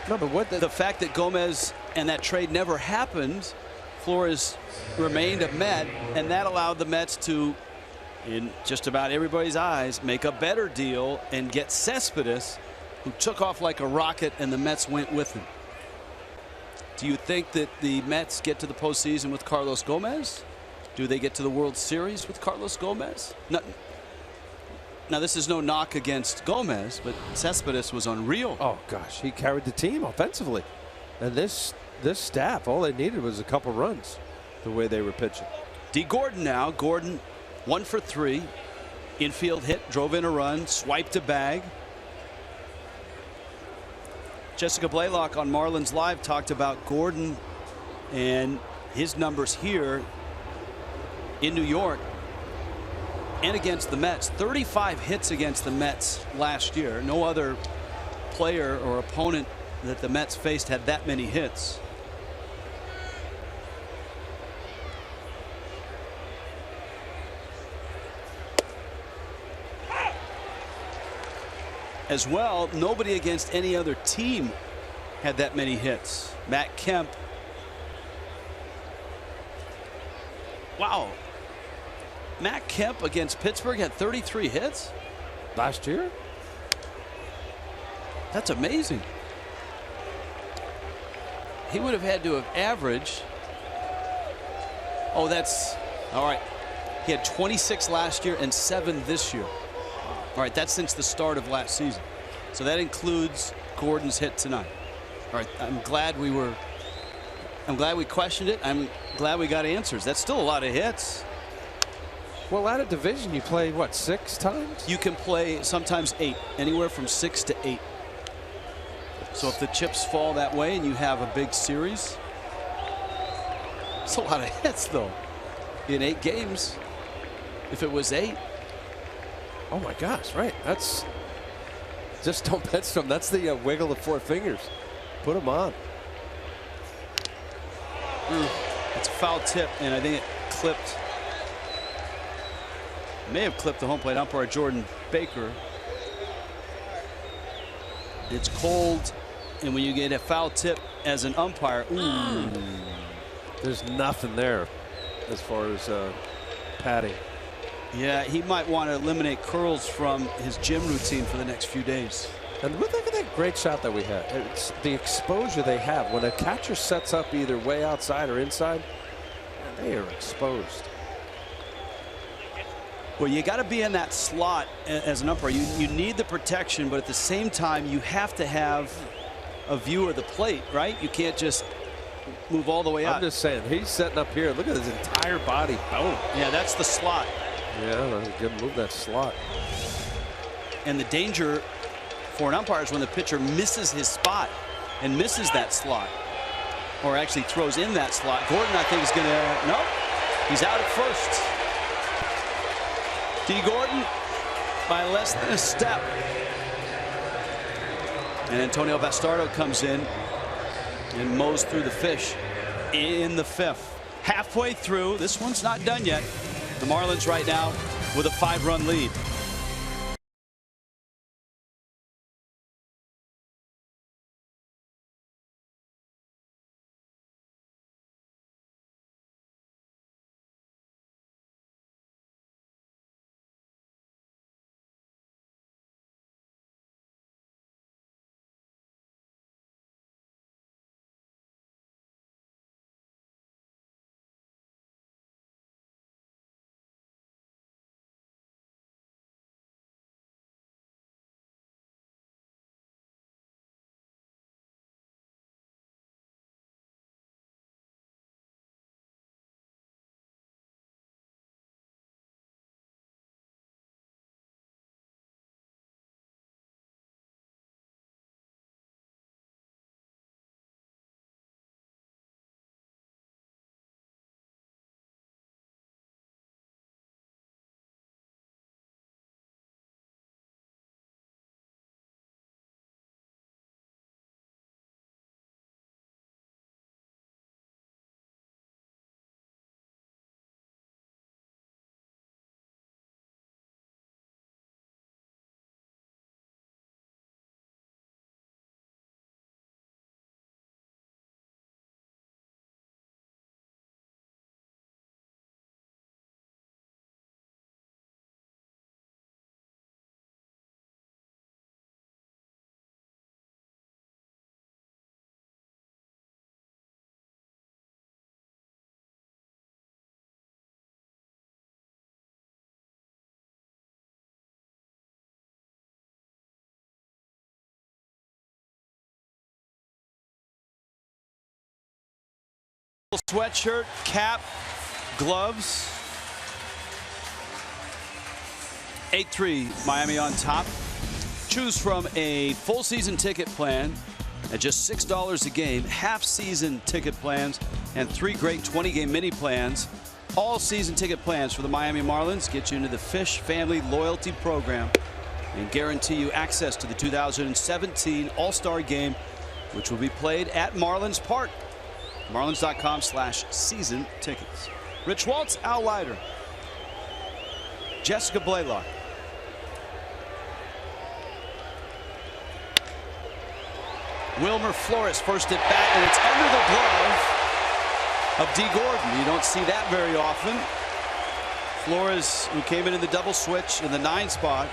No, but what The fact that Gomez and that trade never happened, Flores remained a Met, and that allowed the Mets to, in just about everybody's eyes, make a better deal and get Cespedes, who took off like a rocket, and the Mets went with him. Do you think that the Mets get to the postseason with Carlos Gomez? Do they get to the World Series with Carlos Gomez? No, now, this is no knock against Gomez, but Cespedes was unreal. Oh, gosh, he carried the team offensively. And this staff, all they needed was a couple runs the way they were pitching. D. Gordon now. Gordon 1 for 3. Infield hit, drove in a run, swiped a bag. Jessica Blaylock on Marlins Live talked about Gordon and his numbers here in New York and against the Mets. 35 hits against the Mets last year. No other player or opponent that the Mets faced had that many hits. As well, nobody against any other team had that many hits. Matt Kemp. Wow. Matt Kemp against Pittsburgh had 33 hits last year. That's amazing. He would have had to have averaged. Oh, that's all right. He had 26 last year and 7 this year. All right, that's since the start of last season. So that includes Gordon's hit tonight. All right, I'm glad we questioned it. I'm glad we got answers. That's still a lot of hits. Well, out of division, you play what, 6 times? You can play sometimes 8, anywhere from 6 to 8. So if the chips fall that way and you have a big series, it's a lot of hits though in 8 games. If it was 8. Oh my gosh, right. That's just don't bet some. That's the wiggle of 4 fingers. Put them on. It's a foul tip, and I think it clipped. May have clipped the home plate umpire Jordan Baker. It's cold, and when you get a foul tip as an umpire, there's nothing there as far as padding. Yeah, he might want to eliminate curls from his gym routine for the next few days. And look at that great shot that we had. It's the exposure they have. When a catcher sets up either way outside or inside, they are exposed. Well, you got to be in that slot as an umpire. You need the protection, but at the same time, you have to have a view of the plate, right? You can't just move all the way out. I'm just saying, he's setting up here. Look at his entire body. Boom. Yeah, that's the slot. Yeah, good move, that slot. And the danger for an umpire is when the pitcher misses his spot and misses that slot, or actually throws in that slot. Gordon, I think, is going to, no, he's out at first. D. Gordon by less than a step. And Antonio Bastardo comes in and mows through the fish in the 5th. Halfway through, this one's not done yet. The Marlins right now with a 5-run lead. Sweatshirt, cap, gloves. 8-3 Miami on top. Choose from a full season ticket plan at just $6 a game, half season ticket plans, and 3 great 20-game mini plans. All season ticket plans for the Miami Marlins get you into the Fish Family Loyalty Program and guarantee you access to the 2017 All-Star Game, which will be played at Marlins Park. Marlins.com/season tickets. Rich Waltz, Al Leiter, Jessica Blaylock. Wilmer Flores first at bat, and it's under the glove of D. Gordon. You don't see that very often. Flores, who came in the double switch in the 9 spot.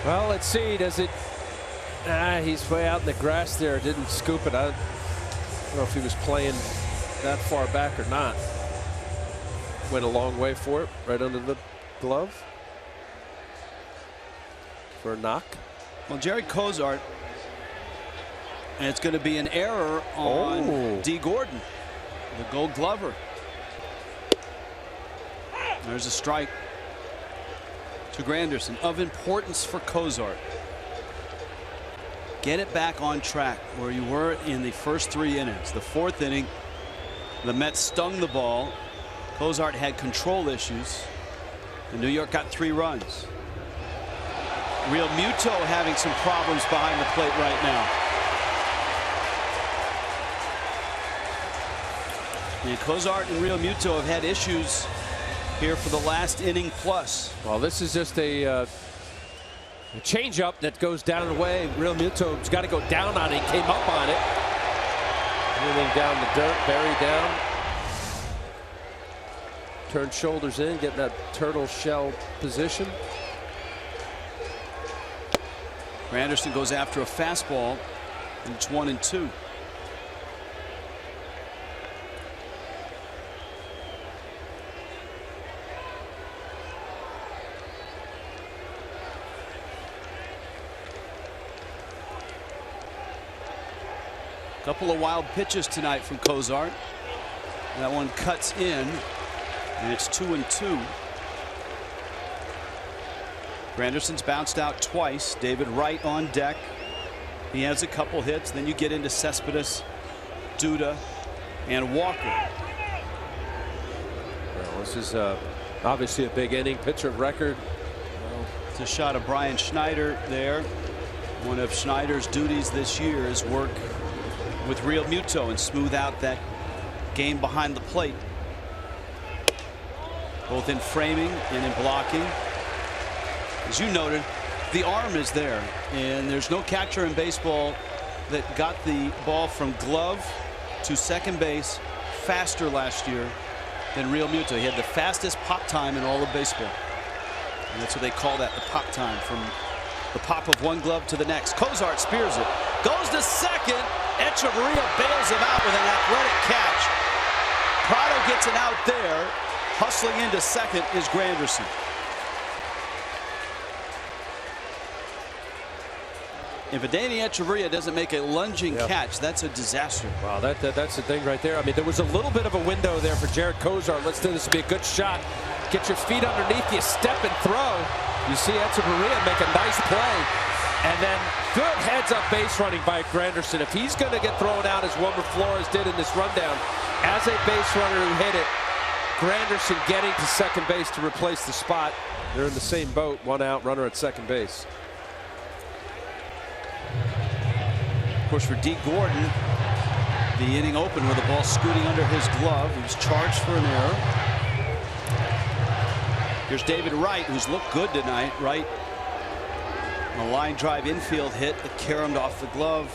Well, let's see. Does it? He's way out in the grass there. Didn't scoop it. I don't know if he was playing that far back or not. Went a long way for it, right under the glove for a knock. Well, Jerry Cozart, and it's going to be an error on D. Gordon, the Gold Glover. There's a strike to Granderson of importance for Cozart. Get it back on track where you were in the first 3 innings. The 4th inning, the Mets stung the ball. Cozart had control issues, and New York got 3 runs. Real Muto having some problems behind the plate right now. And Cozart and Real Muto have had issues here for the last inning plus. Well, this is just a changeup that goes down and away. Real Muto's got to go down on it. He came up on it. Moving down the dirt, buried down. Turn shoulders in, getting that turtle shell position. Granderson goes after a fastball, and it's 1-2. Couple of wild pitches tonight from Cozart. That one cuts in, and it's 2-2. Granderson's bounced out twice. David Wright on deck. He has a couple hits. Then you get into Cespedes, Duda, and Walker. Well, this is obviously a big inning. Pitcher of record. It's a shot of Brian Schneider there. One of Schneider's duties this year is work with Real Muto and smooth out that game behind the plate, both in framing and in blocking. As you noted, the arm is there, and there's no catcher in baseball that got the ball from glove to second base faster last year than Real Muto. He had the fastest pop time in all of baseball, and that's what they call that, the pop time, from the pop of one glove to the next. Cozart spears it, goes to second. Echeverria bails him out with an athletic catch. Prado gets an out there. Hustling into second is Granderson. If Adeiny Echeverria doesn't make a lunging catch, that's a disaster. Wow, that's the thing right there. I mean, there was a little bit of a window there for Jared Cozart. Let's do this to be a good shot. Get your feet underneath you, step and throw. You see Echeverria make a nice play. And then good heads-up base running by Granderson. If he's going to get thrown out as Wilmer Flores did in this rundown, as a base runner who hit it, Granderson getting to second base to replace the spot. They're in the same boat, 1 out, runner at second base. Of course, for D. Gordon, the inning opened with the ball scooting under his glove. He was charged for an error. Here's David Wright, who's looked good tonight. Wright, a line drive infield hit that caromed off the glove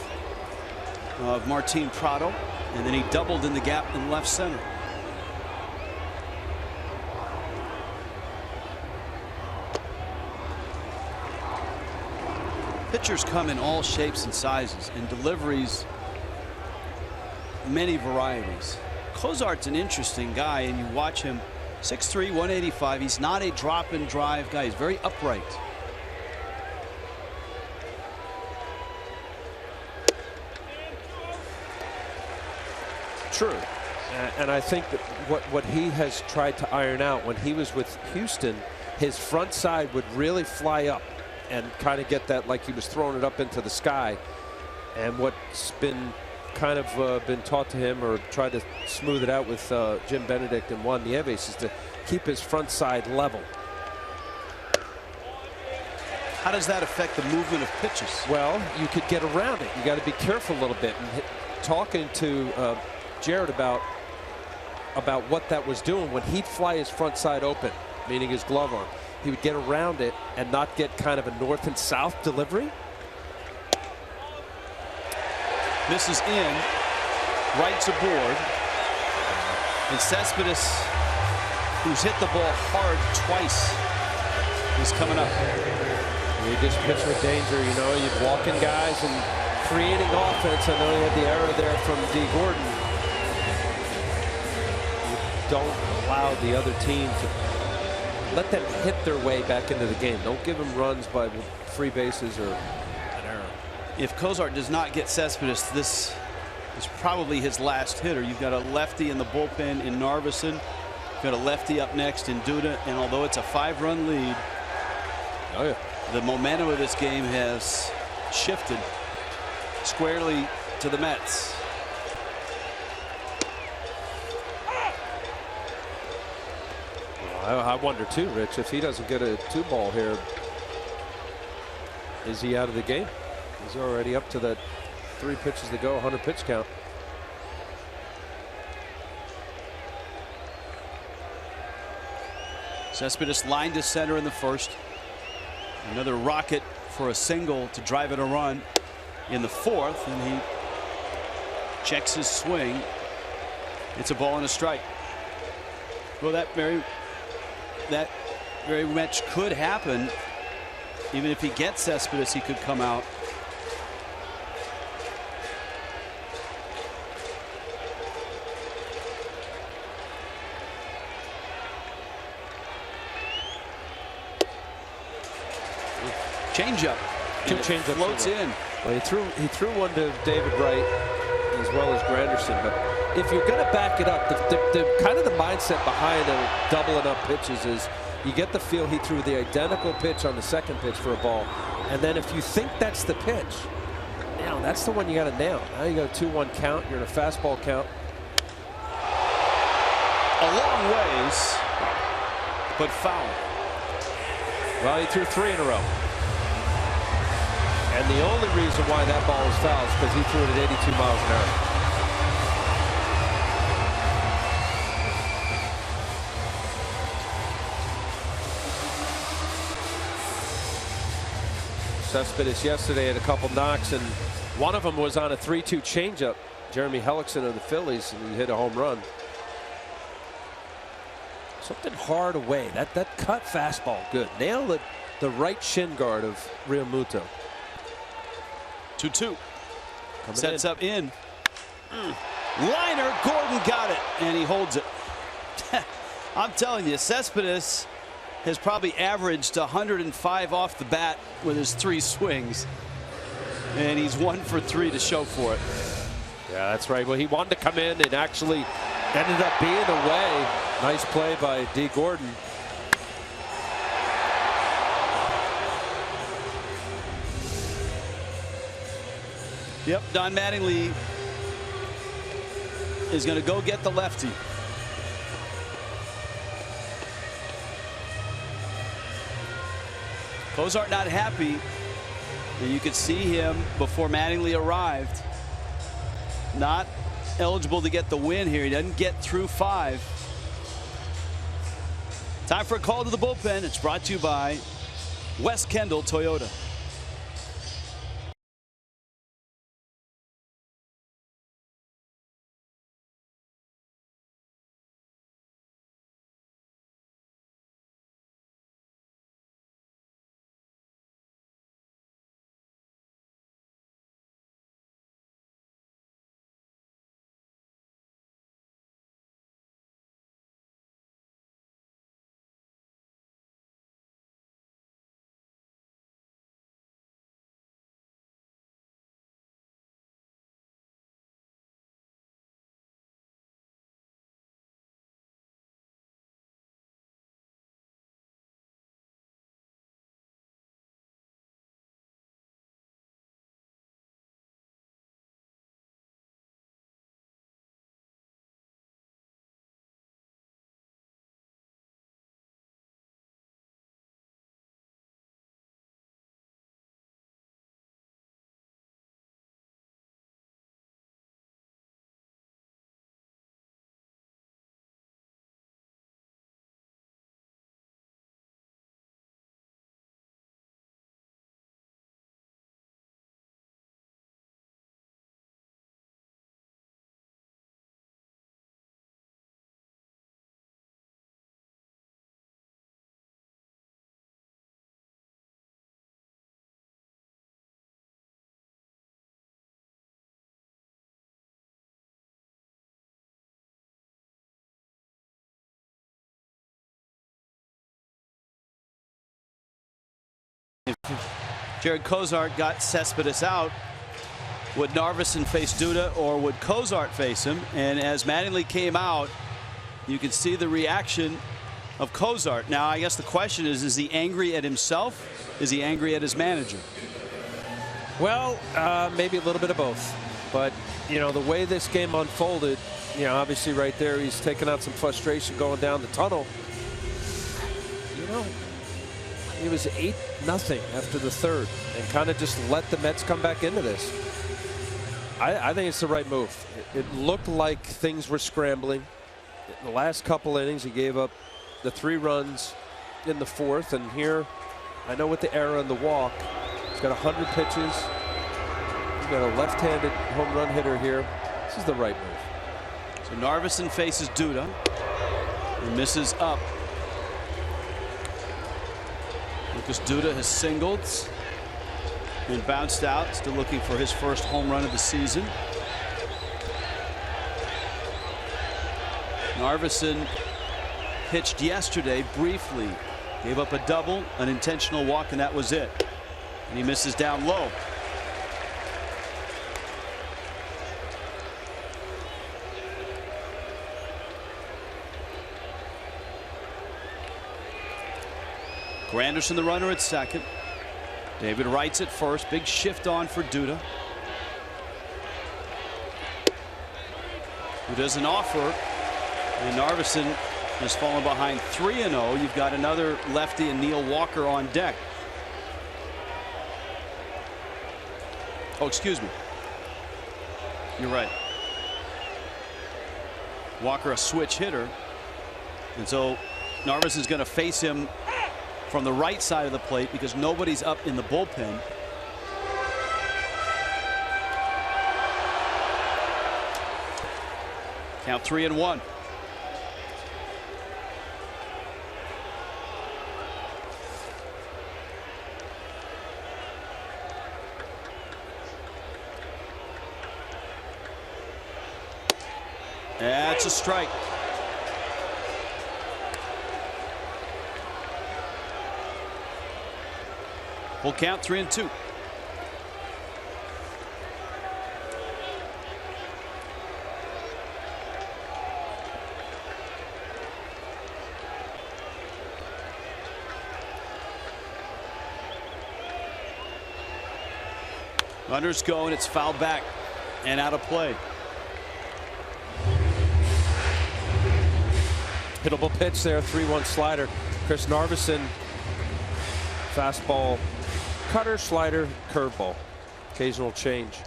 of Martin Prado, and then he doubled in the gap in left center. Pitchers come in all shapes and sizes, and deliveries many varieties. Cozart's an interesting guy, and you watch him, 6'3", 185. He's not a drop and drive guy. He's very upright. true. And I think that what he has tried to iron out when he was with Houston, his front side would really fly up and kind of get that like he was throwing it up into the sky. And what's been kind of been taught to him or tried to smooth it out with Jim Benedict and Juan Nieves is to keep his front side level. How does that affect the movement of pitches? Well, you could get around it. You got to be careful a little bit. And talking to Jared about what that was doing when he'd fly his front side open, meaning his glove arm, he would get around it and not get kind of a north and south delivery. This is in, right's aboard, and Cespedes, who's hit the ball hard twice, is coming up. You just pitch with danger, you know, you're walking guys and creating offense. I know you had the error there from D. Gordon. You don't allow the other team to let them hit their way back into the game. Don't give them runs by free bases or an error. If Cozart does not get Cespedes, this is probably his last hitter. You've got a lefty in the bullpen in Narveson. You've got a lefty up next in Duda. And although it's a 5-run lead, oh yeah, the momentum of this game has shifted squarely to the Mets. I wonder too, Rich, if he doesn't get a 2-ball here, is he out of the game? He's already up to that 3 pitches to go, 100 pitch count. Cespedes lined to center in the first. Another rocket for a single to drive in a run in the fourth, and he checks his swing. It's a ball and a strike. Well, that very much could happen. Even if he gets Cespedes, he could come out. Changeup. Two changeups floats in. Well, he threw one to David Wright as well as Granderson. But if you're going to back it up, the kind of the mindset behind doubling up pitches is you get the feel he threw the identical pitch on the second pitch for a ball, and then if you think that's the pitch, now that's the one you got to nail. Now you got a 2-1 count. You're in a fastball count. A long ways, but foul. Well, he threw 3 in a row. And the only reason why that ball was foul is because he threw it at 82 miles an hour. Cespedes yesterday had a couple knocks, and one of them was on a 3-2 changeup. Jeremy Hellickson of the Phillies, and he hit a home run. Something hard away. That cut fastball, good. Nailed it. The right shin guard of Real Muto. 2-2. Sets up in. Liner, Gordon got it, and he holds it. I'm telling you, Cespedes has probably averaged 105 off the bat with his 3 swings, and he's 1 for 3 to show for it. Yeah, that's right. Well, he wanted to come in and actually ended up being away. Nice play by D. Gordon. Yep, Don Mattingly is going to go get the lefty. Cozart not happy. And you could see him before Mattingly arrived. Not eligible to get the win here. He doesn't get through 5. Time for a call to the bullpen. It's brought to you by West Kendall Toyota. Jared Cozart got Cespedes out. Would Narveson face Duda, or would Cozart face him? And as Mattingly came out, you can see the reaction of Cozart. Now, I guess the question is he angry at himself? Is he angry at his manager? Well, maybe a little bit of both. But, you know, the way this game unfolded, you know, obviously right there, he's taking out some frustration going down the tunnel. You know, it was 8-0 after the third and kind of just let the Mets come back into this. I think it's the right move. It looked like things were scrambling. In the last couple innings, he gave up the 3 runs in the 4th. And here, I know with the error and the walk, he's got 100 pitches. He's got a left-handed home run hitter here. This is the right move. So Narveson faces Duda and misses up. Lucas Duda has singled and bounced out, still looking for his first home run of the season. Narveson pitched yesterday briefly, gave up a double, an intentional walk, and that was it. And he misses down low. Granderson the runner at second. David Wright's at first. Big shift on for Duda. Who doesn't offer. And Narveson has fallen behind 3-0. You've got another lefty and Neil Walker on deck. Oh, excuse me. You're right. Walker a switch hitter. And so Narveson's going to face him from the right side of the plate because nobody's up in the bullpen. Count 3-1. That's a strike. Full count, 3-2. Runners go, and it's fouled back and out of play. Hittable pitch there, 3-1 slider. Chris Narveson, fastball, cutter, slider, curveball. Occasional change.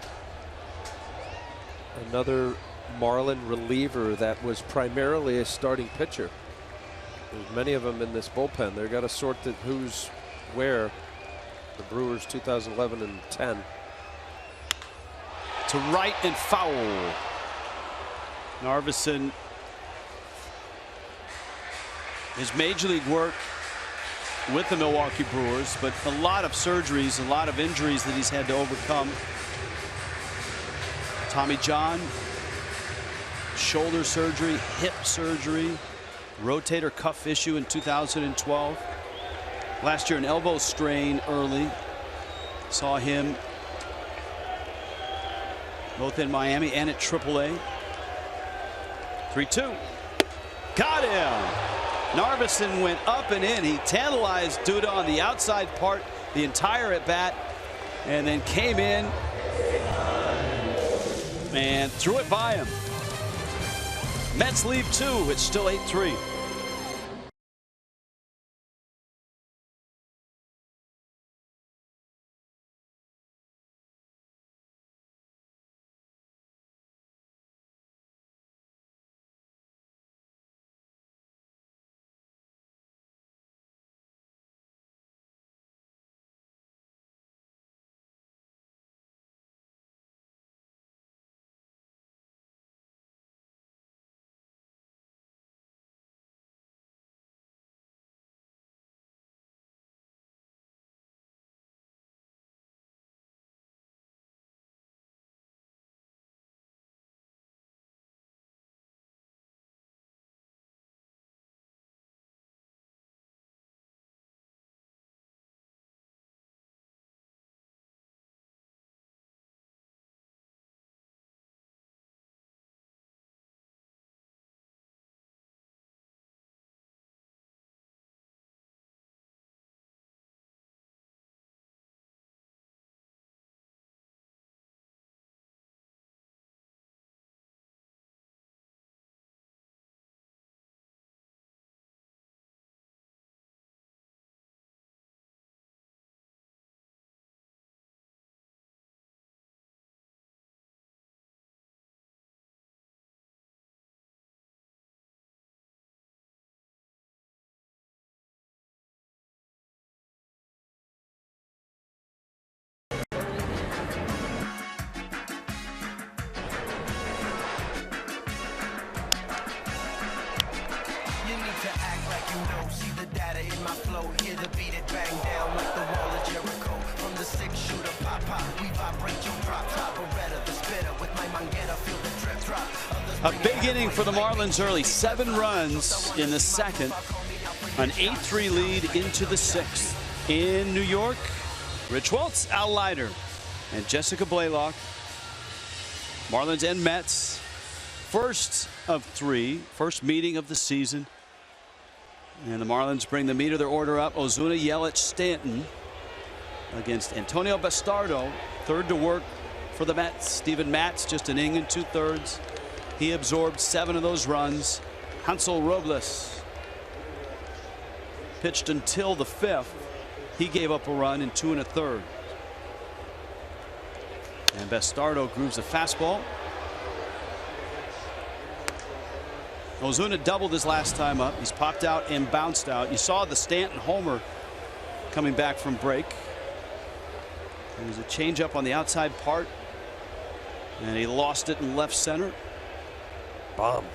Another Marlin reliever that was primarily a starting pitcher. There's many of them in this bullpen. They've got to sort the who's where. The Brewers 2011 and 10. To right and foul. Narveson, his major league work with the Milwaukee Brewers, but a lot of surgeries, a lot of injuries that he's had to overcome. Tommy John, shoulder surgery, hip surgery, rotator cuff issue in 2012. Last year an elbow strain early. Saw him both in Miami and at AAA. 3-2. Got him. Narveson went up and in. He tantalized Duda on the outside part the entire at bat, and then came in and threw it by him. Mets lead 2. It's still 8-3. A big inning for the Marlins early. 7 runs in the second. An 8-3 lead into the 6th. In New York, Rich Waltz, Al Leiter, and Jessica Blaylock. Marlins and Mets. First of 3. First meeting of the season. And the Marlins bring the meat of their order up. Ozuna, Yelich, Stanton against Antonio Bastardo. Third to work for the Mets. Steven Matz, just an inning and 2/3. He absorbed 7 of those runs. Hansel Robles pitched until the 5th. He gave up a run in 2 1/3. And Bastardo grooves a fastball. Ozuna doubled his last time up. He's popped out and bounced out. You saw the Stanton homer coming back from break. There was a changeup on the outside part, and he lost it in left center. Bomb.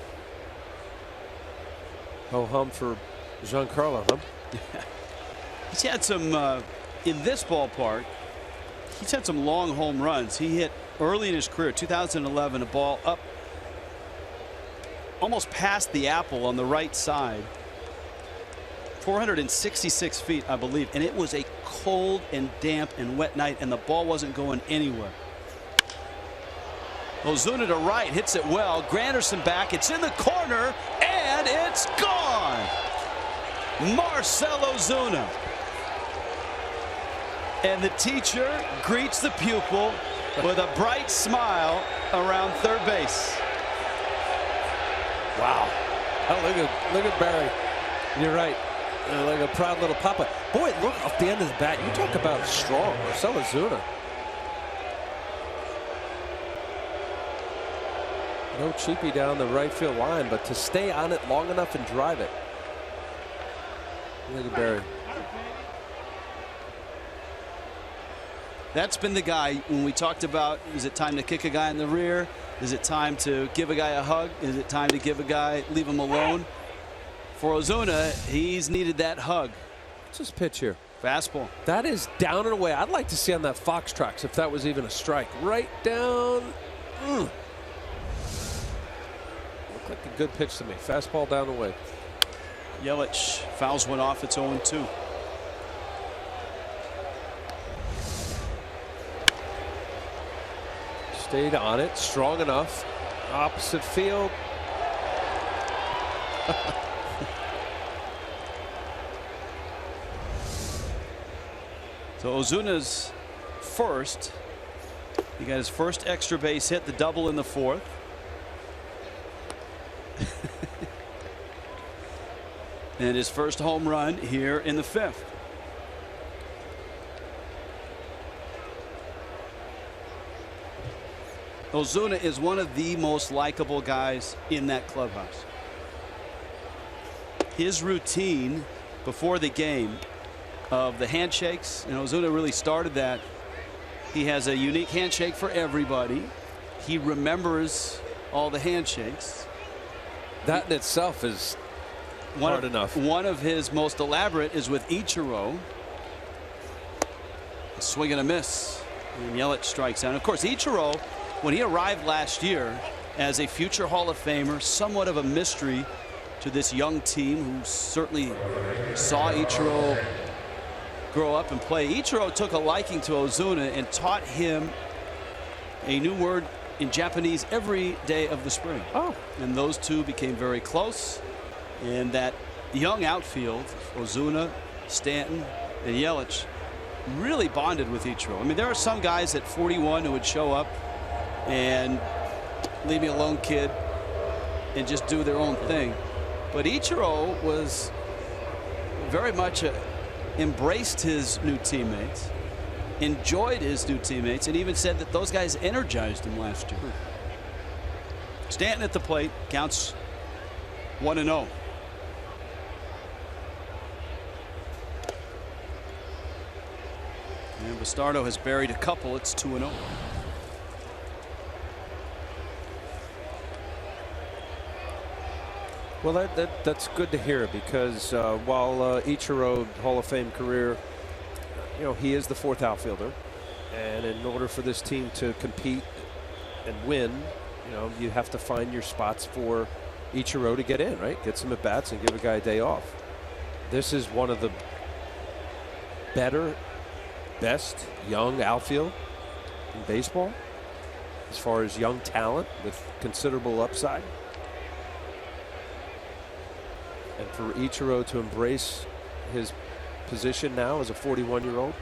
Ho hum for Giancarlo, huh? He's had some in this ballpark. He's had some long home runs. He hit early in his career, 2011, a ball up almost past the apple on the right side. 466 feet, I believe, and it was a cold and damp and wet night, and the ball wasn't going anywhere. Ozuna to right, hits it well. Granderson back, it's in the corner, and it's gone. Marcell Ozuna. And the teacher greets the pupil with a bright smile around third base. Wow. Oh, look at Barry. You're right. Like a proud little papa. Boy, look off the end of the bat. You talk about strong. Marcell Ozuna. No cheapie down the right field line, but to stay on it long enough and drive it. Look at Barry. That's been the guy when we talked about, is it time to kick a guy in the rear? Is it time to give a guy a hug? Is it time to give a guy, leave him alone? For Ozuna, he's needed that hug. What's this pitch here? Fastball. That is down and away. I'd like to see on that Foxtrox if that was even a strike. Right down. Looked like a good pitch to me. Fastball down and away. Yelich fouls one off. It's 0-2. Stayed on it, strong enough. Opposite field. So Ozuna's first. He got his first extra base hit, the double in the 4th. And his first home run here in the 5th. Ozuna is one of the most likable guys in that clubhouse. His routine before the game of the handshakes, and Ozuna really started that. He has a unique handshake for everybody. He remembers all the handshakes. That in itself is hard enough. One of his most elaborate is with Ichiro. A swing and a miss. And Yelich strikes out. Of course, Ichiro, when he arrived last year as a future Hall of Famer, somewhat of a mystery to this young team who certainly saw Ichiro grow up and play. Ichiro took a liking to Ozuna and taught him a new word in Japanese every day of the spring. Oh. And those two became very close. And that young outfield, Ozuna, Stanton, and Yelich, really bonded with Ichiro. I mean, there are some guys at 41 who would show up and leave me alone, kid, and just do their own thing. But Ichiro was very much embraced his new teammates, enjoyed his new teammates, and even said that those guys energized him last year. Stanton at the plate, counts 1-0. And Bastardo has buried a couple. It's 2-0. Well, that's good to hear, because while Ichiro Hall of Fame career, you know, he is the 4th outfielder, and in order for this team to compete and win, You know, you have to find your spots for Ichiro to get in, right? Get some at bats and give a guy a day off. This is one of the best young outfield in baseball as far as young talent with considerable upside. And for Ichiro to embrace his position now as a 41-year-old,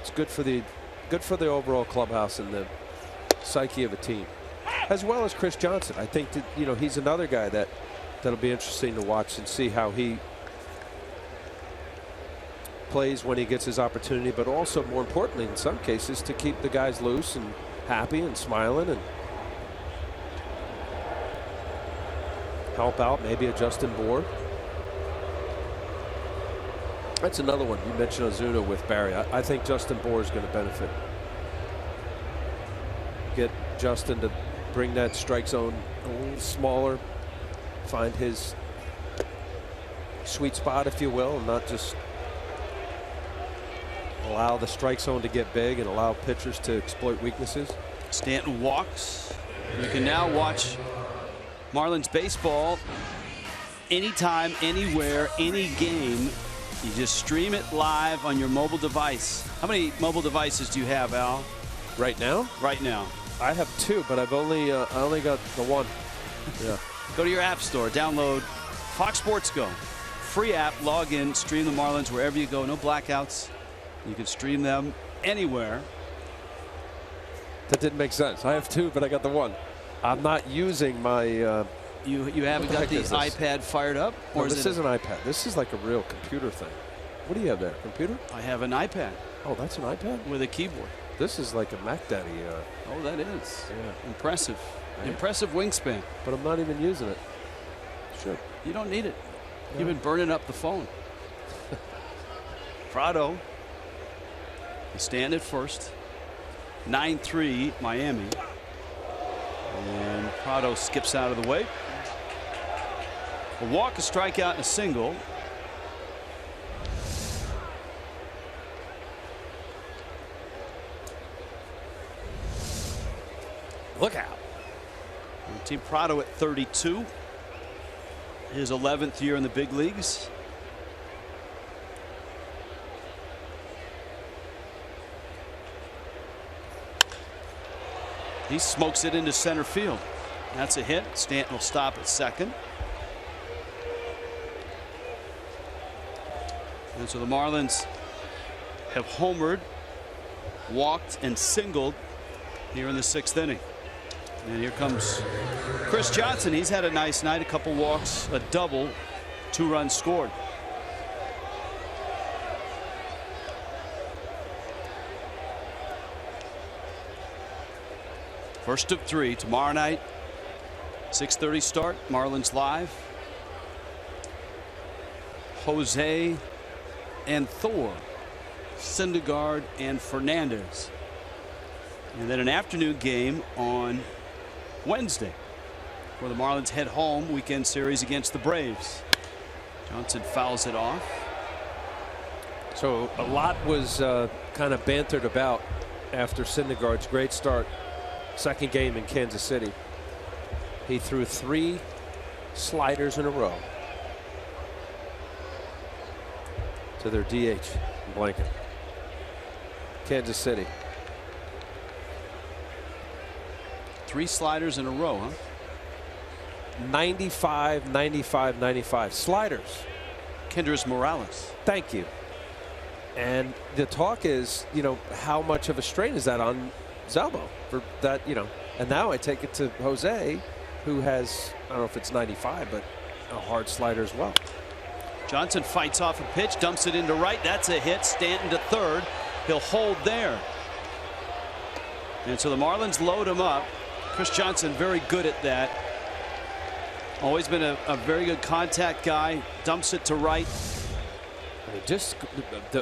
it's good for the overall clubhouse and the psyche of a team, as well as Chris Johnson. I think that, you know, he's another guy that'll be interesting to watch and see how he plays when he gets his opportunity, but also more importantly in some cases to keep the guys loose and happy and smiling and help out maybe a Justin Bour. That's another one. You mentioned Ozuna with Barry. I think Justin Bour is going to benefit. Get Justin to bring that strike zone a little smaller, find his sweet spot, if you will, and not just allow the strike zone to get big and allow pitchers to exploit weaknesses. Stanton walks. You can now watch Marlins baseball anytime, anywhere, any game. You just stream it live on your mobile device. How many mobile devices do you have, Al? Right now? Right now. I have two, but I only got the one. Yeah. Go to your app store, download Fox Sports Go. Free app, log in, stream the Marlins wherever you go. No blackouts. You can stream them anywhere. That didn't make sense. I have two, but I got the one. I'm not using my. You haven't got the iPad fired up? Or no, this is an iPad. This is like a real computer thing. What do you have there? Computer? I have an iPad. Oh, that's an iPad? With a keyboard. This is like a Mac Daddy. Oh, that is. Yeah. Impressive. Right. Impressive wingspan. But I'm not even using it. Sure. You don't need it. No. You've been burning up the phone. Prado. You stand at first. 9-3 Miami. And Prado skips out of the way. A walk, a strikeout, and a single. Look out. And Team Prado at 32. His 11th year in the big leagues. He smokes it into center field. That's a hit. Stanton will stop at second. And so the Marlins have homered, walked, and singled here in the 6th inning. And here comes Chris Johnson. He's had a nice night. A couple walks, a double, 2 runs scored. First of 3 tomorrow night. 6:30 start. Marlins live. Jose and Thor, Syndergaard and Fernandez. And then an afternoon game on Wednesday where the Marlins head home weekend series against the Braves. Johnson fouls it off. So a lot was kind of bantered about after Syndergaard's great start. Second game in Kansas City. He threw 3 sliders in a row to their DH Blanket. Kansas City. 3 sliders in a row, huh? 95, 95, 95 sliders. Kendrys Morales. Thank you. And the talk is, you know, how much of a strain is that on Zalbo for that, you know? And now I take it to Jose, who has, I don't know if it's 95, but a hard slider as well. Johnson fights off a pitch, dumps it into right. That's a hit. Stanton to third. He'll hold there. And so the Marlins load him up. Chris Johnson very good at that. Always been a very good contact guy. Dumps it to right.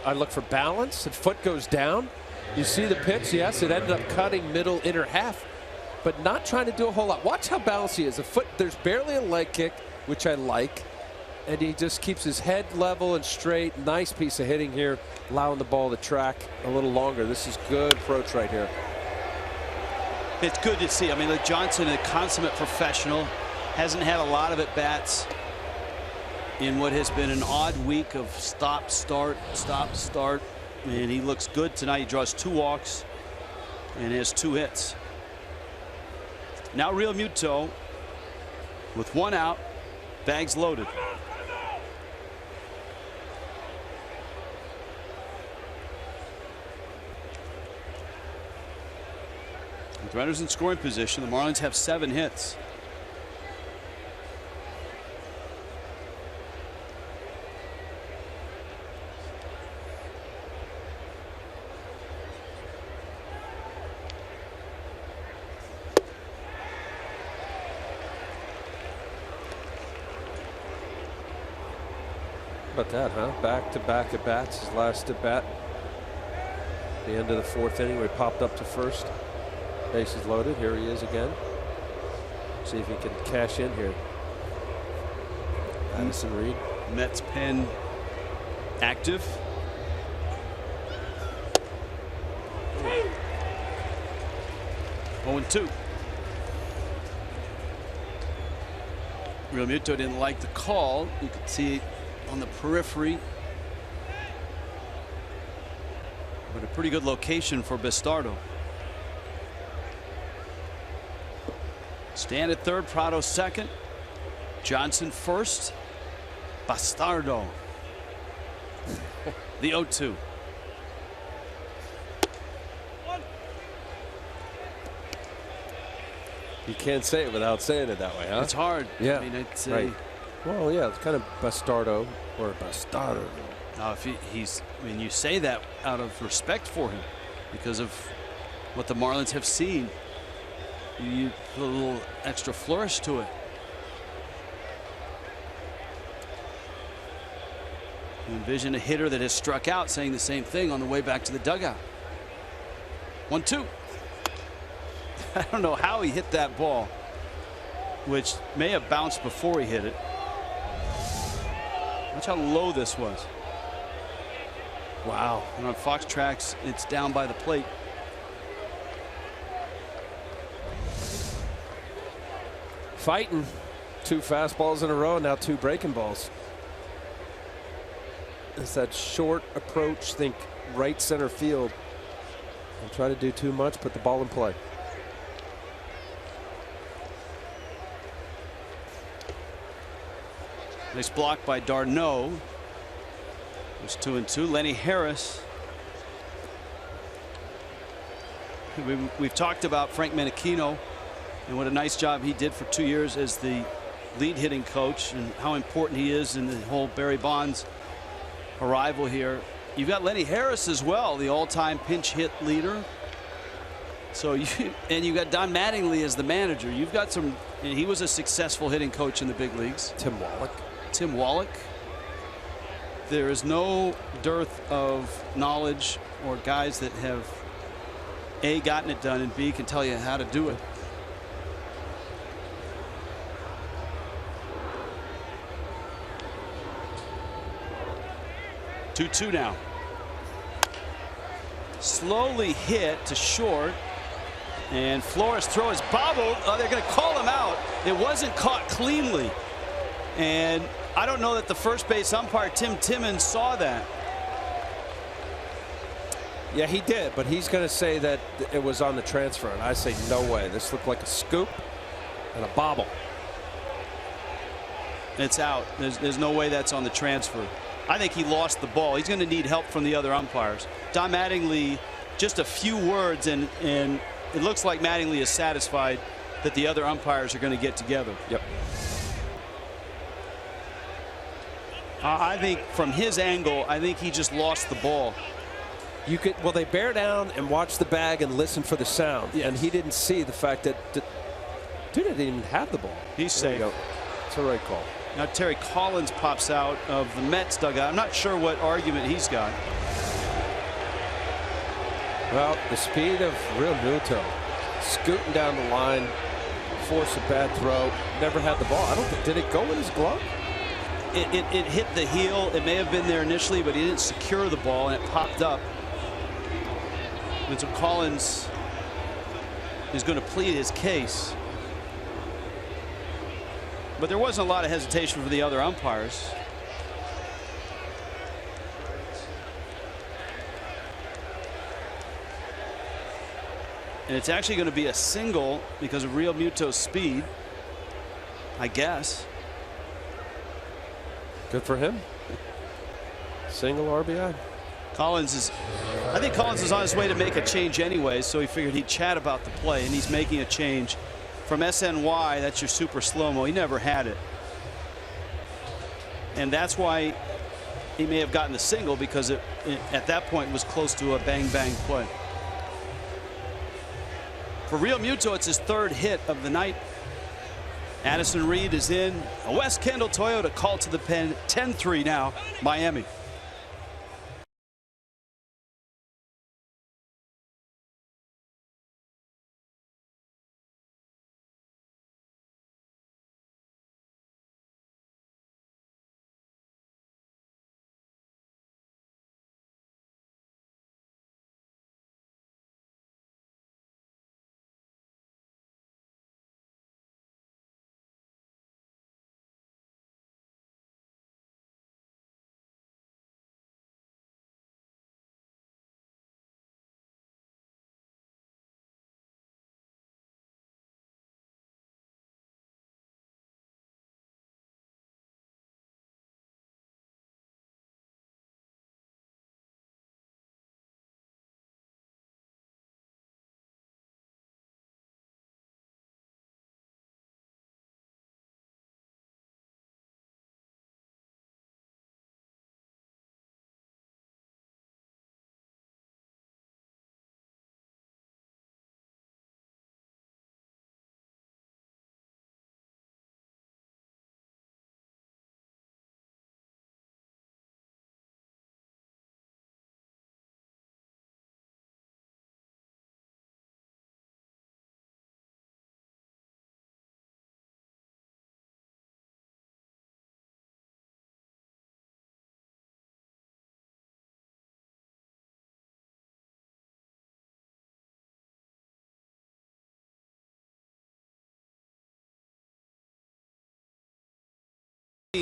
I look for balance. The foot goes down. You see the pitch. Yes, it ended up cutting middle inner half, but not trying to do a whole lot. Watch how balanced he is. The foot, there's barely a leg kick, which I like, and he just keeps his head level and straight. Nice piece of hitting here, allowing the ball to track a little longer. This is good approach right here. It's good to see. I mean, look, Johnson, a consummate professional, hasn't had a lot of at-bats in what has been an odd week of stop, start, and he looks good tonight. He draws 2 walks and has 2 hits. Now Real Muto with 1 out, bags loaded. With runners in scoring position, the Marlins have 7 hits. How about that, huh? Back-to-back at-bats. His last at-bat. The end of the 4th inning, where he popped up to first. Bases loaded. Here he is again. See if he can cash in here. Addison Reed. Mets pen active. Oh, 0-2. Real Muto didn't like the call. You could see it on the periphery. But a pretty good location for Bastardo. Stand at third, Prado second, Johnson first, Bastardo. The 0-2. You can't say it without saying it that way, huh? It's hard. Yeah. I mean, it's right. Well, yeah, it's kind of Bastardo or Bastardo. If he's, I mean, you say that out of respect for him because of what the Marlins have seen. You put a little extra flourish to it. You envision a hitter that has struck out saying the same thing on the way back to the dugout. 1-2. I don't know how he hit that ball, which may have bounced before he hit it. Watch how low this was. Wow. And on Fox Tracks, it's down by the plate. Fighting. 2 fastballs in a row, now 2 breaking balls. It's that short approach, think right center field. Don't try to do too much, put the ball in play. Nice block by Darno. It's 2-2. Lenny Harris. We've talked about Frank Menechino and what a nice job he did for 2 years as the lead hitting coach and how important he is in the whole Barry Bonds arrival here. You've got Lenny Harris as well, the all-time pinch hit leader. So you've got Don Mattingly as the manager. You've got some, and he was a successful hitting coach in the big leagues. Tim Wallach. There is no dearth of knowledge or guys that have A, gotten it done, and B, can tell you how to do it. Two now. Slowly hit to short, and Flores' throw is bobbled. Oh, they're going to call him out. It wasn't caught cleanly, and I don't know that the first base umpire Tim Timmons saw that. Yeah, he did, but he's going to say that it was on the transfer, and I say no way. This looked like a scoop and a bobble. It's out. There's no way that's on the transfer. I think he lost the ball. He's going to need help from the other umpires. Don Mattingly, just a few words, and it looks like Mattingly is satisfied that the other umpires are going to get together. Yep. I think from his angle, I think he just lost the ball. You could, well, they bear down and watch the bag and listen for the sound. Yes. And he didn't see the fact that dude didn't even have the ball. He's safe. It's a right call. Now Terry Collins pops out of the Mets dugout. I'm not sure what argument he's got. Well, the speed of Real Muto, scooting down the line, force a bad throw, never had the ball. I don't think, did it go in his glove? It hit the heel. It may have been there initially, but he didn't secure the ball, and it popped up. And so Collins is going to plead his case. But there wasn't a lot of hesitation for the other umpires. And it's actually going to be a single because of Real Muto's speed, I guess. Good for him. Single RBI. I think Collins is on his way to make a change anyway, so he figured he'd chat about the play, and he's making a change from SNY. That's your super slow-mo. He never had it. And that's why he may have gotten the single, because it at that point was close to a bang-bang play. For Real Muto, it's his third hit of the night. Addison Reed is in. A West Kendall Toyota call to the pen. 10-3 now, Miami.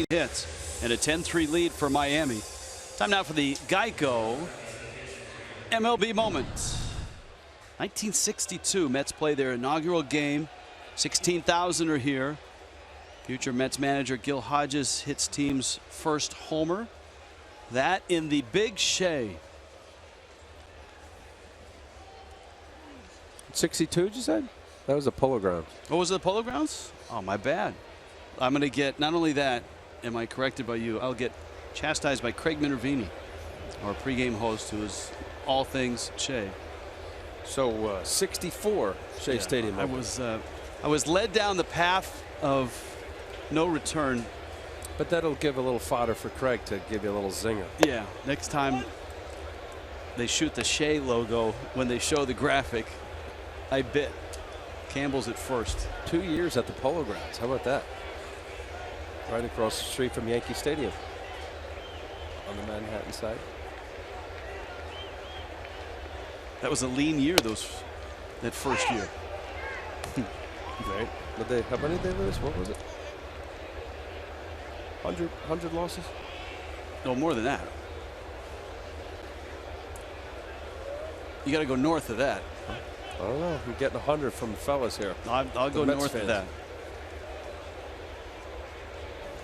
Hits and a 10-3 lead for Miami. Time now for the Geico MLB moment. 1962, Mets play their inaugural game. 16,000 are here. Future Mets manager Gil Hodges hits team's first homer. That in the Big Shea. 62, you said? That was the Polo Grounds. Oh, was it the Polo Grounds? Oh, my bad. I'm going to get not only that. Am I corrected by you? I'll get chastised by Craig Minervini, our pregame host, who is all things Shea. So 64 Shea Stadium. I was led down the path of no return. But that'll give a little fodder for Craig to give you a little zinger. Yeah, next time they shoot the Shea logo when they show the graphic, I bet Campbell's at first. 2 years at the Polo Grounds. How about that? Right across the street from Yankee Stadium on the Manhattan side. That was a lean year, that first year. Right. But how many did they lose? What was it? 100 losses? No, more than that. You got to go north of that. I don't know. I'm getting 100 from the fellas here. I'll go north of that.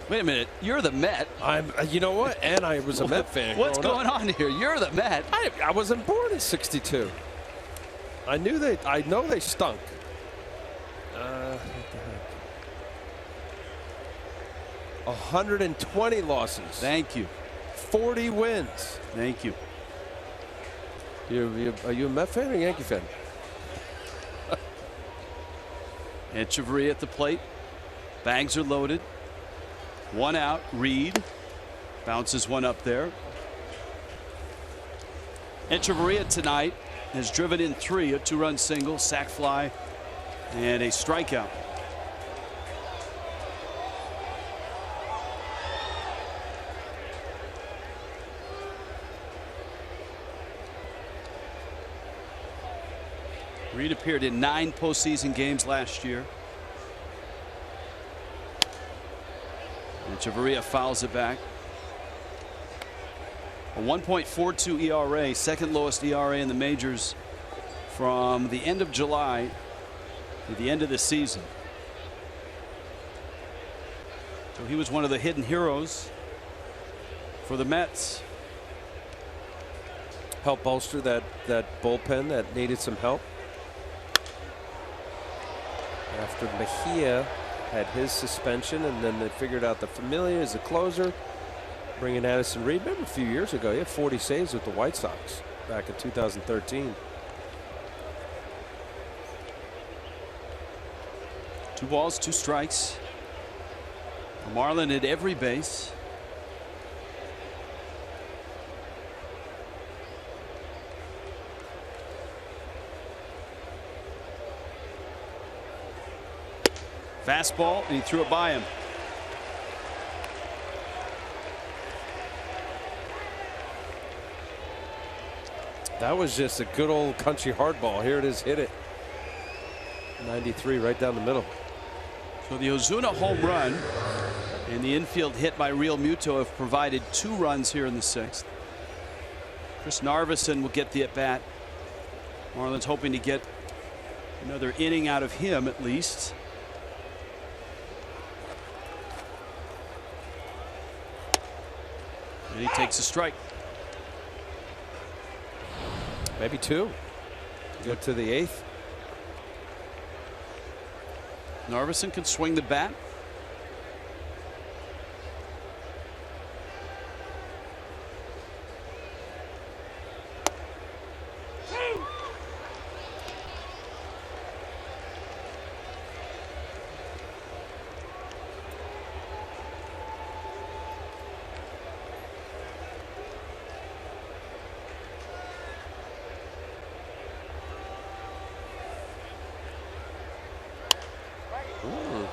Wait a minute, you're the Met. You know what? And I was a Met fan. What's going on here? You're the Met. I wasn't born in '62. I know they stunk. What the heck? 120 losses. Thank you. 40 wins. Thank you. Are you a Met fan or a Yankee fan? Echeverria at the plate. Bags are loaded. One out. Reed bounces one up there. Echeverria tonight has driven in 3, a 2-run single, sac fly, and a strikeout. Reed appeared in 9 postseason games last year. And Chavarria fouls it back. A 1.42 ERA, second lowest ERA in the majors from the end of July to the end of the season. So he was one of the hidden heroes for the Mets. Help bolster that bullpen that needed some help. After Mejia had his suspension, and then they figured out the Familia as a closer, bringing Addison Reed. Remember a few years ago, he had 40 saves with the White Sox back in 2013. 2 balls, 2 strikes. Marlin at every base. Fastball, and he threw it by him. That was just a good old country hardball. Here it is, hit it. 93 right down the middle. So the Ozuna home run and the infield hit by Real Muto have provided 2 runs here in the 6th. Chris Narveson will get the at bat. Marlins hoping to get another inning out of him at least. And he takes a strike. Maybe 2. Get to the 8th. Narveson can swing the bat.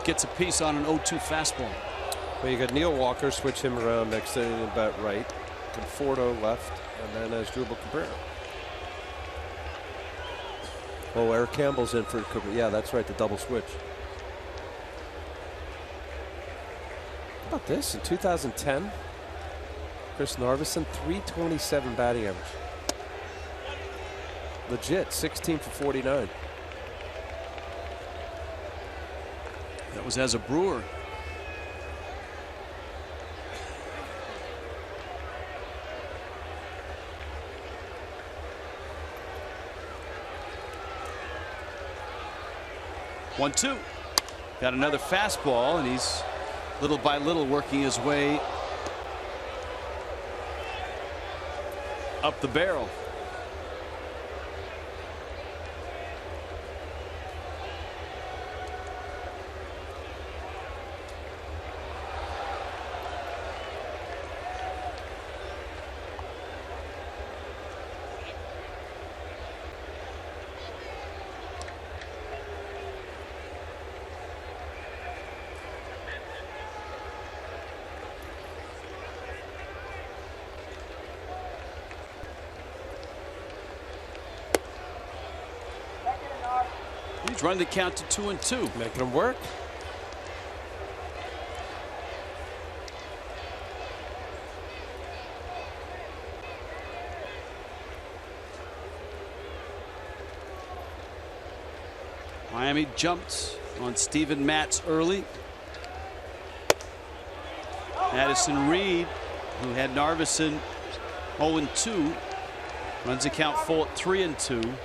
Gets a piece on an 0-2 fastball. Well, you got Neil Walker, switch him around next inning about right. Conforto left, and then Asdrubal Cabrera. Oh, Eric Campbell's in for Cabrera. Yeah, that's right, the double switch. How about this? In 2010, Chris Narveson, 327 batting average. Legit, 16 for 49. That was as a Brewer. One, 2. Got another fastball, and he's little by little working his way up the barrel. He's run the count to 2-2. Making them work. Miami jumped on Steven Matz early. Addison Reed, who had Narveson 0-2, runs the count full at 3-2.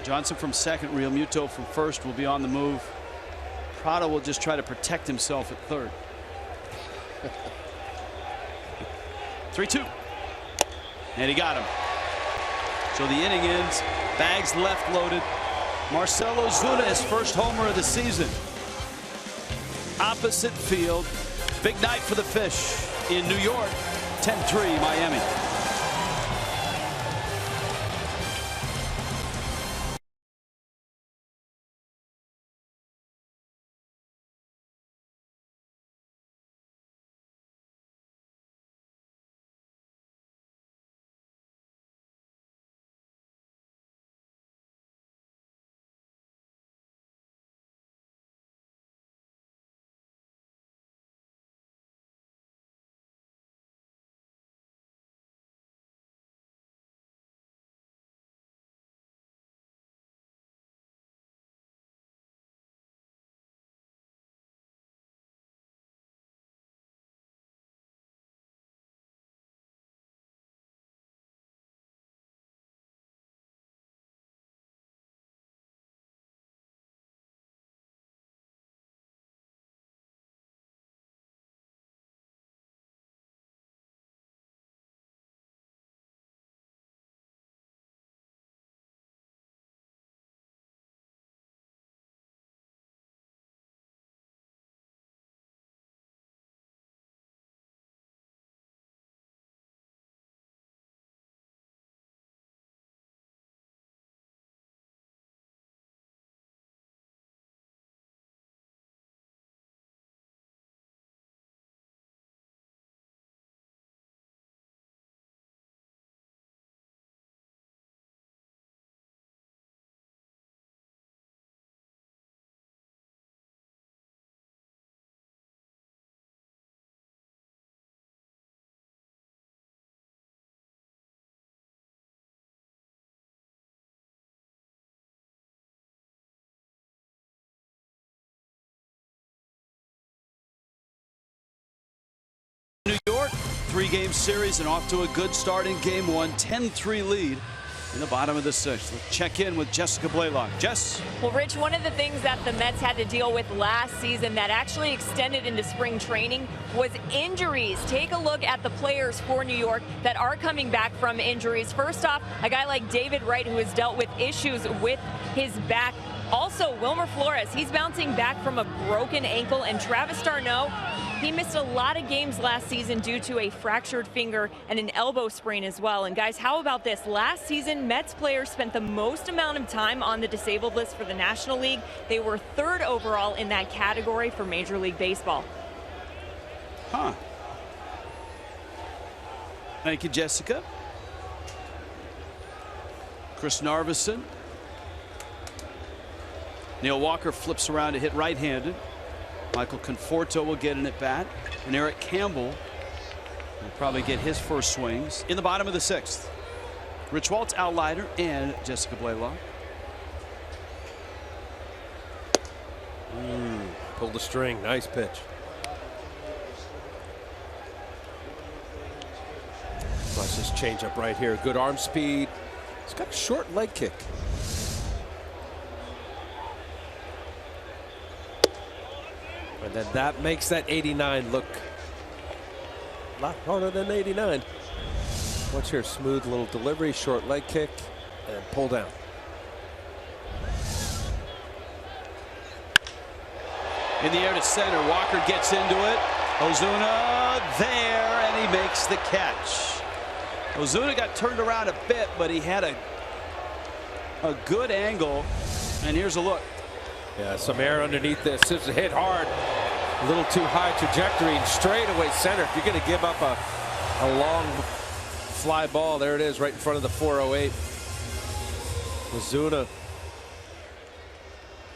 Johnson from second, Real Muto from first will be on the move. Prado will just try to protect himself at third. 3-2. And he got him. So the inning ends. Bags left loaded. Marcell Ozuna, his first homer of the season. Opposite field. Big night for the Fish in New York. 10-3 Miami. 3-game series and off to a good start in game 1. 10-3 lead in the bottom of the 6th. Let's check in with Jessica Blaylock. Jess? Well, Rich, one of the things that the Mets had to deal with last season that actually extended into spring training was injuries. Take a look at the players for New York that are coming back from injuries. First off, a guy like David Wright, who has dealt with issues with his back. Also, Wilmer Flores, he's bouncing back from a broken ankle, and Travis d'Arnaud, he missed a lot of games last season due to a fractured finger and an elbow sprain as well. And guys, how about this? Last season, Mets players spent the most amount of time on the disabled list for the National League. They were 3rd overall in that category for Major League Baseball. Huh. Thank you, Jessica. Chris Narveson. Neil Walker flips around to hit right-handed. Michael Conforto will get an at-bat. And Eric Campbell will probably get his first swings in the bottom of the 6th. Rich Waltz, Al Leiter, and Jessica Blaylock. Pulled the string. Nice pitch. Plus his changeup right here. Good arm speed. He's got a short leg kick. And then that makes that 89 look a lot harder than 89. Watch here, smooth little delivery, short leg kick, and pull down. In the air to center, Walker gets into it. Ozuna there, and he makes the catch. Ozuna got turned around a bit, but he had a good angle. And here's a look. Yeah, some air underneath this. This is hit hard. A little too high trajectory and straight away center. If you're going to give up a long fly ball, there it is right in front of the 408. Ozuna.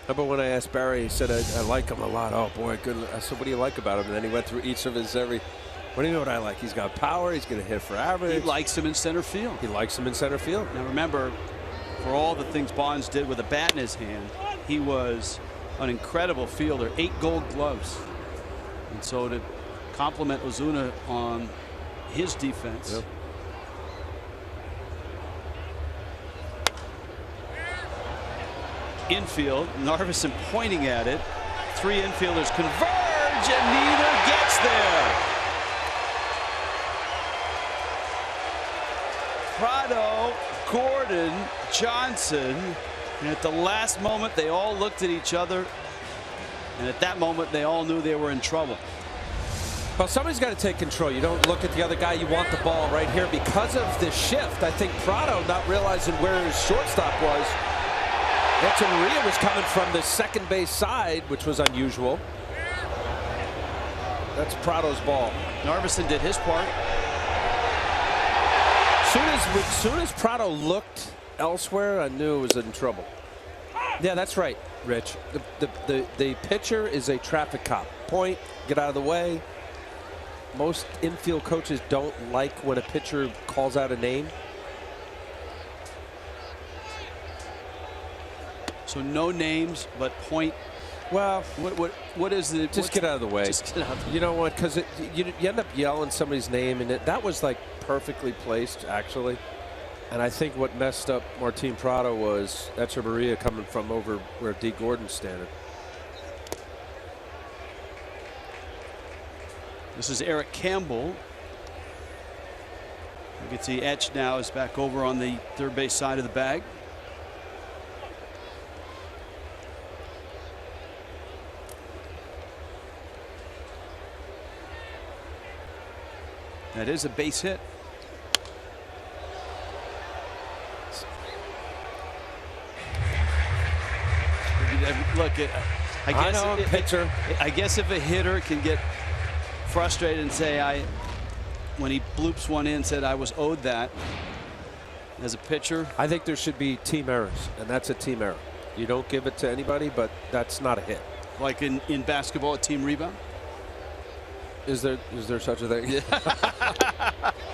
Remember when I asked Barry, he said, I like him a lot. Oh, boy, good. I said, what do you like about him? And then he went through each of his what do you know what I like? He's got power. He's going to hit for average. He likes him in center field. He likes him in center field. Now remember, for all the things Bonds did with a bat in his hand, he was an incredible fielder. 8 gold gloves. And so to compliment Ozuna on his defense. Yep. Infield, Narveson pointing at it. 3 infielders converge and neither gets there. Prado, Gordon, Johnson, and at the last moment they all looked at each other, and at that moment they all knew they were in trouble. Well, somebody's got to take control. You don't look at the other guy. You want the ball right here. Because of the shift, I think Prado not realizing where his shortstop was. Echeverria was coming from the second base side, which was unusual. That's Prado's ball. Narveson did his part. As soon as Prado looked elsewhere, I knew it was in trouble. Yeah, that's right, Rich. The pitcher is a traffic cop. Point, get out of the way. Most infield coaches don't like when a pitcher calls out a name. So no names, but point. Well, what is the? Just get out of the way. Just get out. You know what? Because you end up yelling somebody's name, and that was like perfectly placed, actually. And I think what messed up Martin Prado was Echeverria coming from over where D. Gordon's standing. This is Eric Campbell. You can see Etch now is back over on the third base side of the bag. That is a base hit. Look, I guess if a hitter can get frustrated and say, when he bloops one in, said I was owed that. As a pitcher, I think there should be team errors, and that's a team error. You don't give it to anybody, but that's not a hit. Like in basketball, a team rebound. Is there such a thing? Yeah.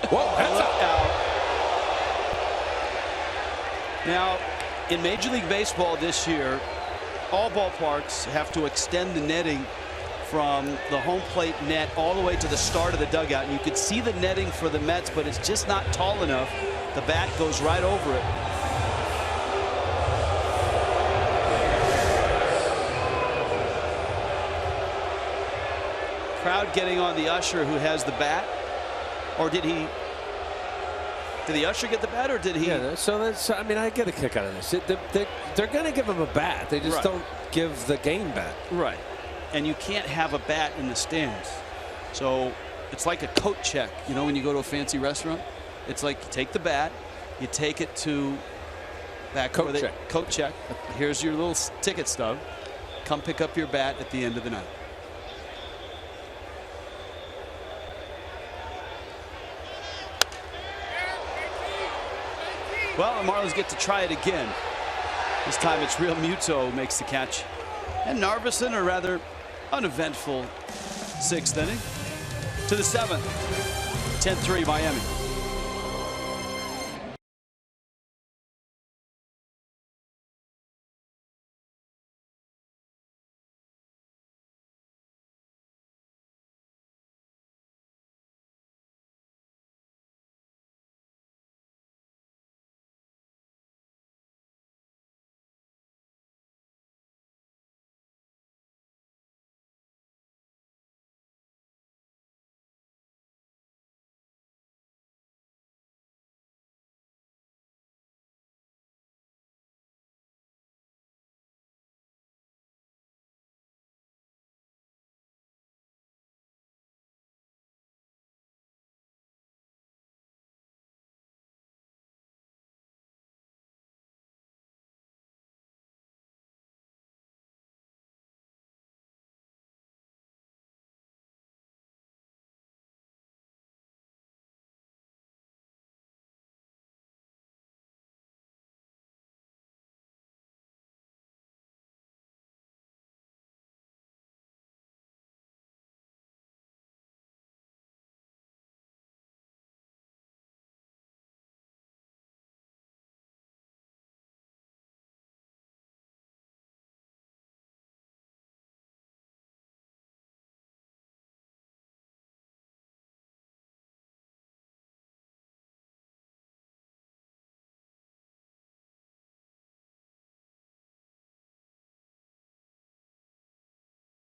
Whoa, that's out. Now, in Major League Baseball this year, all ballparks have to extend the netting from the home plate net all the way to the start of the dugout. And you could see the netting for the Mets, but it's just not tall enough. The bat goes right over it. Crowd getting on the usher who has the bat. Or did he? Did the usher get the bat, or did he? Yeah, so that's, I mean, I get a kick out of this. They're going to give him a bat. They just don't give the game bat. Right. And you can't have a bat in the stands. So it's like a coat check. You know, when you go to a fancy restaurant, it's like you take the bat, you take it to that coat check. Coat check. Here's your little ticket stub. Come pick up your bat at the end of the night. Well, the Marlins get to try it again. This time it's Real Muto who makes the catch. And Narveson, a rather uneventful 6th inning. To the 7th. 10-3 Miami.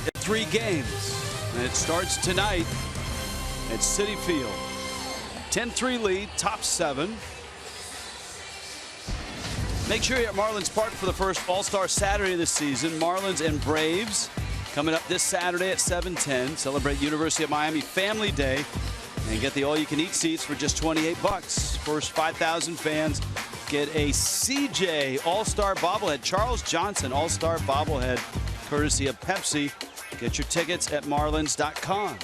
In 3 games, and it starts tonight at Citi Field. 10-3 lead, top 7. Make sure you're at Marlins Park for the first All-Star Saturday of the season. Marlins and Braves coming up this Saturday at 7:10. Celebrate University of Miami Family Day and get the all-you-can-eat seats for just $28. First 5,000 fans get a CJ All-Star bobblehead. Charles Johnson All-Star bobblehead, courtesy of Pepsi. Get your tickets at marlins.com.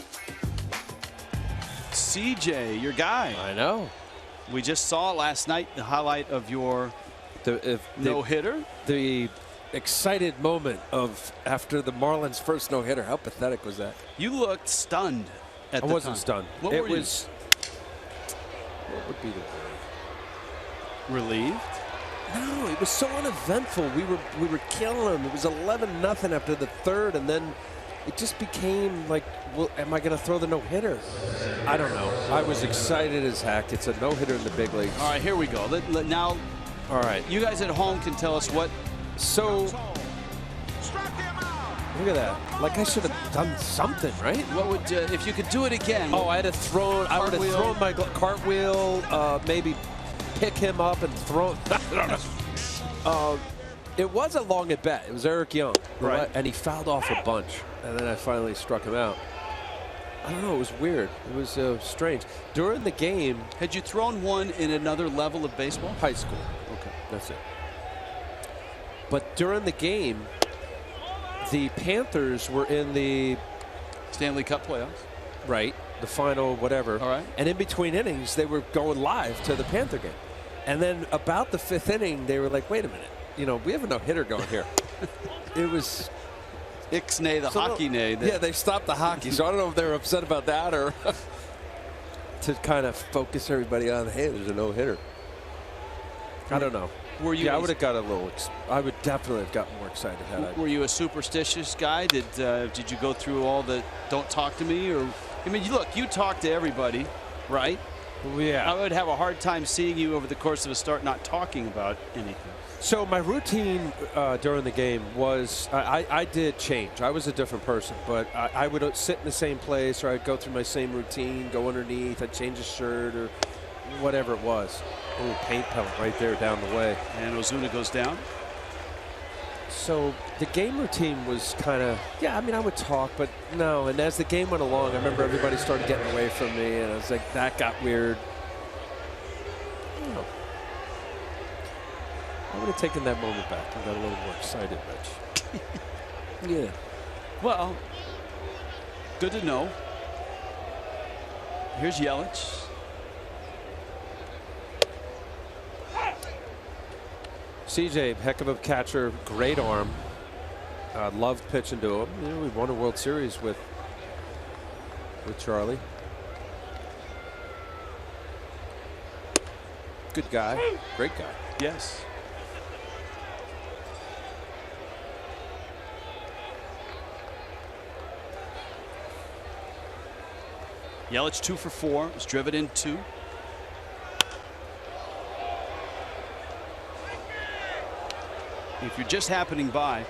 CJ, your guy. I know. We just saw last night the highlight of your no-hitter. The excited moment of after the Marlins' first no-hitter. How pathetic was that? You looked stunned at the time. I wasn't stunned. What it were you? was. What would be the word? Relieved? No, it was so uneventful. We were killing them. It was 11-0 after the 3rd, and then it just became like, well, am I going to throw the no-hitter? I don't know. I was excited as heck. It's a no-hitter in the big leagues. All right, here we go. Now, all right, you guys at home can tell us what. So, look at that. Like I should have done something, right? What would if you could do it again? Oh, I would have thrown my cartwheel, maybe pick him up and throw. I don't know. It was a long at bat. It was Eric Young, right? And he fouled off a bunch, and then I finally struck him out. I don't know. It was weird. It was strange. During the game, had you thrown one in another level of baseball? High school. Okay, that's it. But during the game, the Panthers were in the Stanley Cup playoffs. Right. The final whatever. All right. And in between innings, they were going live to the Panther game. And then about the 5th inning, they were like, wait a minute. You know, we have a no-hitter going here. It was Ixnay, the hockey nay. Yeah, they stopped the hockey. So I don't know if they were upset about that or to kind of focus everybody on, hey, there's a no-hitter. I don't know. Were you? Yeah, I would have got a little. I would definitely have got more excited had I. Were you a superstitious guy? Did you go through all the "don't talk to me"? Or I mean, look, you talk to everybody, right? Yeah. I would have a hard time seeing you over the course of a start not talking about anything. So my routine during the game was I did change. I was a different person, but I would sit in the same place, or I'd go through my same routine, go underneath, I'd change a shirt or whatever it was. Oh, paint pellet right there down the way. And Ozuna goes down. So the game routine was kind of, yeah, I mean, I would talk, but no. And as the game went along, I remember everybody started getting away from me, and I was like, that got weird. I would have taken that moment back and got a little more excited, Rich. Yeah. Well, good to know. Here's Yelich. CJ, heck of a catcher, great arm. Loved pitching to him. You know, we won a World Series with Charlie. Good guy, great guy. Yes. Yelich 2 for 4, was driven in 2. If you're just happening by,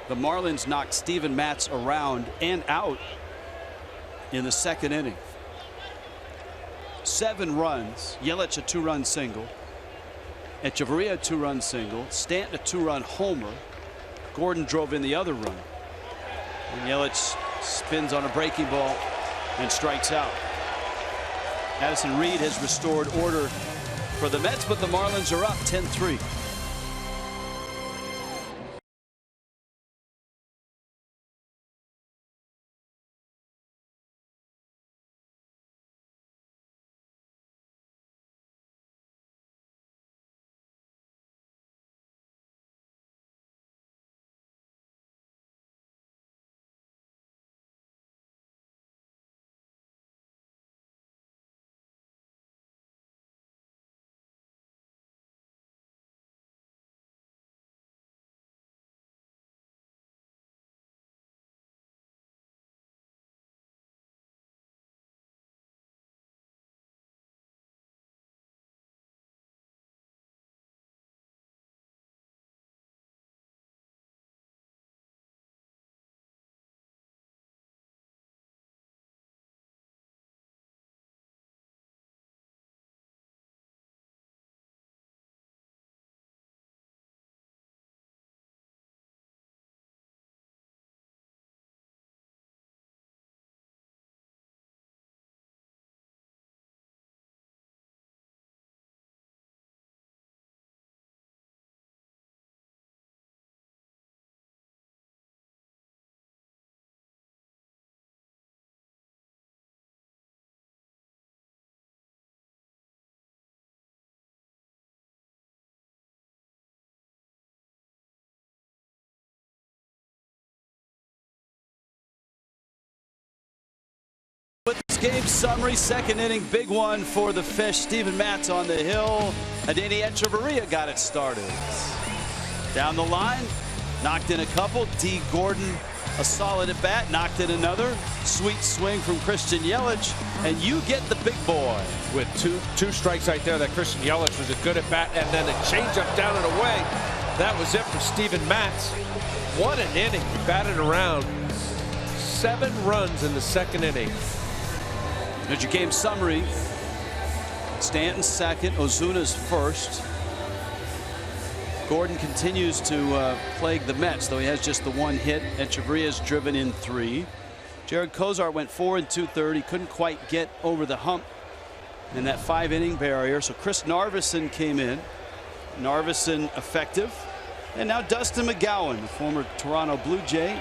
the Marlins knocked Steven Matz around and out in the second inning. 7 runs. Yelich a 2-run single. Echeverria a 2-run single. Stanton a 2-run homer. Gordon drove in the other run. And Yelich spins on a breaking ball and strikes out. Addison Reed has restored order for the Mets, but the Marlins are up 10-3. With this game summary, second inning, big one for the Fish. Steven Matz on the hill. Adeiny Echeverria got it started. Down the line, knocked in a couple. D. Gordon, a solid at bat, knocked in another. Sweet swing from Christian Yelich, and you get the big boy. With two strikes right there, that Christian Yelich was a good at bat, and then a changeup down and away. That was it for Steven Matz. What an inning. He batted around 7 runs in the second inning. There's your game summary. Stanton second, Ozuna's first. Gordon continues to plague the Mets, though he has just the 1 hit. Echeverria's driven in 3. Jared Kozar went 4 2/3. He couldn't quite get over the hump in that 5-inning barrier. So Chris Narveson came in. Narveson effective. And now Dustin McGowan, the former Toronto Blue Jay.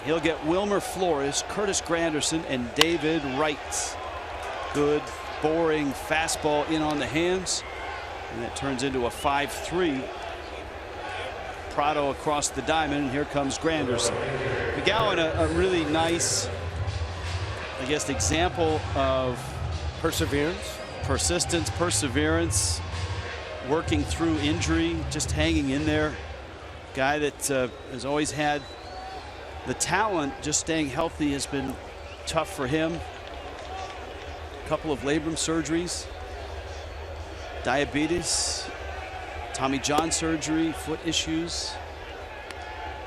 He'll get Wilmer Flores, Curtis Granderson, and David Wright. Good, boring fastball in on the hands. And that turns into a 5-3. Prado across the diamond, and here comes Granderson. McGowan, a really nice, I guess, example of Perseverance. persistence, perseverance, working through injury, just hanging in there. Guy that has always had the talent, just staying healthy has been tough for him. A couple of labrum surgeries, diabetes, Tommy John surgery, foot issues.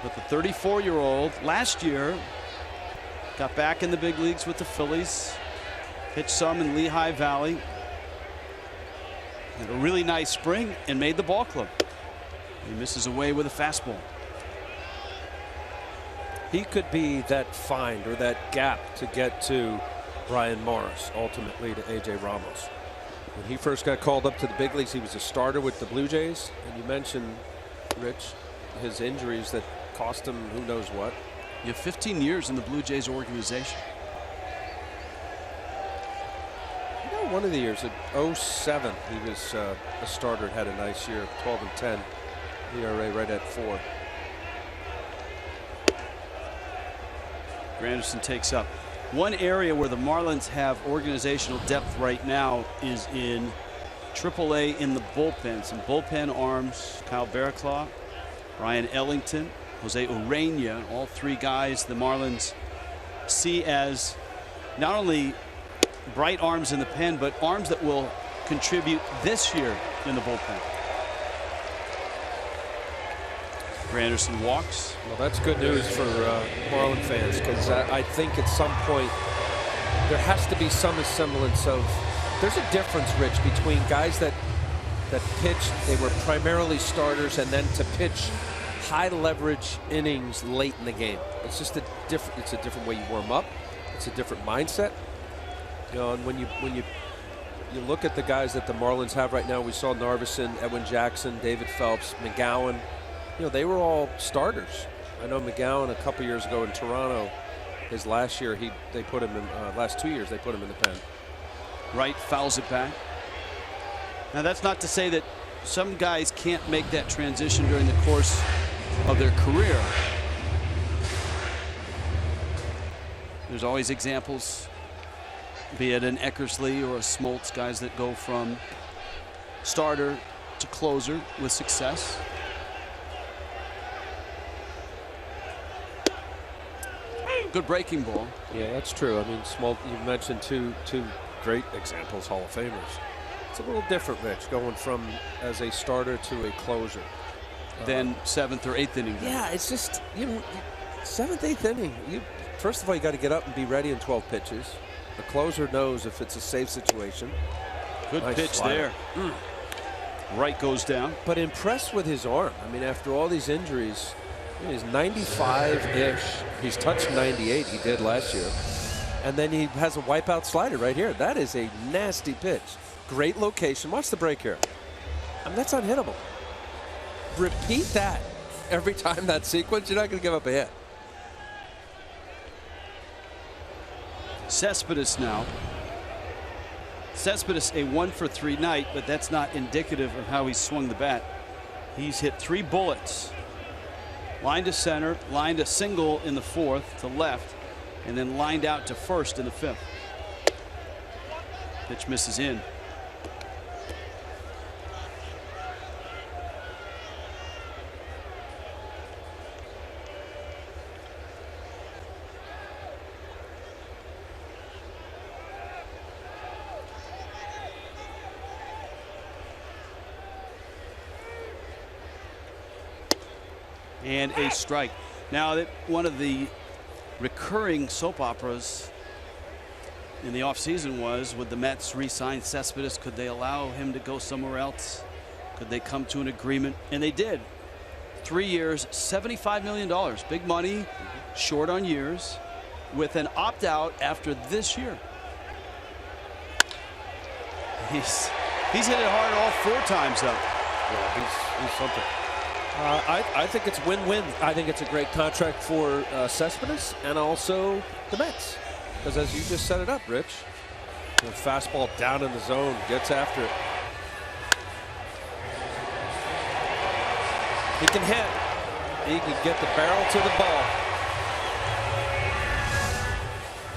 But the 34-year-old last year got back in the big leagues with the Phillies, pitched some in Lehigh Valley, had a really nice spring and made the ball club. He misses away with a fastball. He could be that find or that gap to get to Brian Morris, ultimately to A.J. Ramos. When he first got called up to the big leagues, he was a starter with the Blue Jays. And you mentioned, Rich, his injuries that cost him who knows what. You have 15 years in the Blue Jays organization. You know, one of the years, in 07, he was a starter and had a nice year, 12-10. ERA right at 4. Granderson takes up. One area where the Marlins have organizational depth right now is in AAA in the bullpen. Some bullpen arms: Kyle Barraclough, Brian Ellington, Jose Urena, all three guys the Marlins see as not only bright arms in the pen, but arms that will contribute this year in the bullpen. Granderson walks. Well, that's good news for Marlin fans, because I think at some point there has to be some semblance of. There's a difference, Rich, between guys that pitched, they were primarily starters, and then to pitch high leverage innings late in the game. It's just a different. It's a different way you warm up. It's a different mindset. You know, and when you look at the guys that the Marlins have right now, we saw Narveson, Edwin Jackson, David Phelps, McGowan. You know, they were all starters. I know McGowan a couple years ago in Toronto, his last year, they put him in last 2 years, they put him in the pen. Wright fouls it back. Now that's not to say that some guys can't make that transition during the course of their career. There's always examples, be it an Eckersley or a Smoltz, guys that go from starter to closer with success. Good breaking ball. Yeah, that's true. I mean, you mentioned two great examples, Hall of Famers. It's a little different, Rich, going from as a starter to a closer. Then 7th or 8th inning. Yeah, it's just, you know, 7th, 8th inning. First of all, you got to get up and be ready in 12 pitches. The closer knows if it's a safe situation. Good nice pitch slider there. Right goes down. But impressed with his arm. I mean, after all these injuries, he's 95-ish. He's touched 98. He did last year. And then he has a wipeout slider right here. That is a nasty pitch. Great location. Watch the break here. I mean, that's unhittable. Repeat that every time that sequence. You're not going to give up a hit. Cespedes now. Cespedes a 1-for-3 night, but that's not indicative of how he swung the bat. He's hit 3 bullets. Line to center, lined a single in the 4th to left, and then lined out to first in the 5th. Pitch misses in. And a strike. Now, one of the recurring soap operas in the offseason was, would the Mets re-sign Cespedes? Could they allow him to go somewhere else? Could they come to an agreement? And they did. 3 years, $75 million. Big money, short on years, with an opt-out after this year. He's hit it hard all 4 times up. Yeah, he's something. I think it's win-win. I think it's a great contract for Cespedes and also the Mets. Because as you just set it up, Rich, the fastball down in the zone, gets after it. He can hit. He can get the barrel to the ball.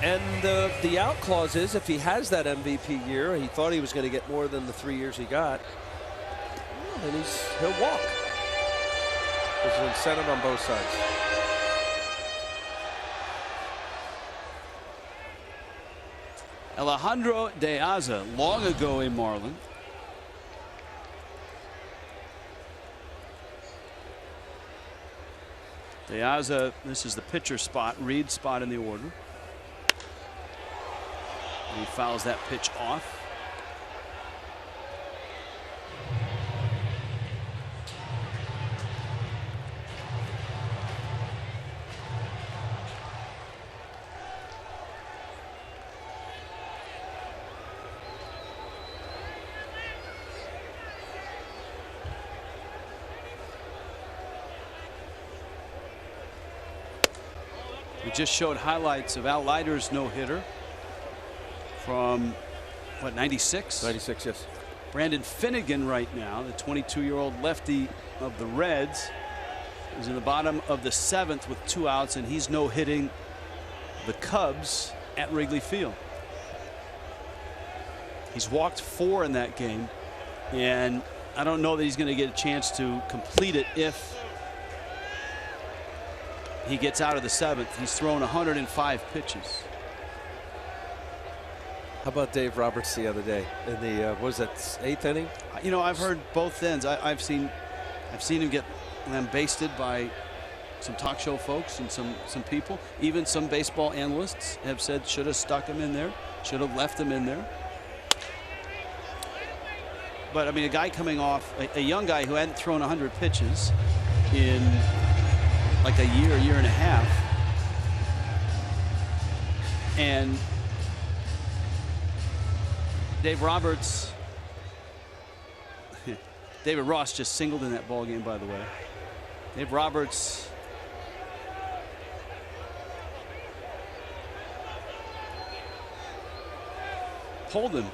And the out clause is if he has that MVP year, he thought he was going to get more than the 3 years he got, then he'll walk. There's an incentive on both sides. Alejandro De Aza, long ago a Marlin. De Aza, this is the pitcher spot, Reed's spot in the order. And he fouls that pitch off. We just showed highlights of Al Leiter's no-hitter from, what, 96? 96, yes. Brandon Finnegan right now, the 22-year-old lefty of the Reds, is in the bottom of the 7th with 2 outs, and he's no-hitting the Cubs at Wrigley Field. He's walked 4 in that game, and I don't know that he's going to get a chance to complete it if he gets out of the 7th. He's thrown 105 pitches. How about Dave Roberts the other day in the what was that, 8th inning? You know, I've heard both ends. I've seen him get lambasted by some talk show folks and some people. Even some baseball analysts have said should have stuck him in there, should have left him in there. But I mean, a guy coming off, a young guy who hadn't thrown 100 pitches in like a year and a half, and Dave Roberts, David Ross just singled in that ball game, by the way. Dave Roberts pulled him,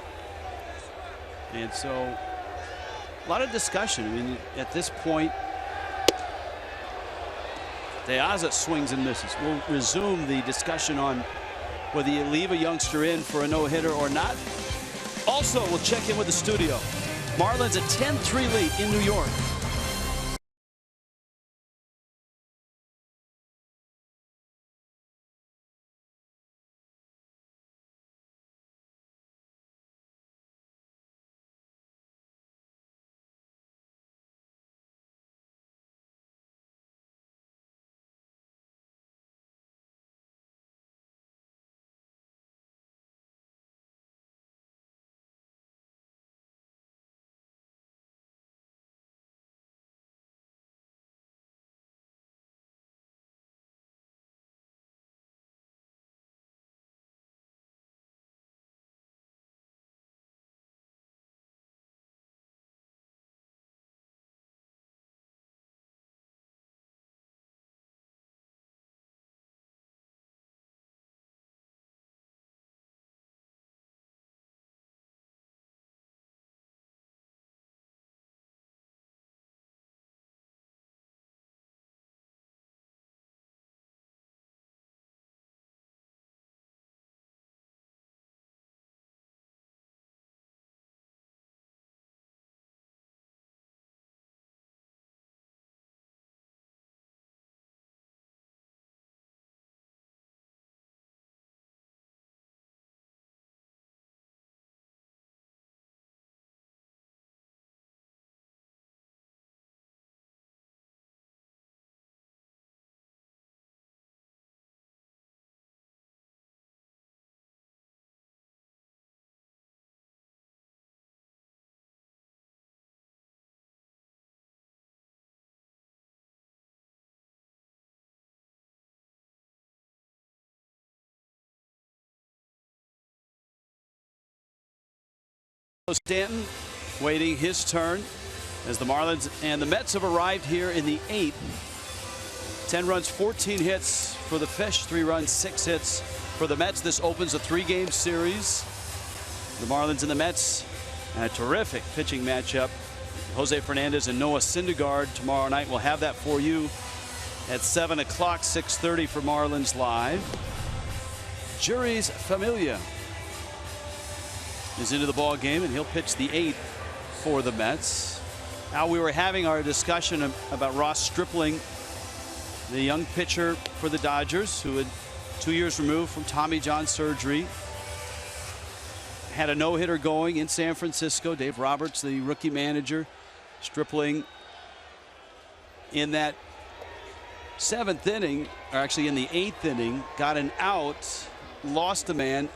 and so a lot of discussion. I mean, at this point, De Aza swings and misses. We'll resume the discussion on whether you leave a youngster in for a no-hitter or not. Also, we'll check in with the studio. Marlins a 10-3 lead in New York. Stanton waiting his turn as the Marlins and the Mets have arrived here in the 8th. 10 runs, 14 hits for the Fish, 3 runs, 6 hits for the Mets. This opens a 3-game series. The Marlins and the Mets, and a terrific pitching matchup. Jose Fernandez and Noah Syndergaard tomorrow night. We'll have that for you at 7 o'clock, 6:30 for Marlins Live. Juris Familia is into the ball game, and he'll pitch the 8th for the Mets. Now, we were having our discussion about Ross Stripling, the young pitcher for the Dodgers, who had 2 years removed from Tommy John surgery. Had a no-hitter going in San Francisco. Dave Roberts, the rookie manager. Stripling in that 7th inning, or actually in the 8th inning, got an out, lost a man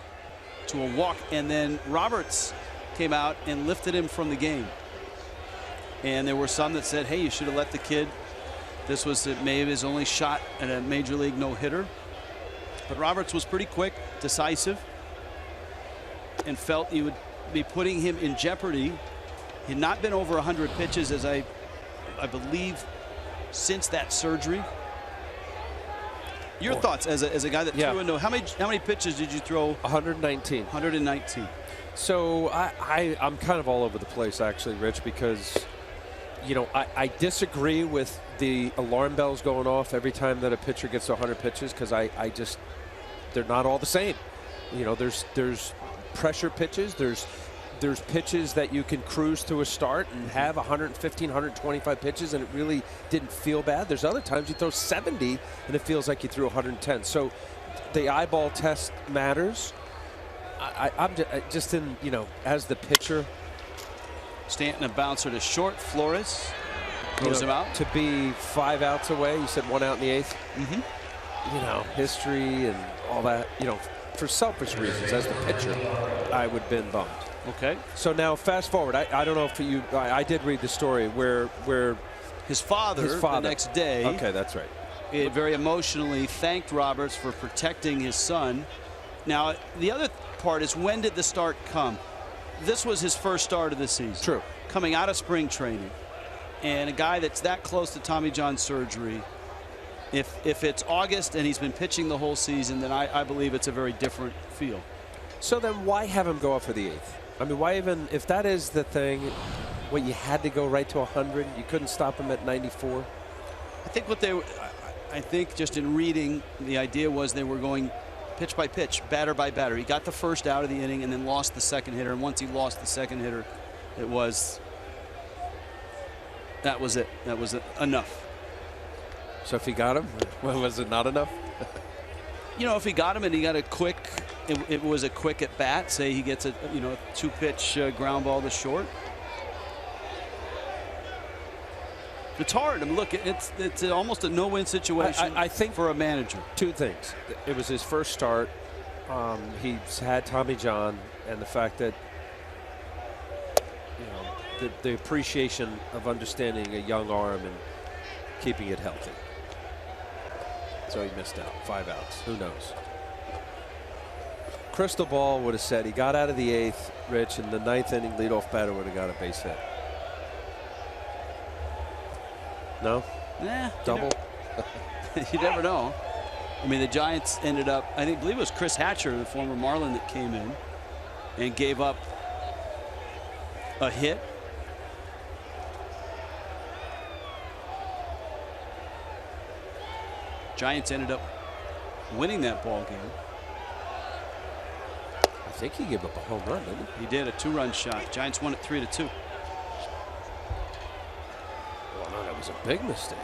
to a walk, and then Roberts came out and lifted him from the game. And there were some that said, hey, you should have let the kid. This was maybe his only shot at a major league no-hitter. But Roberts was pretty quick, decisive, and felt he would be putting him in jeopardy. He had not been over 100 pitches, as I believe, since that surgery. Your thoughts as a guy that threw into how many pitches did you throw? 119. 119. So I'm kind of all over the place, actually, Rich, because I disagree with the alarm bells going off every time that a pitcher gets to 100 pitches, because they're not all the same. There's pressure pitches, there's pitches that you can cruise to a start and have 115, 125 pitches and it really didn't feel bad. There's other times you throw 70 and it feels like you threw 110. So the eyeball test matters. I'm just in, as the pitcher. Stanton a bouncer to short. Flores throws him out. To be 5 outs away, you said 1 out in the 8th. History and all that, for selfish reasons, as the pitcher, I would have been bummed. Okay. So now fast forward. I don't know if I did read the story where his father the next day. Okay, that's right. It very emotionally thanked Roberts for protecting his son. Now, the other part is, when did the start come? This was his first start of the season. True. Coming out of spring training. And a guy that's that close to Tommy John surgery, if it's August and he's been pitching the whole season, then I believe it's a very different feel. So then why have him go up for the 8th? I mean, why even, if that is the thing, you had to go right to 100? You couldn't stop him at 94? I think just in reading, the idea was they were going pitch by pitch, batter by batter. He got the first out of the inning and then lost the second hitter. And once he lost the second hitter, that was it. That was enough. So if he got him, well, was it not enough? If he got him and he got a quick, it was a quick at bat. Say he gets a 2-pitch ground ball to short. It's hard. I mean, look, it's almost a no-win situation. I think for a manager. 2 things. It was his first start. He's had Tommy John, and the fact that the appreciation of understanding a young arm and keeping it healthy. So he missed out. 5 outs. Who knows? Crystal ball would have said he got out of the 8th, Rich, and the 9th inning leadoff batter would have got a base hit. No? Nah. Double? You never know. I mean, the Giants ended up, I believe it was Chris Hatcher, the former Marlin, that came in and gave up a hit. Giants ended up winning that ball game. I think he gave up a home run, didn't he? He did, a 2-run shot. Giants won it 3-2. Well, no, that was a big mistake.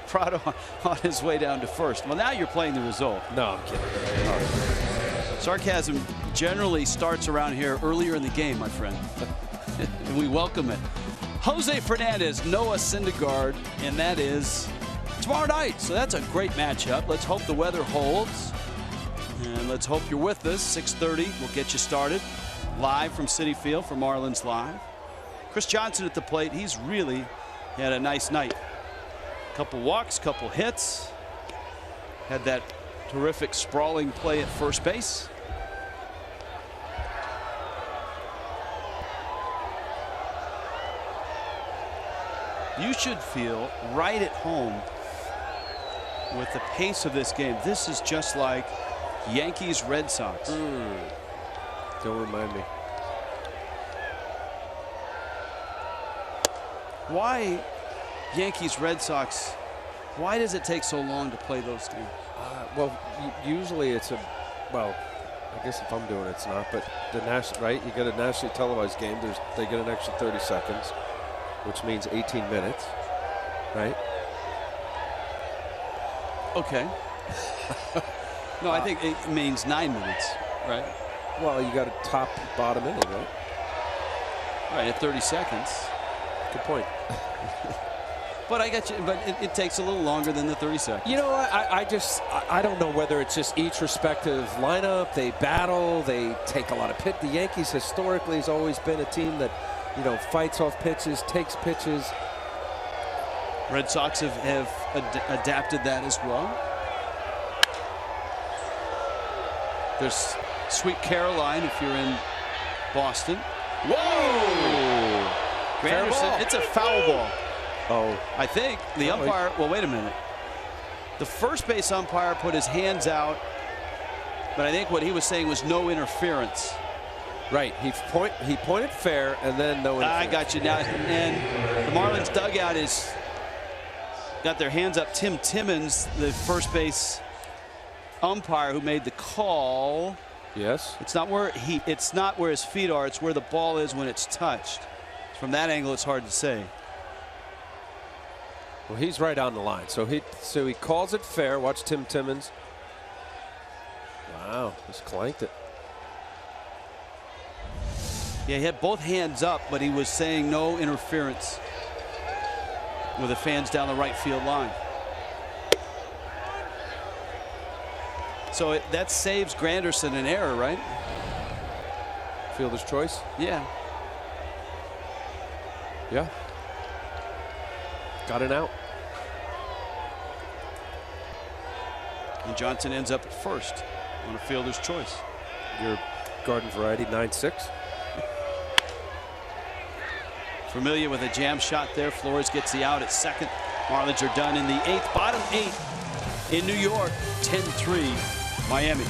Prado on his way down to first. Well, now you're playing the result. No, I'm kidding. Sarcasm generally starts around here earlier in the game, my friend. And we welcome it. Jose Fernandez, Noah Syndergaard, and that is tomorrow night. So that's a great matchup. Let's hope the weather holds. And let's hope you're with us. 6:30 will get you started. Live from Citi Field for Marlins Live. Chris Johnson at the plate. He's really had a nice night. Couple walks, couple hits. Had that terrific sprawling play at first base. You should feel right at home with the pace of this game. This is just like Yankees Red Sox. Don't remind me. Why Yankees Red Sox? Why does it take so long to play those games? Well, usually it's well, I guess if I'm doing it, it's not. But right? You get a nationally televised game. They get an extra 30 seconds, which means 18 minutes, right? Okay. No, I think it means 9 minutes, right? Well, you got a top bottom inning, right? Right, at 30 seconds. Good point. But I got you. But it takes a little longer than the 30 seconds. You know what? I don't know whether it's just each respective lineup. They battle. They take a lot of The Yankees historically has always been a team that, you know, fights off pitches, takes pitches. Red Sox have adapted that as well. There's Sweet Caroline if you're in Boston. Whoa! Granderson, it's a foul ball. Oh, I think the umpire. Well, wait a minute. The first base umpire put his hands out, but I think what he was saying was no interference. right. He pointed fair and then no interference. I got you now. And the Marlins dugout is got their hands up. Tim Timmons, the first base umpire who made the call. Yes. It's not where his feet are. It's where the ball is when it's touched. From that angle, it's hard to say. Well, he's right on the line. So he calls it fair. Watch Tim Timmons. Wow, just clanked it. Yeah, he had both hands up, but he was saying no interference with the fans down the right field line. So that saves Granderson an error, right? Fielder's choice. Yeah. Yeah. Got an out. And Johnson ends up at first on a fielder's choice. Your garden variety 9-6. Familia with a jam shot there. Flores gets the out at second. Marlins are done in the 8th. Bottom 8 in New York. 10-3 Miami.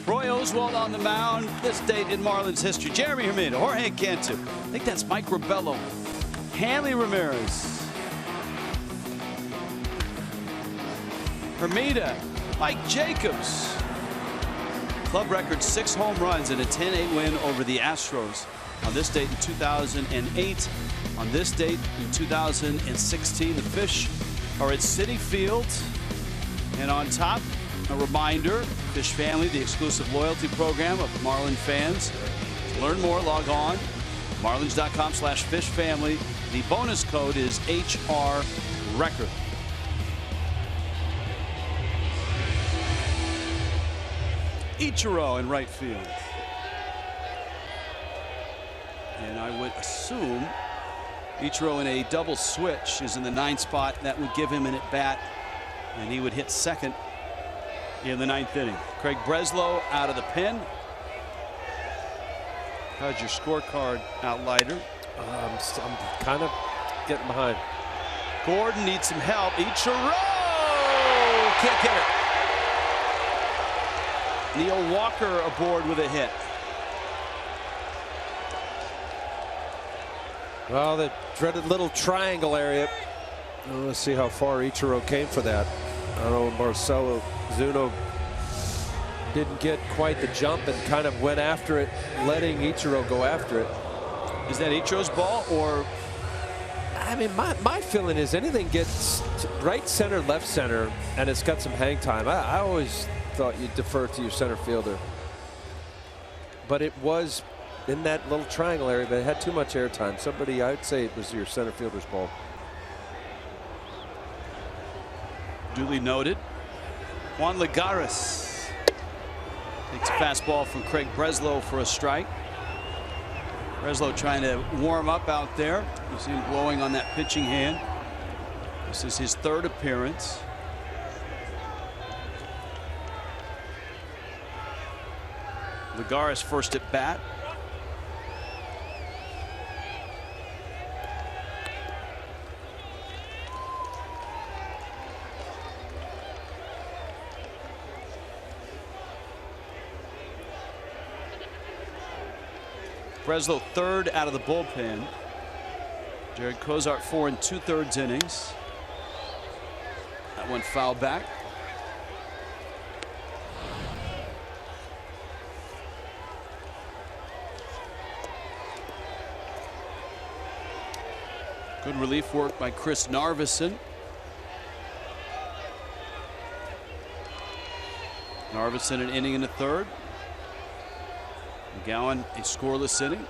Roy Oswalt on the mound. This date in Marlins history. Jeremy Hermida, Jorge Cantu. I think that's Mike Rabello. Hanley Ramirez. Hermida. Mike Jacobs. Club record 6 home runs and a 10-8 win over the Astros. On this date in 2008. On this date in 2016. The Fish are at Citi Field. And on top, a reminder, Fish Family, the exclusive loyalty program of Marlin fans. To learn more, log on marlins.com/fishfamily. The bonus code is HRRecord. Ichiro in right field. And I would assume Ichiro in a double switch is in the 9th spot. That would give him an at-bat, and he would hit second in the 9th inning. Craig Breslow out of the pen. How's your scorecard, Outlighter? I'm kind of getting behind. Gordon needs some help. Ichiro can't get it. Neil Walker aboard with a hit. Well, the dreaded little triangle area. Let's see how far Ichiro came for that. I don't know, Marcelo Zuno didn't get quite the jump and kind of went after it, letting Ichiro go after it. Is that Ichiro's ball, or? I mean, my feeling is anything gets right center, left center, and it's got some hang time. I always thought you'd defer to your center fielder. But it was in that little triangle area, but it had too much air time. Somebody, I'd say it was your center fielder's ball. Duly noted. Juan Lagares takes a fastball from Craig Breslow for a strike. Breslow trying to warm up out there. You see him blowing on that pitching hand. This is his 3rd appearance. Lagares first at bat. Breslow 3rd out of the bullpen. Jared Cozart 4 2/3 innings. That one foul back. Good relief work by Chris Narveson. Narveson an inning and a 1/3. McGowan a scoreless inning.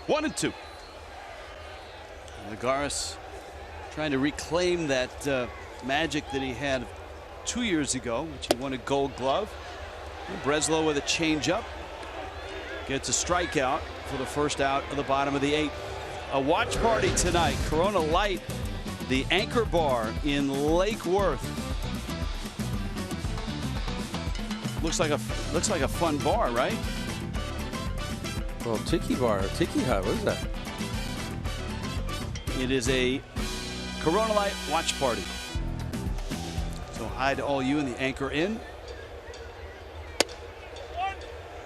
One and 2. Lagares trying to reclaim that magic that he had 2 years ago, which he won a Gold Glove. And Breslow with a changeup gets a strikeout for the first out of the bottom of the 8th. A watch party tonight. Corona Light, the Anchor Bar in Lake Worth. Looks like a fun bar, right? Well, Tiki Bar, Tiki Hut, what is that? It is a Corona Light watch party. So hi to all you in the Anchor Inn.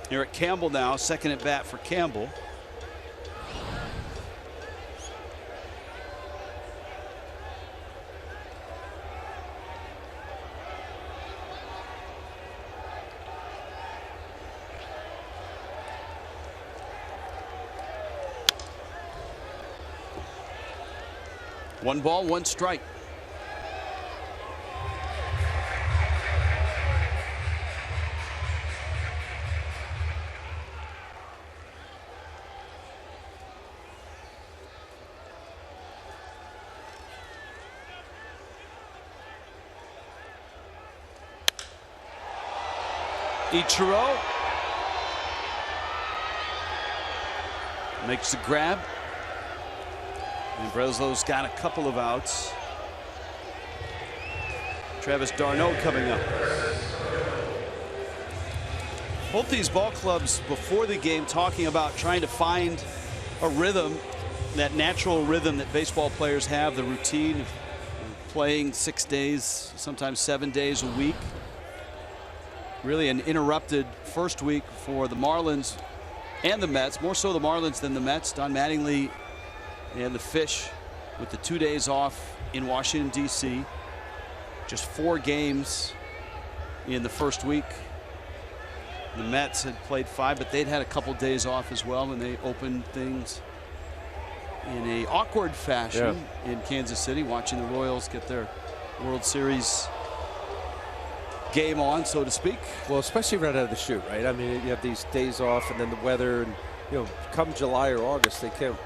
Eric Campbell now, second at bat for Campbell. One ball, one strike. Ichiro makes the grab. And Breslow's got a couple of outs. Travis d'Arnaud coming up. Both these ball clubs before the game talking about trying to find a rhythm, that natural rhythm that baseball players have, the routine of playing 6 days, sometimes 7 days a week. Really an interrupted first week for the Marlins and the Mets, more so the Marlins than the Mets. Don Mattingly and the Fish with the 2 days off in Washington, D.C. Just 4 games in the first week. The Mets had played 5, but they'd had a couple days off as well when they opened things in a awkward fashion in Kansas City, watching the Royals get their World Series game on, so to speak. Well, especially right out of the chute, right? I mean, you have these days off, and then the weather, and come July or August, they couldn't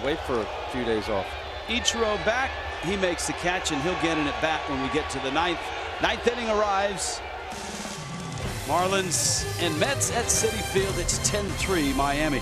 wait for a few days off. Ichiro back. He makes the catch, and he'll get in at bat when we get to the ninth. Ninth inning arrives. Marlins and Mets at Citi Field. It's 10-3 Miami.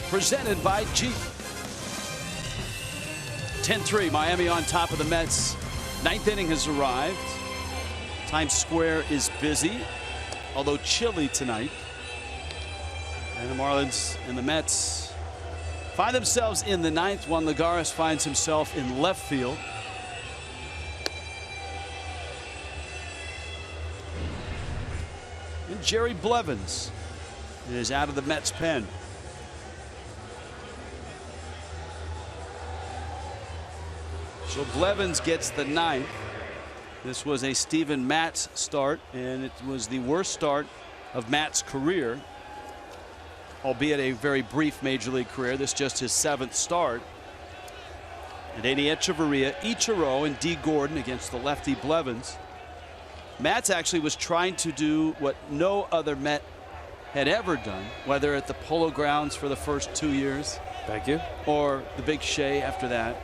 Presented by Jeep. 10-3 Miami on top of the Mets. Ninth inning has arrived. Times Square is busy, although chilly tonight. And the Marlins and the Mets find themselves in the ninth. Juan Lagares finds himself in left field. And Jerry Blevins is out of the Mets pen. So Blevins gets the ninth. This was a Steven Matz start, and it was the worst start of Matt's career, albeit a very brief major league career. This just his 7th start. And Andy Echeverria, Ichiro, and D. Gordon against the lefty Blevins. Matz actually was trying to do what no other Met had ever done, whether at the Polo Grounds for the first 2 years. Thank you. Or the Big Shea after that.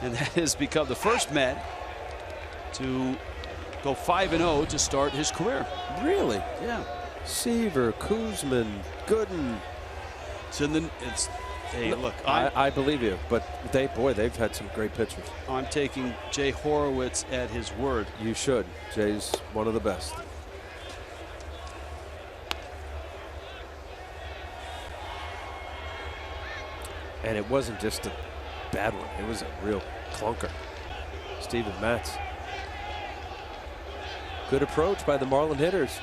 And that has become the first Met to go 5-0 to start his career. Really? Yeah. Seaver, Kuzman, Gooden. Hey, look, I believe you, but they've had some great pitchers. I'm taking Jay Horowitz at his word. You should. Jay's one of the best. And it wasn't just a bad one. It was a real clunker. Steven Matz. Good approach by the Marlin hitters.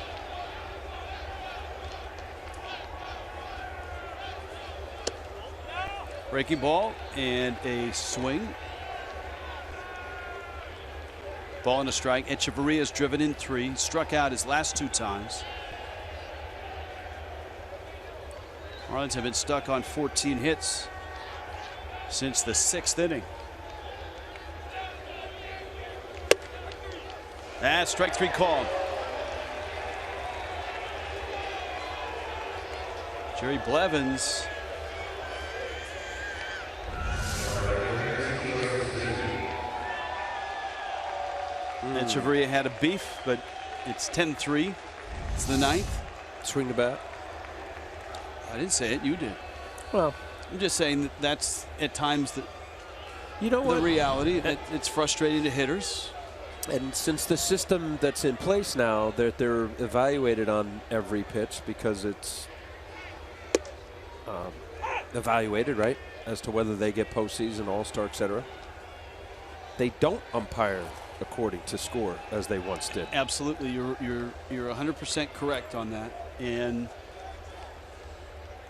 Breaking ball and a swing. Ball and a strike. Echeverria is driven in 3. Struck out his last 2 times. Marlins have been stuck on 14 hits since the 6th inning. Strike 3 called. Jerry Blevins. Echeverria had a beef, but it's 10-3. It's the 9th. Swing the bat. I didn't say it. You did. Well, I'm just saying that's at times the what? reality. It's frustrating to hitters. And since the system that's in place now, they're evaluated on every pitch because it's evaluated, right, as to whether they get postseason, All-Star, etc. They don't umpire according to score as they once did. Absolutely, you're 100% correct on that. And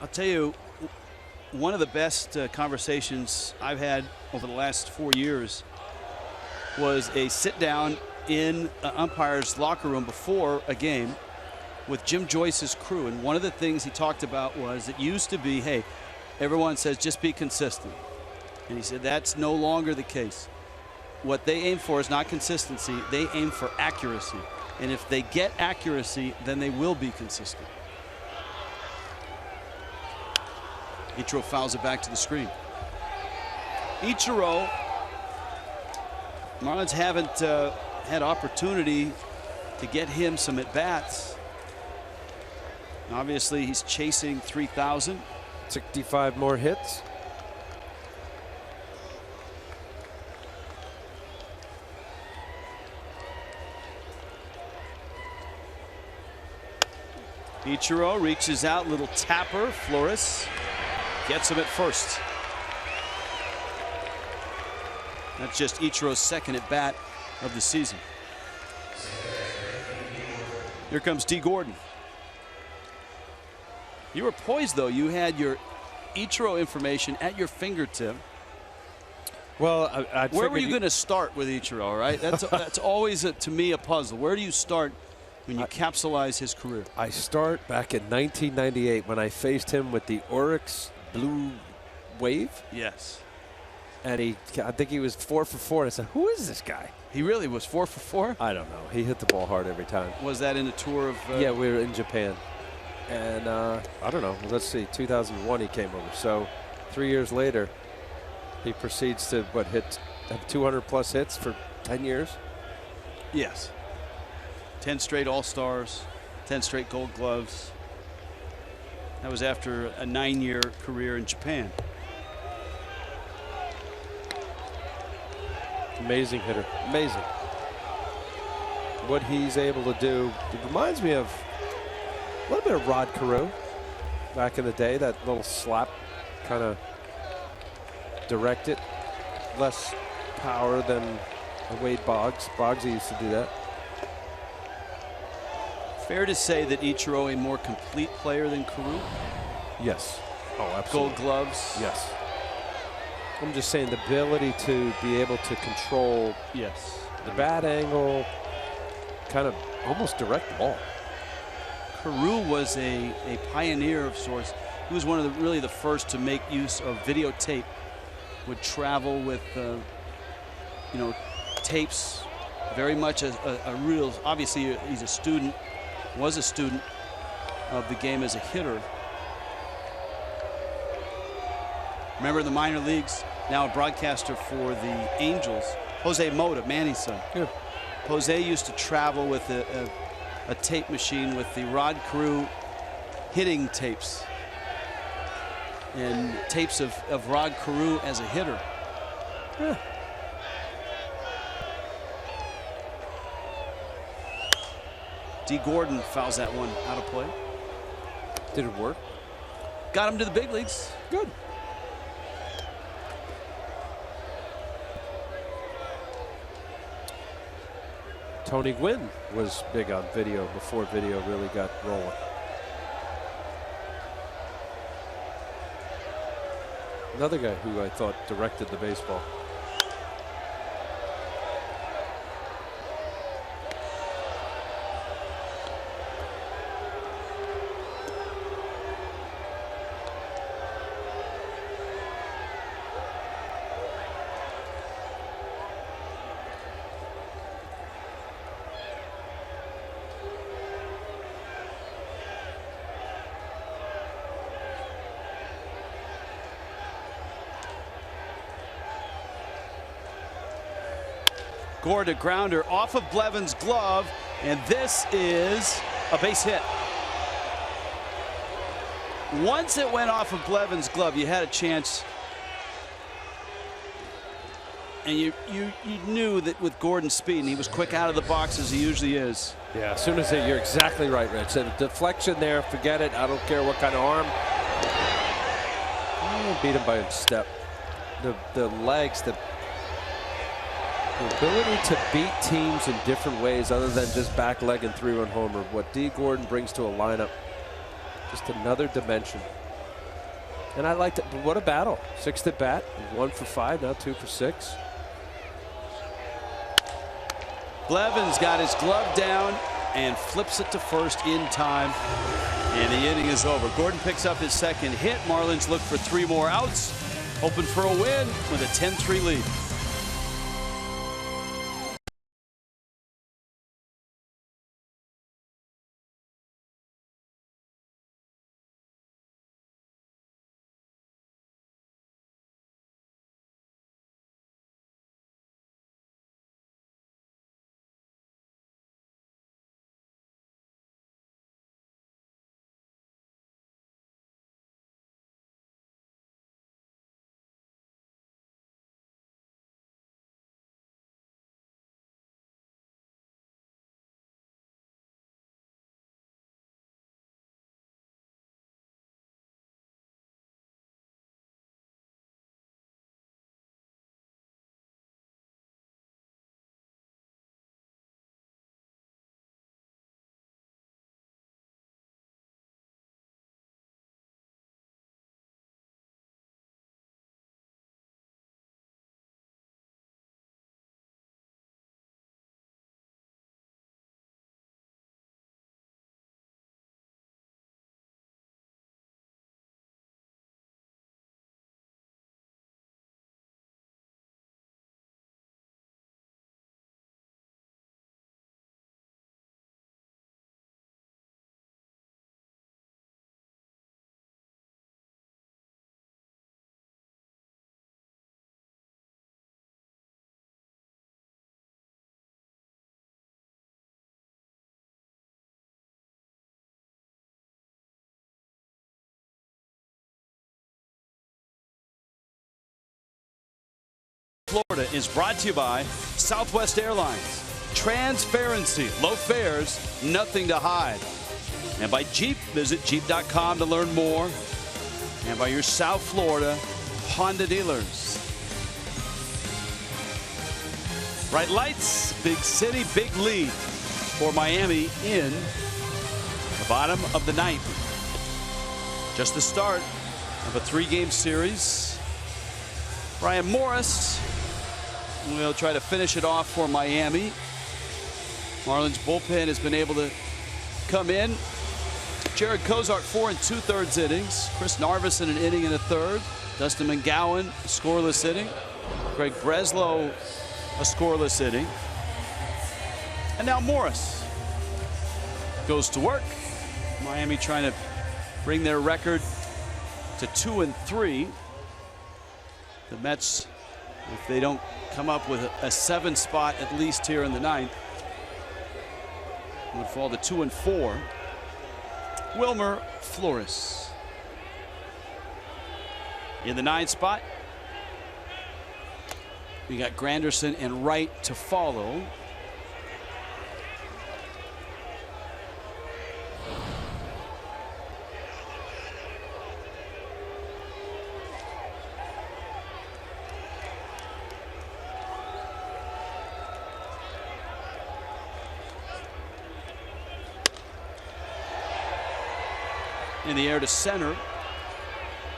I'll tell you, one of the best conversations I've had over the last 4 years was a sit down in an umpire's locker room before a game with Jim Joyce's crew. And one of the things he talked about was it used to be, hey, everyone says just be consistent. And he said that's no longer the case. What they aim for is not consistency, they aim for accuracy. And if they get accuracy, then they will be consistent. Ichiro fouls it back to the screen. Ichiro, Marlins haven't had opportunity to get him some at-bats. Obviously, he's chasing 3,000. 65 more hits. Ichiro reaches out, little tapper. Flores gets him at first. That's just Ichiro's second at bat of the season. Here comes D. Gordon. You were poised, though. You had your Ichiro information at your fingertip. Well, where were you going to start with Ichiro, right? That's always, to me, a puzzle. Where do you start when you capsulize his career? I start back in 1998 when I faced him with the Oryx Blue Wave. Yes. And I think he was 4 for 4. And I said, who is this guy? He really was 4 for 4? I don't know. He hit the ball hard every time. Was that in a tour of? Yeah, we were in Japan. And I don't know. Let's see. 2001 he came over. So 3 years later, he proceeds to have 200 plus hits for 10 years. Yes. 10 straight All-Stars, 10 straight Gold Gloves. That was after a 9-year career in Japan. Amazing hitter. Amazing. What he's able to do. It reminds me of a little bit of Rod Carew back in the day. That little slap kind of directed. Less power than Wade Boggs. Boggsy used to do that. Fair to say that Ichiro a more complete player than Carew? Yes. Oh, absolutely. Gold Gloves? Yes. I'm just saying the ability to be able to control the bat angle, kind of almost direct the ball. Carew was a pioneer of sorts. He was one of really the first to make use of videotape. Would travel with tapes, very much a real, obviously he's a student, was a student of the game as a hitter. Remember in the minor leagues, now a broadcaster for the Angels, Jose Mota, Manny's son. Yeah. Jose used to travel with a tape machine with the Rod Carew hitting tapes and tapes of Rod Carew as a hitter. Yeah. D. Gordon fouls that one out of play. Did it work? Got him to the big leagues. Good. Tony Gwynn was big on video before video really got rolling. Another guy who I thought directed the baseball. Gordon, a grounder off of Blevins' glove, and this is a base hit. Once it went off of Blevins' glove, you had a chance, and you knew that with Gordon's speed, and he was quick out of the box as he usually is. Yeah, as soon as you're exactly right, Rich. A deflection there, forget it. I don't care what kind of arm. Beat him by a step. The legs, the ability to beat teams in different ways other than just back leg and 3-run homer. What D. Gordon brings to a lineup, just another dimension. And I liked it. But what a battle. 6th at bat. 1 for 5. Now 2 for 6. Blevins got his glove down and flips it to first in time. And the inning is over. Gordon picks up his second hit. Marlins look for 3 more outs. Hoping for a win with a 10-3 lead. Florida is brought to you by Southwest Airlines. Transparency, low fares, nothing to hide. And by Jeep, visit Jeep.com to learn more. And by your South Florida Honda dealers. Bright lights, big city, big lead for Miami in the bottom of the 9th. Just the start of a 3-game series. Brian Morris will try to finish it off for Miami. Marlins bullpen has been able to come in. Jared Kozart 4 2/3 innings. Chris Narveson an inning and a third. Dustin McGowan a scoreless inning. Greg Breslow a scoreless inning. And now Morris goes to work. Miami trying to bring their record to 2-3. The Mets, if they don't come up with a 7 spot at least here in the 9th, would fall to 2-4. Wilmer Flores in the 9th spot. We got Granderson and Wright to follow. In the air to center,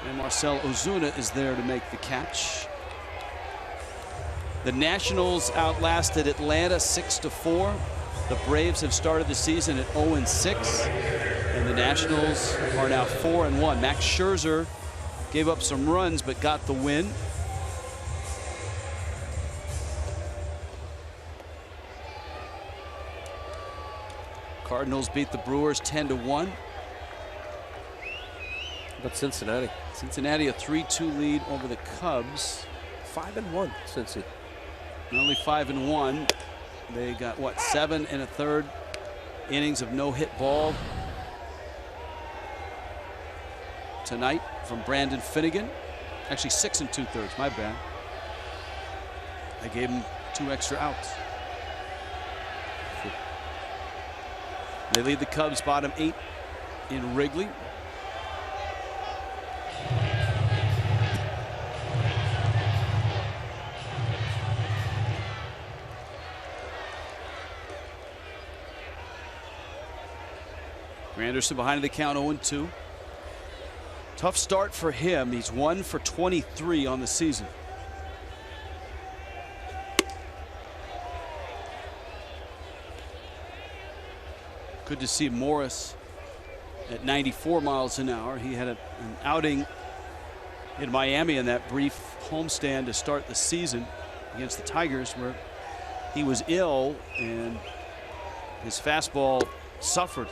and Marcell Ozuna is there to make the catch. The Nationals outlasted Atlanta 6-4. The Braves have started the season at 0-6, and the Nationals are now 4-1. Max Scherzer gave up some runs but got the win. Cardinals beat the Brewers 10-1. But Cincinnati. Cincinnati a 3-2 lead over the Cubs. 5-1 Cincy. Only 5-1. They got what, 7 1/3 innings of no hit ball tonight from Brandon Finnegan. Actually 6 2/3. My bad. I gave him 2 extra outs. They lead the Cubs bottom 8 in Wrigley. Granderson behind the count 0-2. Tough start for him. He's 1 for 23 on the season. Good to see Morris at 94 miles an hour. He had an outing in Miami in that brief homestand to start the season against the Tigers, where he was ill and his fastball suffered.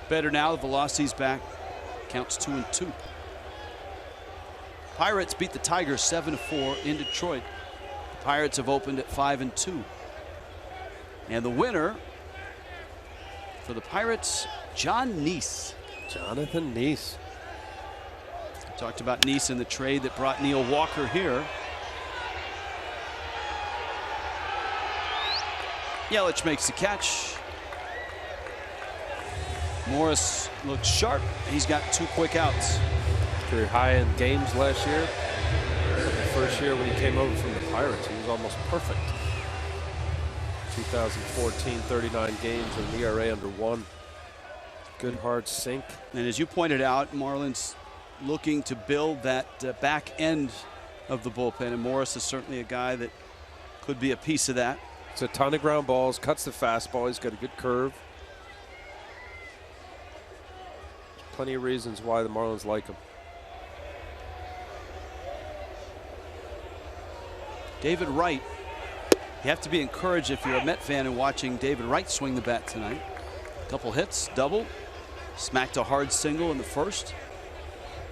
Better now. The velocity's back. Counts 2-2. Pirates beat the Tigers 7-4 in Detroit. The Pirates have opened at 5-2. And the winner for the Pirates, John Neese. Jonathan Neese. We talked about Neese in the trade that brought Neil Walker here. Yelich makes the catch. Morris looks sharp. He's got 2 quick outs. Career high in games last year. The first year when he came over from the Pirates, he was almost perfect. 2014, 39 games and an ERA under 1. Good hard sink. And as you pointed out, Marlins looking to build that back end of the bullpen, and Morris is certainly a guy that could be a piece of that. It's a ton of ground balls, cuts the fastball. He's got a good curve. Plenty of reasons why the Marlins like him. David Wright. You have to be encouraged if you're a Met fan and watching David Wright swing the bat tonight. Couple hits, double, smacked a hard single in the first.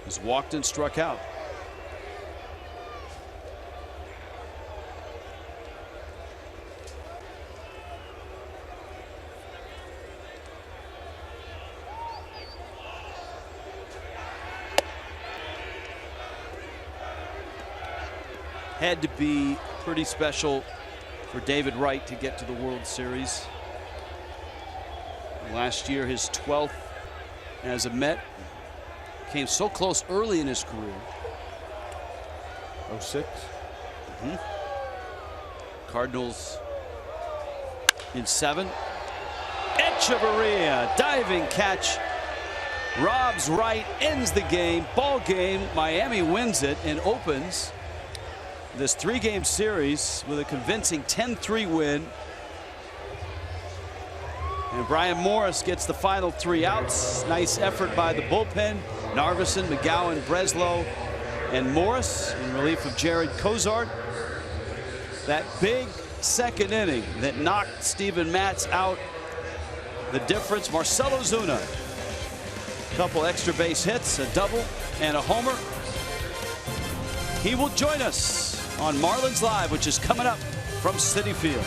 He's walked and struck out. Had to be pretty special for David Wright to get to the World Series. Last year, his 12th as a Met. Came so close early in his career. 06. Cardinals in 7. Echeverria, diving catch. Robs Wright, ends the game. Ball game. Miami wins it and opens this 3-game series with a convincing 10-3 win. And Brian Morris gets the final 3 outs. Nice effort by the bullpen. Narveson, McGowan, Breslow, and Morris in relief of Jared Cozart. That big second inning that knocked Steven Matz out. The difference, Marcell Ozuna. Couple extra base hits, a double, and a homer. He will join us on Marlins Live, which is coming up from Citi Field.